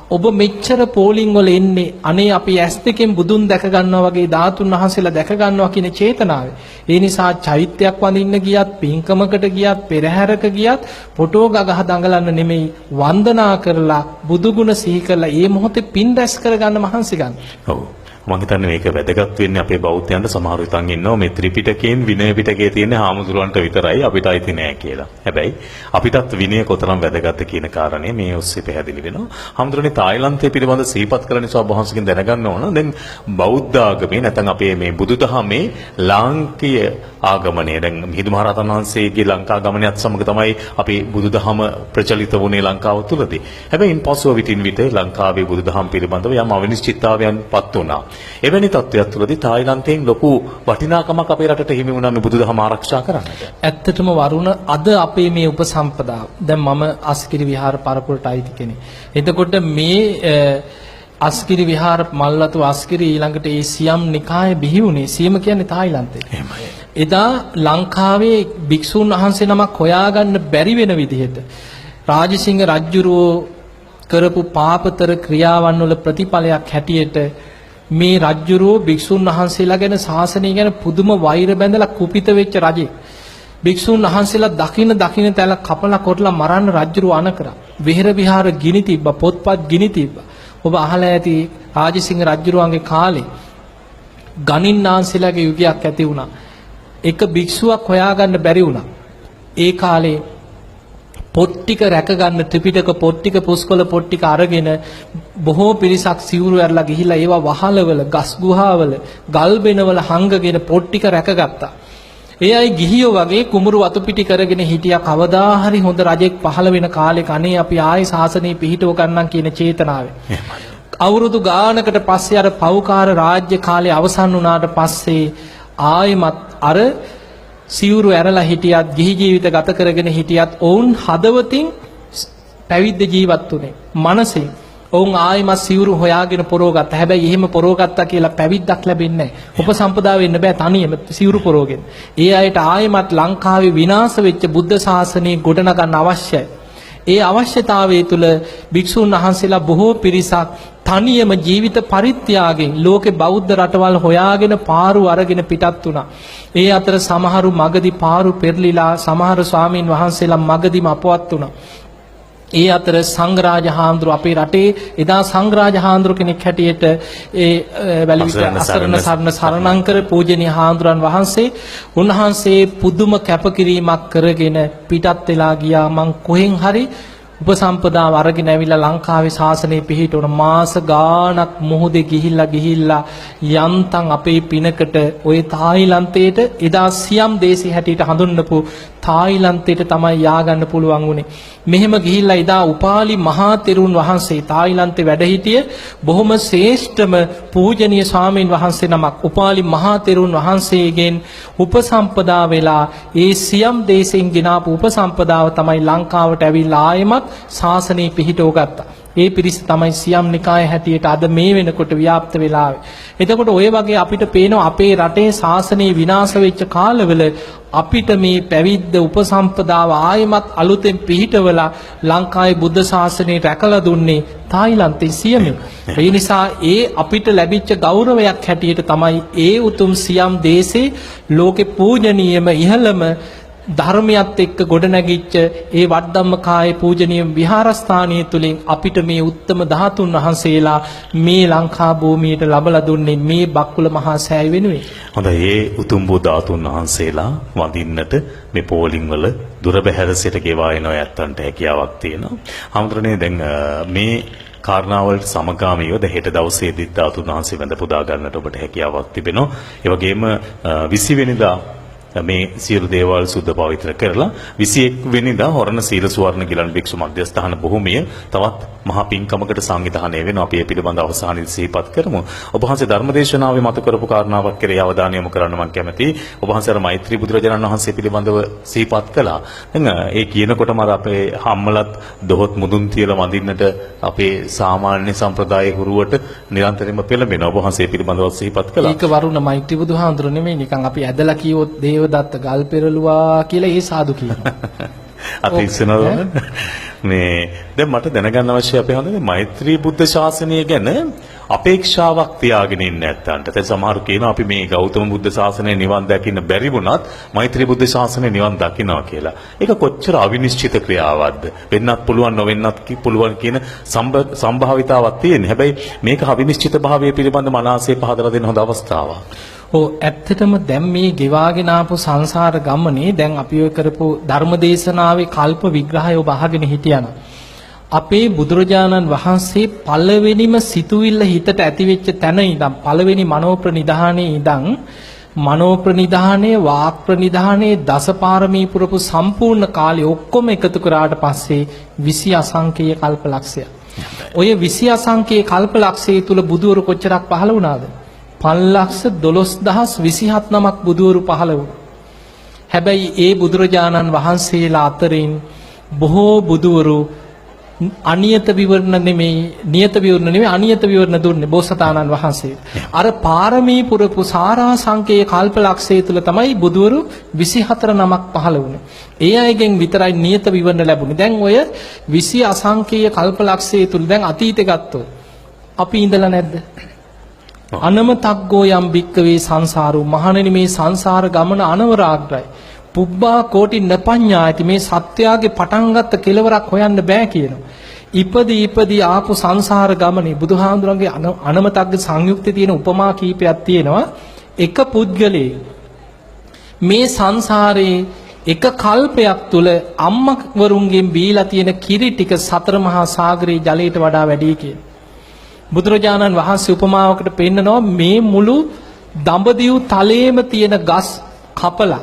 ඔබ මෙච්චර පෝලිං වල එන්නේ අනේ අපි ඇස් දෙකෙන් බුදුන් දැක ගන්නවා වගේ ධාතුන් වහන්සේලා දැක ගන්නවා කියන චේතනාවේ. ඒ නිසා චෛත්‍යයක් වඳින්න ගියත්, පින්කමකට ගියත්, පෙරහැරක ගියත් ෆොටෝ ගහ දඟලන්න නෙමෙයි වන්දනා කරලා බුදු ගුණ සිහි කරලා මේ මොහොතේ පින් රැස් කරගන්න මහන්සි ගන්න. ඔව්. මම හිතන්නේ මේක වැදගත් වෙන්නේ අපේ බෞද්ධයන්ට සමහර විටන් ඉන්නවා මේ ත්‍රිපිටකයෙන් විනය පිටකයේ තියෙන හාමුදුරුවන්ට විතරයි අපිට අයිති නෑ කියලා. හැබැයි අපිටත් විනය කොතරම් වැදගත්ද කියන කාරණේ මේ ඔස්සේ පැහැදිලි වෙනවා. හාමුදුරනේ තායිලන්තය පිළිබඳ සිහිපත් කරන නිසා වහන්සේගෙන් දැනගන්න ඕන. දැන් බෞද්ධ ආගමේ නැත්නම් අපේ මේ බුදුදහමේ ලාංකීය ආගමනේ දැන් මිහිඳු මහරහතන් වහන්සේගේ ලංකා ගමනයත් සමග තමයි අපේ බුදුදහම ප්‍රචලිත වුණේ ලංකාව තුලදී. හැබැයි ඉන්පසුව විටින් විට ලංකාවේ බුදුදහම පිළිබඳව යම් අවිනිශ්චිතතාවයන් පත් වුණා. එවැනි තත්ත්වයක් තුළදී තායිලන්තයෙන් ලොකු වටිනාකමක් අපේ රටට හිමි වුණා මේ බුදුදහම ආරක්ෂා කරන්නට. ඇත්තටම වරුණ අද අපේ මේ උපසම්පදාව දැන් මම අස්කිරි විහාර පරපුරට අයිති කෙනෙක්. එතකොට මේ අස්කිරි විහාර මල්වතු අස්කිරි ඊළඟට ඒ සියම් නිකාය බිහි වුණේ සියම කියන්නේ තායිලන්තේ. එදා ලංකාවේ භික්ෂුන් වහන්සේ නමක් හොයාගන්න බැරි වෙන විදිහට රාජසිංහ රජුරෝ කරපු පාපතර ක්‍රියාවන් වල ප්‍රතිඵලයක් හැටියට මේ රජුරෝ භික්ෂුන් වහන්සේලා ගැන ශාසනය ගැන පුදුම වෛර බැඳලා කුපිත වෙච්ච රජෙක්. භික්ෂුන් වහන්සේලා දකින තැල කපලා කොටලා මරන්න රජුරෝ අණ කරා. විහෙර විහාර ගිනි තිබ්බා, පොත්පත් ගිනි තිබ්බා. ඔබ අහලා ඇති රාජසිංහ රජුරුවන්ගේ කාලේ ගණින්නාන්සේලාගේ යුගයක් ඇති වුණා. එක භික්ෂුවක් හොයාගන්න බැරි වුණා. ඒ කාලේ පොත් ටික රැකගන්න ත්‍රිපිටක පොත් ටික පුස්කොළ පොත් ටික අරගෙන බොහෝ පිරිසක් සිවුරු ඇරලා ගිහිල්ලා ඒවා වහලවල ගස් ගුහාවල ගල් බෙනවල හංගගෙන පොත් ටික රැකගත්තා. ඒ අය ගිහියෝ වගේ කුඹුරු වතු පිටි කරගෙන හිටියා කවදා හරි හොඳ රජෙක් පහළ වෙන කාලේ කනේ අපි ආයේ ශාසනය පිහිටව ගන්නම් කියන චේතනාවෙන්. අවුරුදු ගානකට පස්සේ අර පෞකාර රාජ්‍ය කාලේ අවසන් වුණාට පස්සේ ආයෙමත් අර සිවුරු ඇරලා හිටියත් ගිහි ජීවිත ගත කරගෙන හිටියත් ඔවුන් හදවතින් පැවිද්ද ජීවත් වුණේ. මනසින් ඔවුන් ආයෙමත් සිවුරු හොයාගෙන පොරවගත්තා. හැබැයි එහෙම පොරවගත්තා කියලා පැවිද්දක් ලැබෙන්නේ නැහැ. උපසම්පදා වෙන්න බෑ තනියම සිවුරු පොරවගෙන. ඒ අයට ආයෙමත් ලංකාවේ විනාශ වෙච්ච බුද්ධ ශාසනය ගොඩනගන්න අවශ්‍යයි. ඒ අවශ්‍යතාවය තුළ භික්ෂුන් වහන්සේලා බොහෝ පිරිසක් තනියම ජීවිත පරිත්‍යාගයෙන් ලෝකේ බෞද්ධ රටවල් හොයාගෙන පාරු අරගෙන පිටත් වුණා. ඒ අතර සමහරු මගදී පාරු පෙරලිලා සමහර ස්වාමීන් වහන්සේලා මගදීම අපවත් වුණා. ඒ අතර සංඝරාජ හාමුදුරු අපේ රටේ එදා සංඝරාජ හාමුදුරු කෙනෙක් හැටියට ඒ වැලිවිට අසරණ සරණංකර පූජනීය හාමුදුරන් වහන්සේ උන්වහන්සේ පුදුම කැපකිරීමක් කරගෙන පිටත් වෙලා ගියා. මං කොහෙන් හරි උපසම්පදාව අරගෙන ඇවිල්ලා ලංකාවේ ශාසනය පිහිටවන මාස ගාණක් මොහොතේ ගිහිල්ලා යන්තම් අපේ පිනකට ওই තායිලන්තයට එදා සියම් දේශي හැටියට හඳුන්වපු තායිලන්තයට තමයි යාගන්න පුළුවන් වුණේ. මෙහෙම ගිහිල්ලා එදා උපාලි මහා තෙරුන් වහන්සේ තායිලන්තේ වැඩ සිටිය බොහොම ශ්‍රේෂ්ඨම පූජනීය ස්වාමීන් වහන්සේ නමක් උපාලි මහා තෙරුන් වහන්සේගෙන් උපසම්පදා වෙලා ඒ සියම් දේශයෙන් ගෙනාපු උපසම්පදාව තමයි ලංකාවට ඇවිල්ලා ආයෙමත් ශාසනය පිහිටව ගත්තා. ඒ පිරිස තමයි සියම් නිකාය හැටියට අද මේ වෙනකොට ව්‍යාප්ත වෙලා ආවේ. එතකොට ඔය වගේ අපිට පේනවා අපේ රටේ ශාසනය විනාශ වෙච්ච කාලවල අපිට මේ පැවිද්ද උපසම්පදාව ආයෙමත් අලුතෙන් පිහිටවලා ලංකාවේ බුද්ධ ශාසනය රැකලා දුන්නේ තායිලන්තේ සියමෙන්. ඒ නිසා ඒ අපිට ලැබිච්ච ගෞරවයක් හැටියට තමයි ඒ උතුම් සියම් දේශේ ලෝකේ පූජනීයම ඉහළම ධර්මයත් එක්ක ගොඩනැගිච්ච ඒ වඩ්ධම්මකායේ පූජනීය විහාරස්ථානීය තුලින් අපිට මේ උත්තම ධාතුන් වහන්සේලා මේ ලංකා භූමියට ලබලා දුන්නේ මේ බක්කුල මහා සෑය වෙනුවෙන්. හොඳයි, ඒ උතුම් වූ ධාතුන් වහන්සේලා වඳින්නට මේ පෝලිං වල දුර බැහැර සිට ගෙවා එන ඇත්තන්ට හැකියාවක් තියෙනවා. හමුදුරනේ දැන් මේ කාරණාවලට සමගාමීව හෙට දවසේදී ධාතුන් වහන්සේ වැඳ පුදා ගන්නට ඔබට හැකියාවක් තිබෙනවා. ඒ වගේම 20 වෙනිදා මේ සියලු දේවල් සුද්ධ පවිත්‍ර කරලා 21 වෙනිදා හොරණ සීල සුවර්ණ ගිලන් භික්ෂු මධ්‍යස්ථාන බොහෝමිය තවත් මහා පින්කමකට සංවිධානය වෙනවා. අපි මේ පිළිබඳ අවසානයේ සිහිපත් කරමු. ඔබ වහන්සේ ධර්මදේශනාවේ මත කරපු කාරණාවක් කෙරෙහි අවධානය යොමු කරන්න මම කැමතියි. ඔබ වහන්සේ අර මෛත්‍රී බුදුරජාණන් වහන්සේ පිළිබඳව සිහිපත් කළා. දැන් ඒ කියනකොටම අර අපේ හම්මලත් දොහොත් මුදුන් තියලා වඳින්නට අපේ සාමාන්‍ය සම්ප්‍රදායේ හුරුවට නිරන්තරයෙන්ම පෙළඹෙනවා. ඔබ වහන්සේ පිළිබඳව සිහිපත් කළා. ඒක වරුණ මෛත්‍රී බුදුහාඳුර නෙමෙයි නිකන් අපි ඇදලා කියවොත් දේවදත්ත ගල් පෙරළුවා කියලා ඒ සාදු කියනවා. අත ඉස්සනවද මේ දැන් මට දැනගන්න අවශ්‍යයි අපේ හොඳනේ මෛත්‍රී බුද්ධ ශාසනය ගැන අපේක්ෂාවක් තියාගෙන ඉන්න නැත්තන්ට. දැන් සමහරු කියනවා අපි මේ ගෞතම බුද්ධ ශාසනය නිවන් දකින්න බැරි වුණත් මෛත්‍රී බුද්ධ ශාසනය නිවන් දකින්නවා කියලා. ඒක කොච්චර අවිනිශ්චිත ක්‍රියාවක්ද? වෙන්නත් පුළුවන් නොවෙන්නත් පුළුවන් කියන සම්භාවිතාවක් තියෙන. හැබැයි මේක අවිනිශ්චිත භාවය පිළිබඳ මනසේ පහදලා දෙන්න හොඳ අවස්ථාවක්. ඔව් ඇත්තටම දැන් මේ ගෙවාගෙන ආපු සංසාර ගමනේ දැන් අපි ඔය කරපු ධර්මදේශනාවේ කල්ප විග්‍රහය ඔබ අහගෙන හිටියනම් අපේ බුදුරජාණන් වහන්සේ පළවෙනිම සිතුවිල්ල හිතට ඇතිවෙච්ච තැන ඉඳන් පළවෙනි මනෝ ප්‍රනිධානයේ ඉඳන් මනෝ ප්‍රනිධානයේ වාක් ප්‍රනිධානයේ දසපාරමී පුරපු සම්පූර්ණ කාලේ ඔක්කොම එකතු කරාට පස්සේ 20 අසංකේය කල්පලක්ෂය. ඔය 20 අසංකේය කල්පලක්ෂය තුල බුදුවරු කොච්චරක් පහළ වුණාද? 5,12,27 නමක් බුදුවරු පහළ වුණා. හැබැයි ඒ බුදුරජාණන් වහන්සේලා අතරින් බොහෝ බුදුවරු අනියත විවරණ නෙමෙයි නියත විවරණ නෙමෙයි අනියත විවරණ දුන්නේ බෝසතාණන් වහන්සේ. අර පාරමී පුරපු සාරා සංකේය කල්පලක්ෂය තුල තමයි බුදුවරු 24 නමක් පහළ වුණේ. ඒ අයගෙන් විතරයි නියත විවරණ ලැබුණේ. දැන් ඔය 20 අසංකේය කල්පලක්ෂය තුල දැන් අතීතේ ගත්තොත් අපි ඉඳලා නැද්ද? අනමතග්ගෝ යම් භික්කවේ සංසාරෝ මහණෙනි මේ සංසාර ගමන අනවරාග්‍රයි. පුබ්බා කෝටි නපඤ්ඤායති මේ සත්‍යයේ පටන් ගත්ත කෙලවරක් හොයන්න බෑ කියනවා. ඉපදී ආපු සංසාර ගමනේ බුදුහාමුදුරන්ගේ අනමතග්ග සංයුක්තේ තියෙන උපමා කීපයක් තියෙනවා. එක පුද්ගලයෙක් මේ සංසාරේ එක කල්පයක් තුල අම්මවරුන්ගෙන් බීලා තියෙන කිරි ටික සතර මහා සාගරයේ ජලයට වඩා වැඩි කියන. බුදුරජාණන් වහන්සේ උපමාවකට පෙන්නනවා මේ මුළු දඹදිව් තලයේම තියෙන ගස් කපලා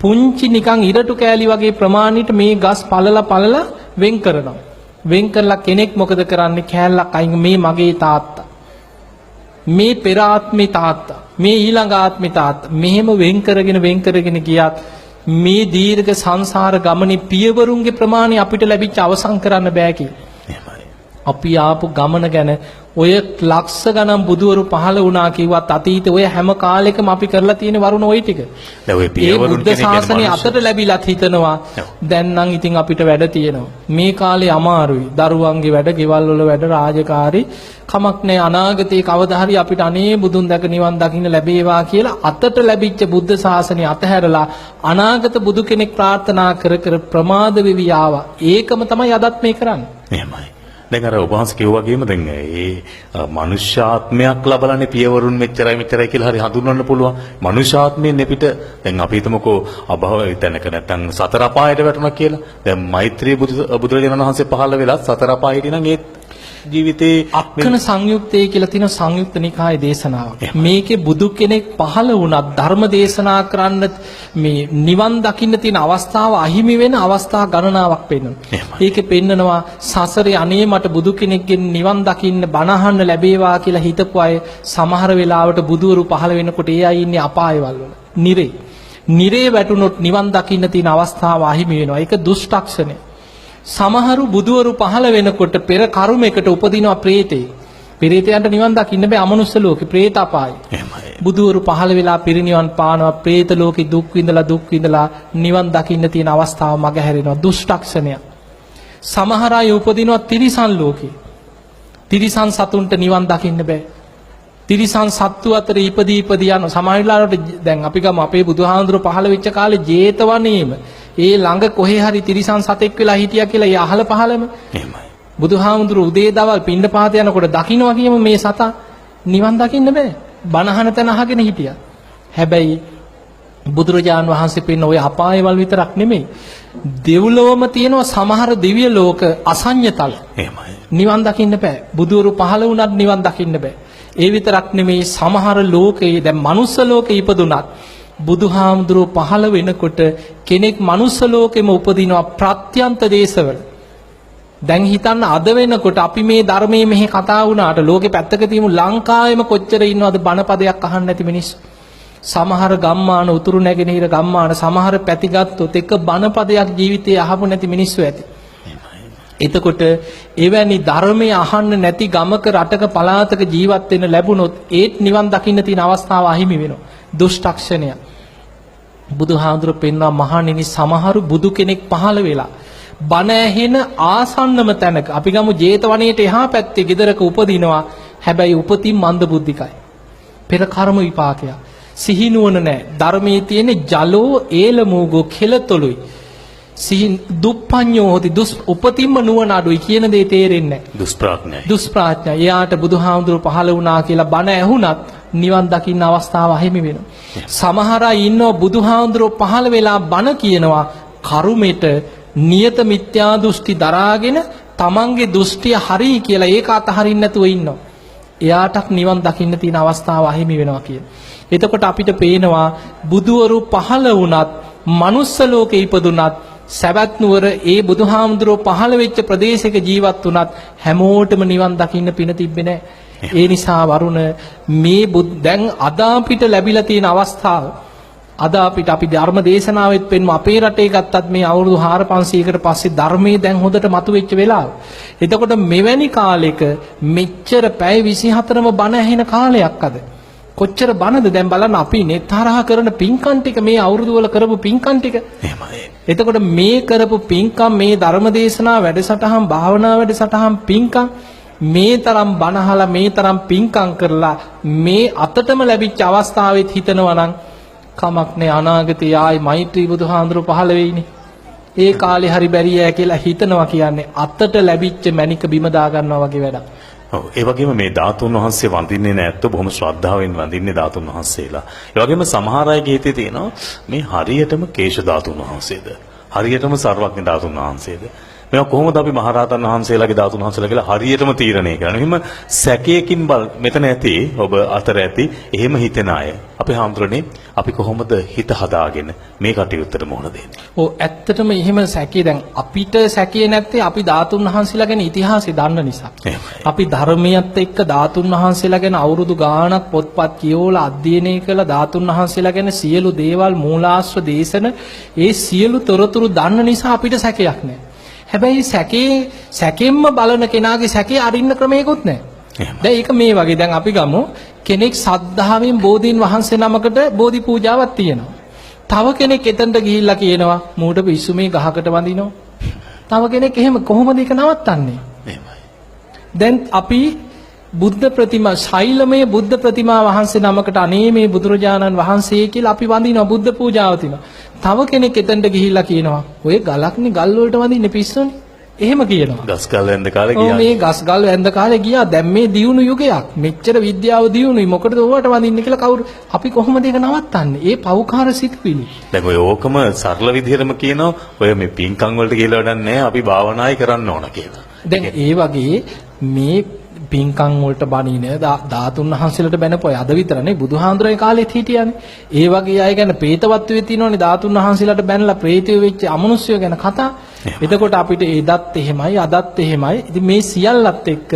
පුංචි නිකන් ඉරටු කෑලි වගේ ප්‍රමාණයට මේ ගස් පළලා වෙන් කරනවා. වෙන් කරලා කෙනෙක් මොකද කරන්නේ? කෑල්ලක් අයින් මේ මගේ තාත්තා. මේ පෙර ආත්මේ තාත්තා. මේ ඊළඟ ආත්මේ තාත්තා. මෙහෙම වෙන් කරගෙන ගියත් මේ දීර්ඝ සංසාර ගමනේ පියවරුන්ගේ ප්‍රමාණය අපිට ලැබිච්ච අවසන් කරන්න බෑ කියලා. අපි ආපු ගමන ගැන ඔය ලක්ෂ ගණන් බුදුවරු පහළ වුණා කිව්වත් අතීතේ ඔය හැම කාලෙකම අපි කරලා තියෙන වරුණ ওই ටික. දැන් ඔය පියවරුන් බුද්ධ ශාසනය අතට ලැබිලත් හිතනවා දැන් නම් ඉතින් අපිට වැඩ තියෙනවා. මේ කාලේ අමාරුයි. දරුවන්ගේ වැඩ, ගෙවල් වල වැඩ, රාජකාරී කමක් නැහැ. අනාගතේ කවදා හරි අපිට අනේ බුදුන් දැක නිවන් දකින්න ලැබේවා කියලා අතට ලැබිච්ච බුද්ධ ශාසනය අතහැරලා අනාගත බුදු කෙනෙක් ප්‍රාර්ථනා කර ප්‍රමාද වෙවි ආවා. ඒකම තමයි අදත් මේ කරන්නේ. එහෙමයි. දැන් අර ඔබ වහන්සේ කිව්වා වගේම දැන් ඒ මනුෂ්‍යාත්මයක් ලබලානේ පියවරුන් මෙච්චරයි කියලා හරි හඳුන්වන්න පුළුවන්. මනුෂ්‍යාත්මයෙන් එපිට දැන් අපි හිතමුකෝ අභව තැනක නැත්තම් සතර අපායට වැටුණා කියලා. දැන් මෛත්‍රී බුදුරජාණන් වහන්සේ පහළ වෙලා සතර අපායට නම් ඒ ජීවිතේ අක්කන සංයුක්තය කියලා තියෙන සංයුක්ත නිකායේ දේශනාවක්. මේකේ බුදු කෙනෙක් පහළ වුණත් ධර්ම දේශනා කරන්න මේ නිවන් දකින්න තියෙන අවස්ථාව අහිමි වෙන අවස්ථා ගණනාවක් පෙන්වනවා. ඒකේ පෙන්නනවා සසරේ අනේ මට බුදු කෙනෙක්ගෙන් නිවන් දකින්න බණ අහන්න ලැබේවා කියලා හිතපු අය සමහර වෙලාවට බුදුවරු පහළ වෙනකොට ඒ අය ඉන්නේ අපායවල වල. නිරේ වැටුනොත් නිවන් දකින්න තියෙන අවස්ථාව අහිමි වෙනවා. ඒක දුෂ්ටක්ෂණය. සමහරු බුදුවරු පහළ වෙනකොට පෙර කර්මයකට උපදිනවා ප්‍රේතේ. ප්‍රේතයන්ට නිවන් දකින්න බෑ අමනුෂ්‍ය ලෝකේ ප්‍රේත අපායි. බුදුවරු පහළ වෙලා පිරිනිවන් පානවා ප්‍රේත ලෝකේ දුක් විඳලා නිවන් දකින්න තියෙන අවස්ථාව මගහැරෙනවා දුෂ්ටක්ෂණය. සමහර අය උපදිනවා තිරිසන් ලෝකේ. තිරිසන් සතුන්ට නිවන් දකින්න බෑ. තිරිසන් සත්තු අතර ඉපදී යන සමහරවිට දැන් අපි ගම අපේ බුදුහාඳුර පහළ වෙච්ච කාලේ ජේතවනේම ඒ ළඟ කොහේ හරි තිරිසන් සතෙක් වෙලා හිටියා කියලා ඒ අහල පහලම එහෙමයි. බුදුහාමුදුරු උදේ දවල් පිණ්ඩපාත යනකොට දකින්නවා කියම මේ සතා නිවන් දකින්න බෑ. බණහන තැන අහගෙන හිටියා. හැබැයි බුදුරජාන් වහන්සේ පෙන්න ඔය අපායවල විතරක් නෙමෙයි. දෙව්ලොවම තියෙනවා සමහර දිව්‍ය ලෝක අසඤ්ඤතල. එහෙමයි. නිවන් දකින්න බෑ. බුදුවරු පහළ වුණත් නිවන් දකින්න බෑ. ඒ විතරක් නෙමෙයි සමහර ලෝකේ දැන් මනුස්ස ලෝකේ ඉපදුනත් බුදුහාමුදුරුව පහළ වෙනකොට කෙනෙක් මනුස්ස ලෝකෙම උපදිනවා ප්‍රත්‍යන්ත දේශවල. දැන් හිතන්න අද වෙනකොට අපි මේ ධර්මයේ මෙහි කතා වුණාට ලෝකෙ පැත්තක තියමු ලංකාවෙම කොච්චර ඉන්නවද බණපදයක් අහන්න නැති මිනිස්සු. සමහර ගම්මාන උතුරු නැගෙනහිර ගම්මාන සමහර පැතිගත්තොත් එක බණපදයක් ජීවිතේ අහපු නැති මිනිස්සු ඇති. එතකොට එවැනි ධර්මයේ අහන්න නැති ගමක රටක පළාතක ජීවත් වෙන්න ලැබුණොත් ඒත් නිවන් දකින්න තියෙන අවස්ථාව අහිමි වෙනවා. දුෂ්ටක්ෂණය. බුදුහාඳුර පෙන්වා මහණෙනි සමහරු බුදු කෙනෙක් පහළ වෙලා බණ ඇහෙන ආසන්නම තැනක අපි ගමු ජේතවනයේට එහා පැත්තේ ගෙදරක උපදිනවා. හැබැයි උපතින් මන්ද බුද්ධිකයි. පෙර කර්ම විපාකයක්. සිහිනුවන නැහැ. ධර්මයේ තියෙන ජලෝ ඒලමෝගෝ කෙලතොලුයි. සිහින් දුප්පඤ්ඤෝ හොති උපතින්ම නුවණ අඩුයි කියන දේ තේරෙන්නේ නැහැ. දුෂ්ප්‍රඥයි. එයාට බුදුහාමුදුරුව පහළ වුණා කියලා බණ ඇහුණත් නිවන් දකින්න අවස්ථාව අහිමි වෙනවා. සමහර අය ඉන්නවා බුදුහාමුදුරුව පහළ වෙලා බණ කියනවා කරුමෙට නියත මිත්‍යා දෘෂ්ටි දරාගෙන තමන්ගේ දෘෂ්ටිය හරි කියලා ඒක අතහරින්න නැතුව ඉන්නවා. එයාටත් නිවන් දකින්න තියෙන අවස්ථාව අහිමි වෙනවා කියන. එතකොට අපිට පේනවා බුදුවරු පහළ වුණත් මනුස්ස ලෝකේ ඉපදුනත් සවැත් නුවර ඒ බුදුහාමුදුරුව පහළ වෙච්ච ප්‍රදේශයක ජීවත් වුණත් හැමෝටම නිවන් දකින්න පින තිබ්බේ නැහැ. ඒ නිසා වරුණ මේ දැන් අද අපිට ලැබිලා තියෙන අවස්ථාව අද අපිට අපි ධර්ම දේශනාවෙත් පෙන්වම අපේ රටේ ගත්තත් මේ අවුරුදු 4500කට පස්සේ ධර්මයේ දැන් හොඳට මතුවෙච්ච වෙලාව. එතකොට මෙවැනි කාලෙක මෙච්චර පැය 24ම බණ ඇහෙන කාලයක් අද. කොච්චර බණද දැන් බලන්න අපි නෙතරහ කරන පින්කම් ටික මේ අවුරුදු වල කරපු පින්කම් ටික. එහෙමයි. එතකොට මේ කරපු පින්කම් මේ ධර්ම දේශනා වැඩසටහන් භාවනා වැඩසටහන් පින්කම් මේ තරම් බණහලා මේ තරම් පින්කම් කරලා මේ අතටම ලැබිච්ච අවස්ථාවෙත් හිතනවා නම් කමක් නෑ අනාගතයේ ආයි මෛත්‍රී බුදුහාඳුරු පහළ වෙයිනේ. ඒ කාලේ හරි බැරියෑ කියලා හිතනවා කියන්නේ අතට ලැබිච්ච මණික බිම දා ගන්නවා වගේ වැඩක්. ඔව් ඒ වගේම මේ ධාතුන් වහන්සේ වඳින්නේ නැත්නම් බොහොම ශ්‍රද්ධාවෙන් වඳින්නේ ධාතුන් වහන්සේලා. ඒ වගේම සමහර අයගේ හිතේ තියෙනවා මේ හරියටම කේශ ධාතුන් වහන්සේද හරියටම සර්වඥ ධාතුන් වහන්සේද මේවා කොහොමද අපි මහරහතන් වහන්සේලාගේ ධාතුන් වහන්සේලා කියලා හරියටම තීරණය කරන්නේ. එහෙම සැකයකින් මෙතන ඇති ඔබ අතර ඇති එහෙම හිතෙන අය අපි හඳුරන්නේ අපි කොහොමද හිත හදාගෙන මේ කටයුත්තට මුහුණ දෙන්නේ. ඔව් ඇත්තටම එහෙම සැකේ දැන් අපිට සැකේ නැත්තේ අපි ධාතුන් වහන්සේලා ගැන ඉතිහාසය දන්න නිසා. අපි ධර්මයත් එක්ක ධාතුන් වහන්සේලා ගැන අවුරුදු ගාණක් පොත්පත් කියවලා අධ්‍යයනය කළ ධාතුන් වහන්සේලා ගැන සියලු දේවල් මූලාශ්‍ර දේශන ඒ සියලු තොරතුරු දන්න නිසා අපිට සැකයක් නැහැ. හැබැයි සැකෙන්ම බලන කෙනාගේ සැකේ අරින්න ක්‍රමයකුත් නැහැ. දැන් ඒක මේ වගේ දැන් අපි ගමු කෙනෙක් සද්ධාවෙන් බෝධීන් වහන්සේ නමකට බෝධි පූජාවක් තියෙනවා. තව කෙනෙක් එතනට ගිහිල්ලා කියනවා මූට පිස්සු මේ ගහකට වඳිනවා. තව කෙනෙක් එහෙම කොහොමද ඒක නවත්තන්නේ? දැන් අපි බුද්ධ ප්‍රතිමා ශෛලමය බුද්ධ ප්‍රතිමා වහන්සේ නමකට අනේ මේ බුදුරජාණන් වහන්සේ කියලා අපි වඳිනවා බුද්ධ පූජාව තිනවා. තව කෙනෙක් එතනට ගිහිල්ලා කියනවා ඔය ගලක්නේ ගල් වලට වඳින්නේ පිස්සුනේ. එහෙම කියනවා. ගස් ගල් වැන්ද කාලේ ගියා. මේ ගස් ගල් වැන්ද කාලේ ගියා. දැන් මේ දියුණු යුගයක්. මෙච්චර විද්‍යාව දියුණුයි. මොකටද ඕවට වඳින්නේ කියලා කවුරු අපි කොහොමද ඒක නවත්තන්නේ? ඒ පව්කාර සිතුවිලි. දැන් ඔය ඕකම සරල විදිහටම කියනවා ඔය මේ පින්කම් වලට කියලා වැඩක් නැහැ. අපි භාවනායි කරන්න ඕන කියලා. දැන් ඒ වගේ මේ පින්කම් වලට බණින ධාතුන් වහන්සේලාට බැනපොය අද විතරනේ බුදුහාඳුරේ කාලෙත් හිටියානේ. ඒ වගේ අය ගැන പ്രേතවත් වෙ තියෙනවනේ ධාතුන් වහන්සේලාට බැනලා പ്രേතය වෙච්ච අමනුෂ්‍යය ගැන කතා. එතකොට අපිට එදත් එහෙමයි අදත් එහෙමයි. ඉතින් මේ සියල්ලත් එක්ක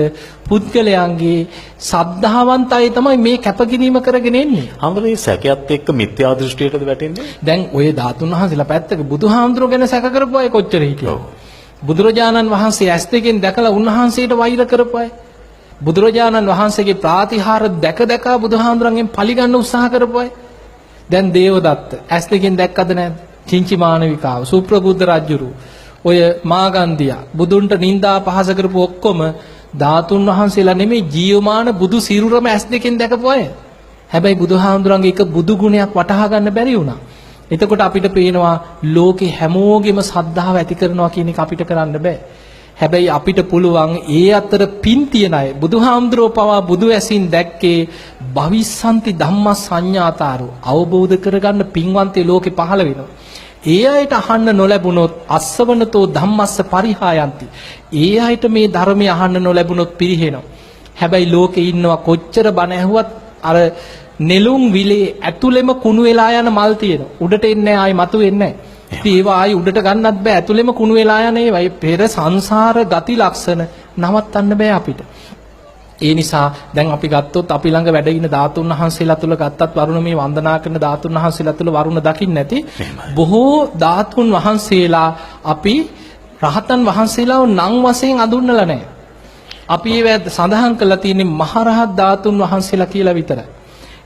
පුද්ගලයන්ගේ සද්ධාවන්තය තමයි මේ කැපකිරීම කරගෙන එන්නේ. හැමෝම සැකයත් එක්ක මිත්‍යා දෘෂ්ටියටද වැටෙන්නේ? දැන් ඔය ධාතුන් වහන්සේලා පැත්තක බුදුහාඳුර ගැන සැක කරපු අය කොච්චර හිටියෝ. බුදුරජාණන් වහන්සේ ඇස් දෙකෙන් දැකලා උන්වහන්සේට වෛර කරපු අය. බුදුරජාණන් වහන්සේගේ ප්‍රාතිහාර දැක දැක බුදුහාඳුරන්ගෙන් පලිගන්න උත්සාහ කරපු අය. දැන් දේවදත්ත ඇස් දෙකෙන් දැක්කද නැද්ද? චින්චි මානවිකාව, සුප්‍රබුද්ධ රජුරු, ඔය මාගන්දියා බුදුන්ට නිନ୍ଦා පහස කරපු ඔක්කොම ධාතුන් වහන්සේලා නෙමෙයි ජීවමාන බුදු සිරුරම ඇස් දෙකෙන් දැකපු අය. හැබැයි බුදුහාඳුරන්ගේ එක බුදු ගුණයක් වටහා ගන්න බැරි වුණා. එතකොට අපිට පේනවා ලෝකේ හැමෝගෙම සද්ධාව ඇති කරනවා කියන එක අපිට කරන්න බෑ. හැබැයි අපිට පුළුවන් ඒ අතර පින් තියන අය බුදුහාමුදුරුවෝ පවා බුදු ඇසින් දැක්කේ භවිස්සන්ති ධම්ම සංඥාතාරෝ අවබෝධ කරගන්න පින්වන්තේ ලෝකේ පහළ වෙනවා. ඒ අයට අහන්න නොලැබුණොත් අස්සවනතෝ ධම්මස්ස පරිහායන්ති. ඒ අයට මේ ධර්මය අහන්න නොලැබුණොත් පිරිහෙනවා. හැබැයි ලෝකේ ඉන්නවා කොච්චර බණ ඇහුවත් අර නෙළුම් විලේ ඇතුළෙම කුණු වෙලා යන මල් තියෙනවා. උඩට එන්නේ ආයි මතු වෙන්නේ නැහැ. ඉතින් ඒවා ආයි උඩට ගන්නත් බෑ. ඇතුළෙම කුණු වෙලා යන ඒවා. ඒ පෙර සංසාර ගති ලක්ෂණ නවත්තන්න බෑ අපිට. ඒ නිසා දැන් අපි ගත්තොත් අපි ළඟ වැඩ ඉන ධාතුන් වහන්සේලා තුල ගත්තත් වරුණ මේ වන්දනා කරන ධාතුන් වහන්සේලා තුල වරුණ දකින්න නැති බොහෝ ධාතුන් වහන්සේලා අපි රහතන් වහන්සේලාව නම් වශයෙන් අඳුන්නලා නැහැ. අපි ඒව සඳහන් කරලා තියෙන්නේ මහරහත් ධාතුන් වහන්සේලා කියලා විතරයි.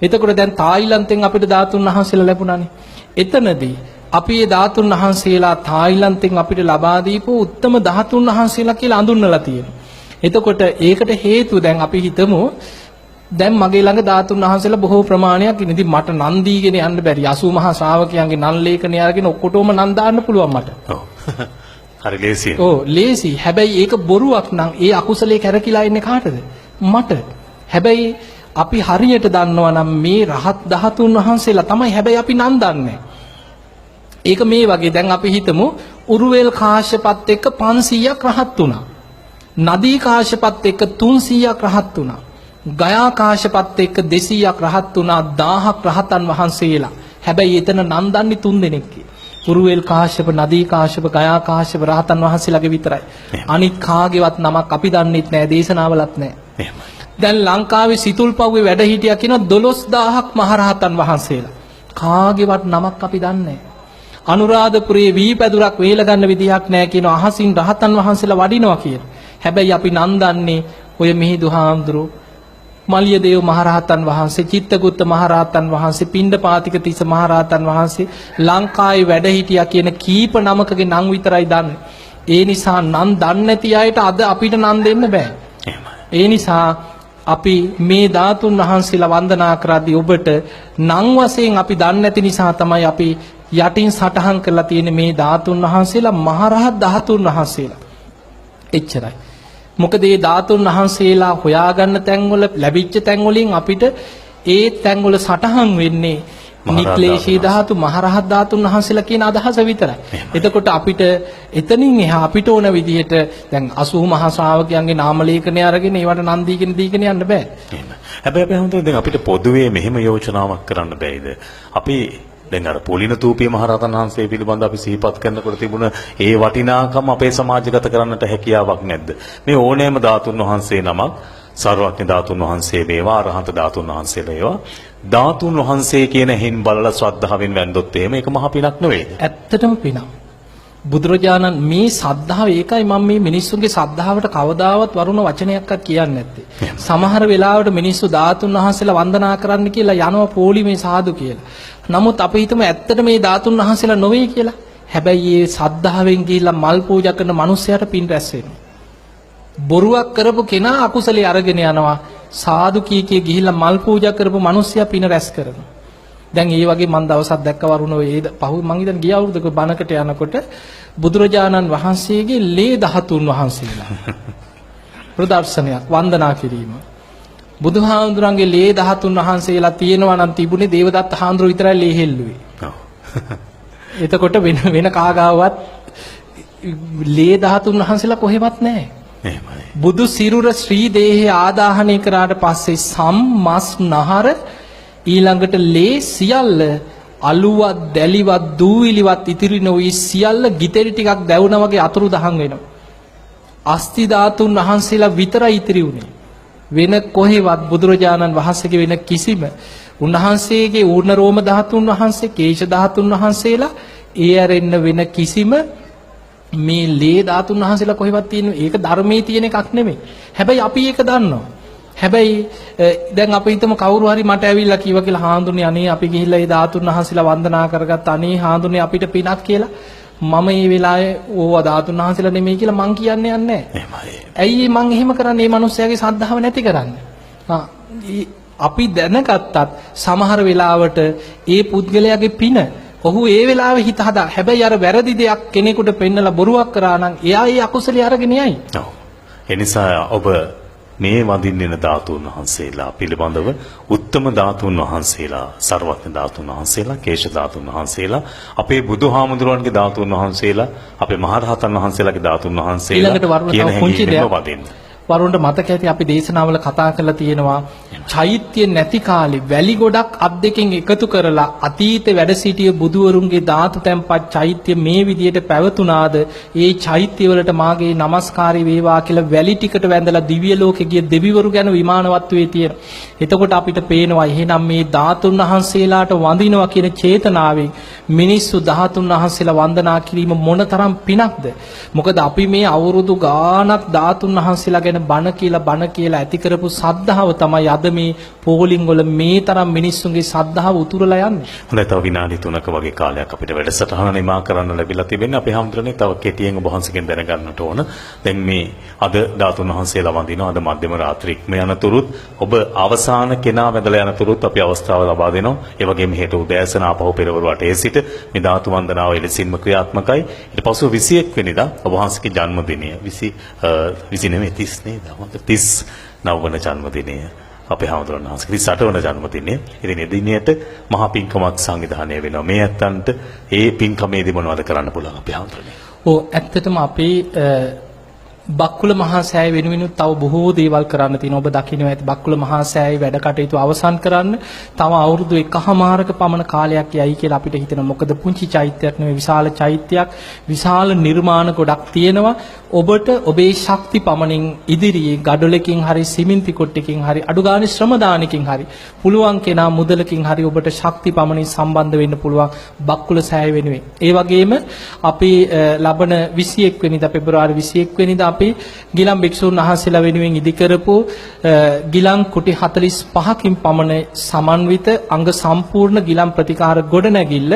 එතකොට දැන් තායිලන්තෙන් අපිට ධාතුන් වහන්සේලා ලැබුණානේ. එතනදී අපි මේ ධාතුන් වහන්සේලා තායිලන්තෙන් අපිට ලබා දීපු උත්තම ධාතුන් වහන්සේලා කියලා අඳුන්වලා තියෙනවා. එතකොට ඒකට හේතුව දැන් අපි හිතමු දැන් මගේ ළඟ ධාතුන් වහන්සේලා බොහෝ ප්‍රමාණයක් ඉන්නේ. ඉතින් මට නන් දීගෙන යන්න බැරි. 80 මහා ශ්‍රාවකයන්ගේ නන් ලේඛනය අරගෙන ඔක්කොටම නන් දාන්න පුළුවන් මට. ඔව්. හරි ලේසියි. ඔව් ලේසි. හැබැයි ඒක බොරුවක් නම් ඒ අකුසලේ කැරකිලා ඉන්නේ කාටද? මට. හැබැයි අපි හරියට දන්නවා නම් මේ රහත් ධාතුන් වහන්සේලා තමයි. හැබැයි අපි නන් දන්නේ. ඒක මේ වගේ දැන් අපි හිතමු උරුවෙල් කාශ්‍යපත් එක්ක 500ක් රහත් වුණා. නදී කාශ්‍යපත් එක්ක 300ක් රහත් වුණා. ගයා කාශ්‍යපත් එක්ක 200ක් රහත් වුණා. 1000ක් රහතන් වහන්සේලා. හැබැයි එතන නම් දන්නේ 3 දෙනෙක්ගේ. උරුවෙල් කාශ්‍යප, නදී කාශ්‍යප, ගයා කාශ්‍යප රහතන් වහන්සේලාගේ විතරයි. අනිත් කාගේවත් නමක් අපි දන්නෙත් නෑ, දේශනාවලත් නෑ. දැන් ලංකාවේ සිතුල්පව්වේ වැඩ හිටියා කියන 12000ක් මහරහතන් වහන්සේලා. කාගේවත් නමක් අපි දන්නේ නැහැ. අනුරාධපුරයේ වී පැදුරක් වේල ගන්න විදිහක් නැහැ කියන අහසින් රහතන් වහන්සේලා වඩිනවා කියන. හැබැයි අපි නම් දන්නේ ඔය මිහිඳු හාමුදුරුවෝ, මලියදේව මහරහතන් වහන්සේ, චිත්තගුත්ත මහරහතන් වහන්සේ, පිණ්ඩපාතික තිස්ස මහරහතන් වහන්සේ ලංකාවේ වැඩ හිටියා කියන කීප නමකගේ නම් විතරයි දන්නේ. ඒ නිසා නම් දන්නේ නැති අයට අද අපිට නම් දෙන්න බෑ. ඒ නිසා අපි මේ ධාතුන් වහන්සේලා වන්දනා කරද්දී ඔබට නම් වශයෙන් අපි දන්නේ නැති නිසා තමයි අපි යටින් සටහන් කරලා තියෙන්නේ මේ ධාතුන් වහන්සේලා මහරහත් ධාතුන් වහන්සේලා. එච්චරයි. මොකද මේ ධාතුන් වහන්සේලා හොයාගන්න තැන්වල ලැබිච්ච තැන්වලින් අපිට ඒ තැන්වල සටහන් වෙන්නේ නික්ලේශී ධාතු මහරහත් ධාතුන් වහන්සේලා කියන අදහස විතරයි. එතකොට අපිට එතනින් එහා අපිට ඕන විදිහට දැන් 80 මහා ශ්‍රාවකයන්ගේ නාම ලේඛනය අරගෙන ඒවට නම් දීගෙන යන්න බෑ. හැබැයි අපි හඳුනන දැන් අපිට පොදුවේ මෙහෙම යෝජනාවක් කරන්න බෑයිද? අපි දැන් අර පොලින තූපිය මහරහතන් වහන්සේ පිළිබඳව අපි සිහිපත් කරනකොට තිබුණ ඒ වටිනාකම අපේ සමාජගත කරන්නට හැකියාවක් නැද්ද? මේ ඕනෑම ධාතුන් වහන්සේ නමක් සර්වඥ ධාතුන් වහන්සේ වේවා අරහත ධාතුන් වහන්සේලා වේවා ධාතුන් වහන්සේ කියන හින් බලලා ශ්‍රද්ධාවෙන් වැන්දොත් එහෙම ඒක මහ පිනක් නෙවෙයි. ඇත්තටම පිනක්. බුදුරජාණන් මේ සද්ධාව ඒකයි මම මේ මිනිස්සුන්ගේ සද්ධාවට කවදාවත් වරුණ වචනයක්වත් කියන්නේ නැත්තේ. සමහර වෙලාවට මිනිස්සු ධාතුන් වහන්සේලා වන්දනා කරන්න කියලා යනවා පොලිමේ සාදු කියලා. නමුත් අපි හිතමු ඇත්තට මේ ධාතුන් වහන්සේලා නොවේ කියලා. හැබැයි මේ සද්ධාවෙන් ගිහිල්ලා මල් පූජා කරන මිනිස්සයාට පින් රැස් වෙනවා. බොරුවක් කරපු කෙනා අකුසලයේ අරගෙන යනවා. සාදු කී ගිහිල්ලා මල් පූජා කරපු මිනිස්සයා පින රැස් කරනවා. දැන් ඒ වගේ මම දවසක් දැක්ක වරුණ ඒ පහු මං ඉතින් ගිය අවුරුද්දක බණකට යනකොට බුදුරජාණන් වහන්සේගේ ලේ ධාතුන් වහන්සේලා ප්‍රදර්ශනයක් වන්දනා කිරීම. බුදුහාමුදුරන්ගේ ලේ ධාතුන් වහන්සේලා තියෙනවා නම් තිබුණේ දේවදත්ත හාමුදුරුවෝ විතරයි ලේ හෙල්ලුවේ. එතකොට වෙන කාගාවත් ලේ ධාතුන් වහන්සේලා කොහෙවත් නැහැ. එහෙමයි. බුදු සිරුර ශ්‍රී දේහය ආදාහනය කරාට පස්සේ සම්මස් නහර ඊළඟට ලේ සියල්ල අලුවත් දැලිවත් දූවිලිවත් ඉතිරි නොවි සියල්ල ගිතෙලි ටිකක් දැවුනා වගේ අතුරුදහන් වෙනවා. අස්ති ධාතුන් වහන්සේලා විතරයි ඉතිරි උනේ. වෙන කොහෙවත් බුදුරජාණන් වහන්සේගේ වෙන කිසිම උන්වහන්සේගේ ඌර්ණ රෝම ධාතුන් වහන්සේ, කේශ ධාතුන් වහන්සේලා ඒ ඇරෙන්න වෙන කිසිම මේ ලේ ධාතුන් වහන්සේලා කොහෙවත් තියෙන්නේ ඒක ධර්මයේ තියෙන එකක් නෙමෙයි. හැබැයි අපි ඒක දන්නවා. හැබැයි දැන් අපි හිතමු කවුරු හරි මට ඇවිල්ලා කිව්වා කියලා හාඳුනේ අනේ අපි ගිහිල්ලා ඒ ධාතුන් වහන්සේලා වන්දනා කරගත්ත අනේ හාඳුනේ අපිට පිනක් කියලා මම මේ වෙලාවේ ඕවා ධාතුන් වහන්සේලා නෙමෙයි කියලා මං කියන්නේ නැහැ. ඇයි මං එහෙම කරන්නේ? මේ මිනිස්යාගේ ශ්‍රද්ධාව නැති කරන්නේ. අපි දැනගත්තත් සමහර වෙලාවට ඒ පුද්ගලයාගේ පින ඔහු ඒ වෙලාවේ හිත හදා හැබැයි අර වැරදි දෙයක් කෙනෙකුට පෙන්නලා බොරුවක් කරා නම් එයා ඒ අකුසලයේ අරගෙන යයි. ඔව්. ඒ නිසා ඔබ මේ වඳින්න ධාතුන් වහන්සේලා පිළිබඳව උත්තම ධාතුන් වහන්සේලා, සර්වඥ ධාතුන් වහන්සේලා, කේශ ධාතුන් වහන්සේලා, අපේ බුදුහාමුදුරන්ගේ ධාතුන් වහන්සේලා, අපේ මහරහතන් වහන්සේලාගේ ධාතුන් වහන්සේලා කියන හැඟීමම වදින්න. වරුණට මතක ඇති අපි දේශනාවල කතා කරලා තියෙනවා චෛත්‍ය නැති කාලේ වැලි ගොඩක් අත් දෙකෙන් එකතු කරලා අතීතේ වැඩ සිටිය බුදුවරුන්ගේ ධාතු තැන්පත් චෛත්‍ය මේ විදියට පැවතුනාද ඒ චෛත්‍ය වලට මාගේ নমස්කාරය වේවා කියලා වැලි ටිකට වැඳලා දිව්‍ය ලෝකෙ ගිය දෙවිවරු ගැන විමානවත්වයේ තියෙන. එතකොට අපිට පේනවා එහෙනම් මේ ධාතුන් වහන්සේලාට වඳිනවා කියන චේතනාවෙන් මිනිස්සු ධාතුන් වහන්සේලා වන්දනා කිරීම මොනතරම් පිනක්ද? මොකද අපි මේ අවුරුදු ගාණක් ධාතුන් වහන්සේලා ගැන බණ කියලා ඇති කරපු සද්ධාව තමයි අද මේ පෝලිං වල මේ තරම් මිනිස්සුන්ගේ සද්ධාව උතුරලා යන්නේ. හොඳයි, තව විනාඩි 3ක වගේ කාලයක් අපිට වැඩසටහන නිමා කරන්න ලැබිලා තිබෙන්නේ. අපි හැමදෙරේ තව කෙටියෙන් ඔබ වහන්සේගෙන් දැනගන්නට ඕන. දැන් මේ අද ධාතුන් වහන්සේලා වඳිනවා. අද මධ්‍යම රාත්‍රියක මේ යනතුරුත් ඔබ අවසාන කෙනා වැදලා යනතුරුත් අපි අවස්ථාව ලබා දෙනවා. ඒ වගේම හෙට උදෑසන ආපහු පෙරවරු 8 සිට මේ ධාතු වන්දනාව එලෙසින්ම ක්‍රියාත්මකයි. ඊට පස්ව 21 වෙනිදා ඔබ වහන්සේගේ ජන්මදිනය 39 වන ජන්මදිනය අපේ හාමුදුරන් වහන්සේගේ 38 වන ජන්මදිනය. ඉතින් එදිනයට මහා පින්කමක් සංවිධානය වෙනවා. මේ ඇත්තන්ට ඒ පින්කමේදී මොනවද කරන්න පුළුවන් අපේ හාමුදුරනේ? ඇත්තටම අපේ බක්කුල මහා සෑය වෙනුවෙනුත් තව බොහෝ දේවල් කරන්න තියෙනවා. ඔබ දකිනවා ඇති බක්කුල මහා සෑයේ වැඩ කටයුතු අවසන් කරන්න තව අවුරුදු 1කමාරක පමණ කාලයක් යයි කියලා අපිට හිතෙනවා. මොකද පුංචි චෛත්‍යයක් නෙවෙයි විශාල චෛත්‍යයක්, විශාල නිර්මාණ ගොඩක් තියෙනවා. ඔබට ඔබේ ශක්ති පමණින් ඉදිරියේ ගඩොලකින් හරි සිමෙන්ති කොට්ටකින් හරි අඩු ගානේ ශ්‍රම දානකින් හරි පුළුවන් කෙනා මුදලකින් හරි ඔබට ශක්ති පමණින් සම්බන්ධ වෙන්න පුළුවන් බක්කුල සෑය වෙනුවෙන්. ඒ වගේම අපි ලබන 21 වෙනිදා පෙබරවාරි 21 වෙනිදා අපි ගිලන් භික්ෂුන් වහන්සේලා වෙනුවෙන් ඉදි කරපු ගිලන් කුටි 45කින් පමණ සමන්විත අංග සම්පූර්ණ ගිලන් ප්‍රතිකාර ගොඩනැගිල්ල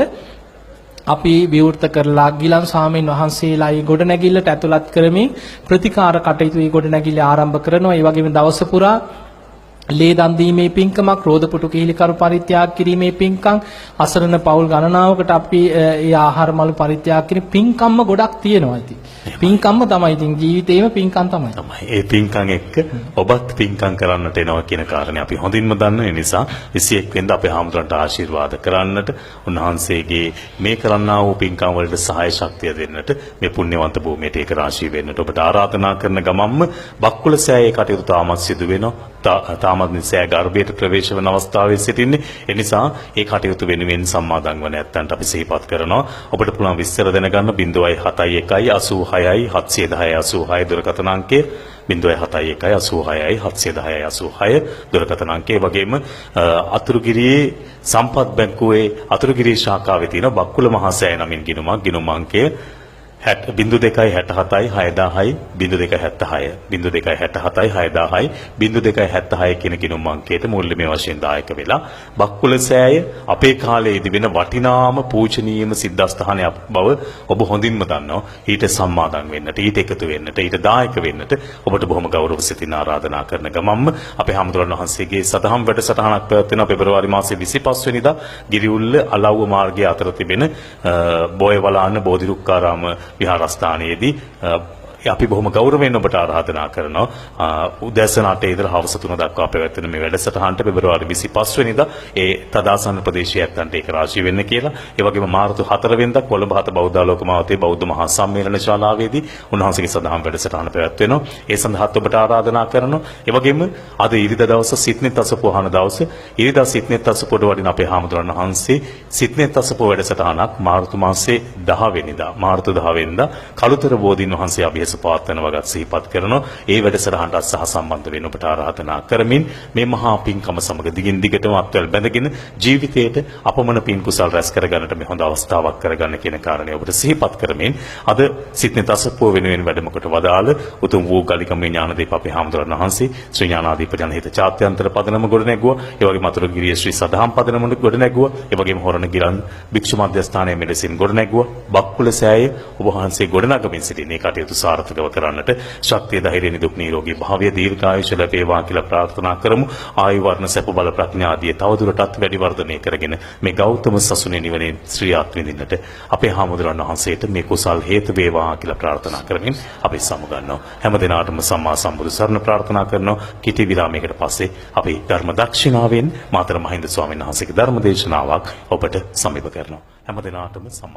අපි විවෘත කරලා ගිලන් ස්වාමීන් වහන්සේලා මේ ගොඩනැගිල්ලට ඇතුළත් කරමින් ප්‍රතිකාර කටයුතු මේ ගොඩනැගිල්ල ආරම්භ කරනවා. ඒ වගේම දවස පුරා ලේ දන් දීමේ පින්කමක්, රෝදපුටු කිහිලිකරු පරිත්‍යාග කිරීමේ පින්කම්, අසරණ පවුල් ගණනාවකට අපි ඒ ආහාර මළු පරිත්‍යාග කිරීම පින්කම්ම ගොඩක් තියෙනවා. ඉතින් පින්කම්ම තමයි ඉතින් ජීවිතේම පින්කම් තමයි. ඒ පින්කම් එක්ක ඔබත් පින්කම් කරන්නට එනවා කියන කාරණේ අපි හොඳින්ම දන්න නිසා 21 වෙනිදා අපේ හාමුදුරන්ට ආශිර්වාද කරන්නට, උන්වහන්සේගේ මේ කරන්නා වූ පින්කම් වලට සහාය ශක්තිය දෙන්නට, මේ පුණ්‍යවන්ත භූමියට ඒක රාශී වෙන්නට ඔබට ආරාධනා කරන ගමම්ම බක්කුල සෑයේ කටයුතු තාමත් සිදු වෙනවා. තාමත් සෑ ගර්භයට ප්‍රවේශ වන අවස්ථාවේ සිටින්නේ. ඒ නිසා ඒ කටයුතු වෙනුවෙන් සම්මාදන් වන ඇත්තන්ට අපි සිහිපත් කරනවා. ඔබට පුළුවන් විස්තර දැනගන්න 071 86 710 86 දුරකථන අංකය 071 86 710 86 දුරකථන අංකය. වගේම අතුරුගිරියේ සම්පත් බැංකුවේ අතුරුගිරියේ ශාඛාවේ තියෙන බක්කුල මහා සෑය නමින් ගිණුම් අංකය 0267 6000 0276 0267 6000 0276 කියන ගිණුම් අංකයට මූල්‍යමය වශයෙන් දායක වෙලා බක්කුල සෑය අපේ කාලයේදී වෙන වටිනාම පූජනීයම සිද්ධාස්ථානයක් බව ඔබ හොඳින්ම දන්නවා. ඊට සම්මාදන් වෙන්නට, ඊට එකතු වෙන්නට, ඊට දායක වෙන්නට ඔබට බොහොම ගෞරව සිතින් ආරාධනා කරන ගමම්ම අපේ හාමුදුරන් වහන්සේගේ සදහම් වැඩසටහනක් පැවැත්වෙනවා පෙබරවාරි මාසයේ 25 වෙනිදා ගිරිඋල්ල අලව්ව මාර්ගයේ අතර තිබෙන බෝයවලාන බෝධිරුක්කාරාම විහාරස්ථානයේදී අපි බොහොම ගෞරවයෙන් ඔබට ආරාධනා කරනවා උදෑසන 8 ඉඳලා හවස 3 දක්වා පැවැත්වෙන මේ වැඩසටහනට පෙබරවාරි 25 වෙනිදා ඒ තදාසන්න ප්‍රදේශයේ ඇත්තන්ට ඒක රාශී වෙන්න කියලා. ඒ වගේම මාර්තු 4 වෙනිදා කොළඹ හත බෞද්ධාලෝක මාවතේ බෞද්ධ මහා සම්මේලන ශාලාවේදී උන්වහන්සේගේ සදහම් වැඩසටහන පැවැත්වෙනවා. ඒ සඳහාත් ඔබට ආරාධනා කරනවා. ඒ වගේම අද ඉරිදා දවස සිත්නෙත් අසපුවාහන දවස ඉරිදා සිත්නෙත් අසපුවට වඩින අපේ හාමුදුරන් වහන්සේ සිත්නෙත් අසපුව වැඩසටහනක් මාර්තු මාසයේ 10 වෙනිදා මාර්තු 10 වෙනිදා කළුතර බෝධීන් වහන්සේ අභියස පාත්වන වගත් සිහිපත් කරනවා. ඒ වැඩසටහනට සහ සම්බන්ධ වෙන්න ඔබට ආරාධනා කරමින් මේ මහා පින්කම සමග දිගින් දිගටම අත්වැල් බැඳගෙන ජීවිතයට අපමණ පින් කුසල් රැස් කරගන්නට මේ හොඳ අවස්ථාවක් කරගන්න කියන කාරණේ ඔබට සිහිපත් කරමින් අද සිත්නෙත් අසපුව වෙනුවෙන් වැඩම කොට වදාළ උතුම් වූ ගලිකමේ ඥානදීප අපේ හාමුදුරන් වහන්සේ ශ්‍රී ඥානාදීප ජනහිත චාත්‍යන්තර පදනම ගොඩ නැගුවා. ඒ වගේම අතුරුගිරිය ශ්‍රී සදහම් පදනම ගොඩ නැගුවා. ඒ වගේම හොරණ ගිලන් භික්ෂු මධ්‍යස්ථානයේ මෙලෙසින් ගොඩ නැගුවා. බක්කුල සෑයේ ඔබ වහන්සේ ගොඩ නගමින් සිටින මේ කටයුතු සාර්ථකව කරන්නට ශක්තිය ධෛර්ය නිදුක් නිරෝගී භාවය දීර්ඝායුෂ ලැබේවා කියලා ප්‍රාර්ථනා කරමු. ආයු වර්ණ සැප බල ප්‍රඥා ආදී තවදුරටත් වැඩි වර්ධනය කරගෙන මේ ගෞතම සසුනේ නිවනේ ශ්‍රියාත් විඳින්නට අපේ හාමුදුරන් වහන්සේට මේ කුසල් හේතු වේවා කියලා ප්‍රාර්ථනා කරමින් අපි සමුගන්නවා. හැම දිනාටම සම්මා සම්බුදු සරණ ප්‍රාර්ථනා කරනවා. කිටි විරාමයකට පස්සේ අපි ධර්ම දක්ෂිනාවෙන් මාතර මහින්ද ස්වාමීන් වහන්සේගේ ධර්ම දේශනාවක් ඔබට සමීප කරනවා. හැම දිනාටම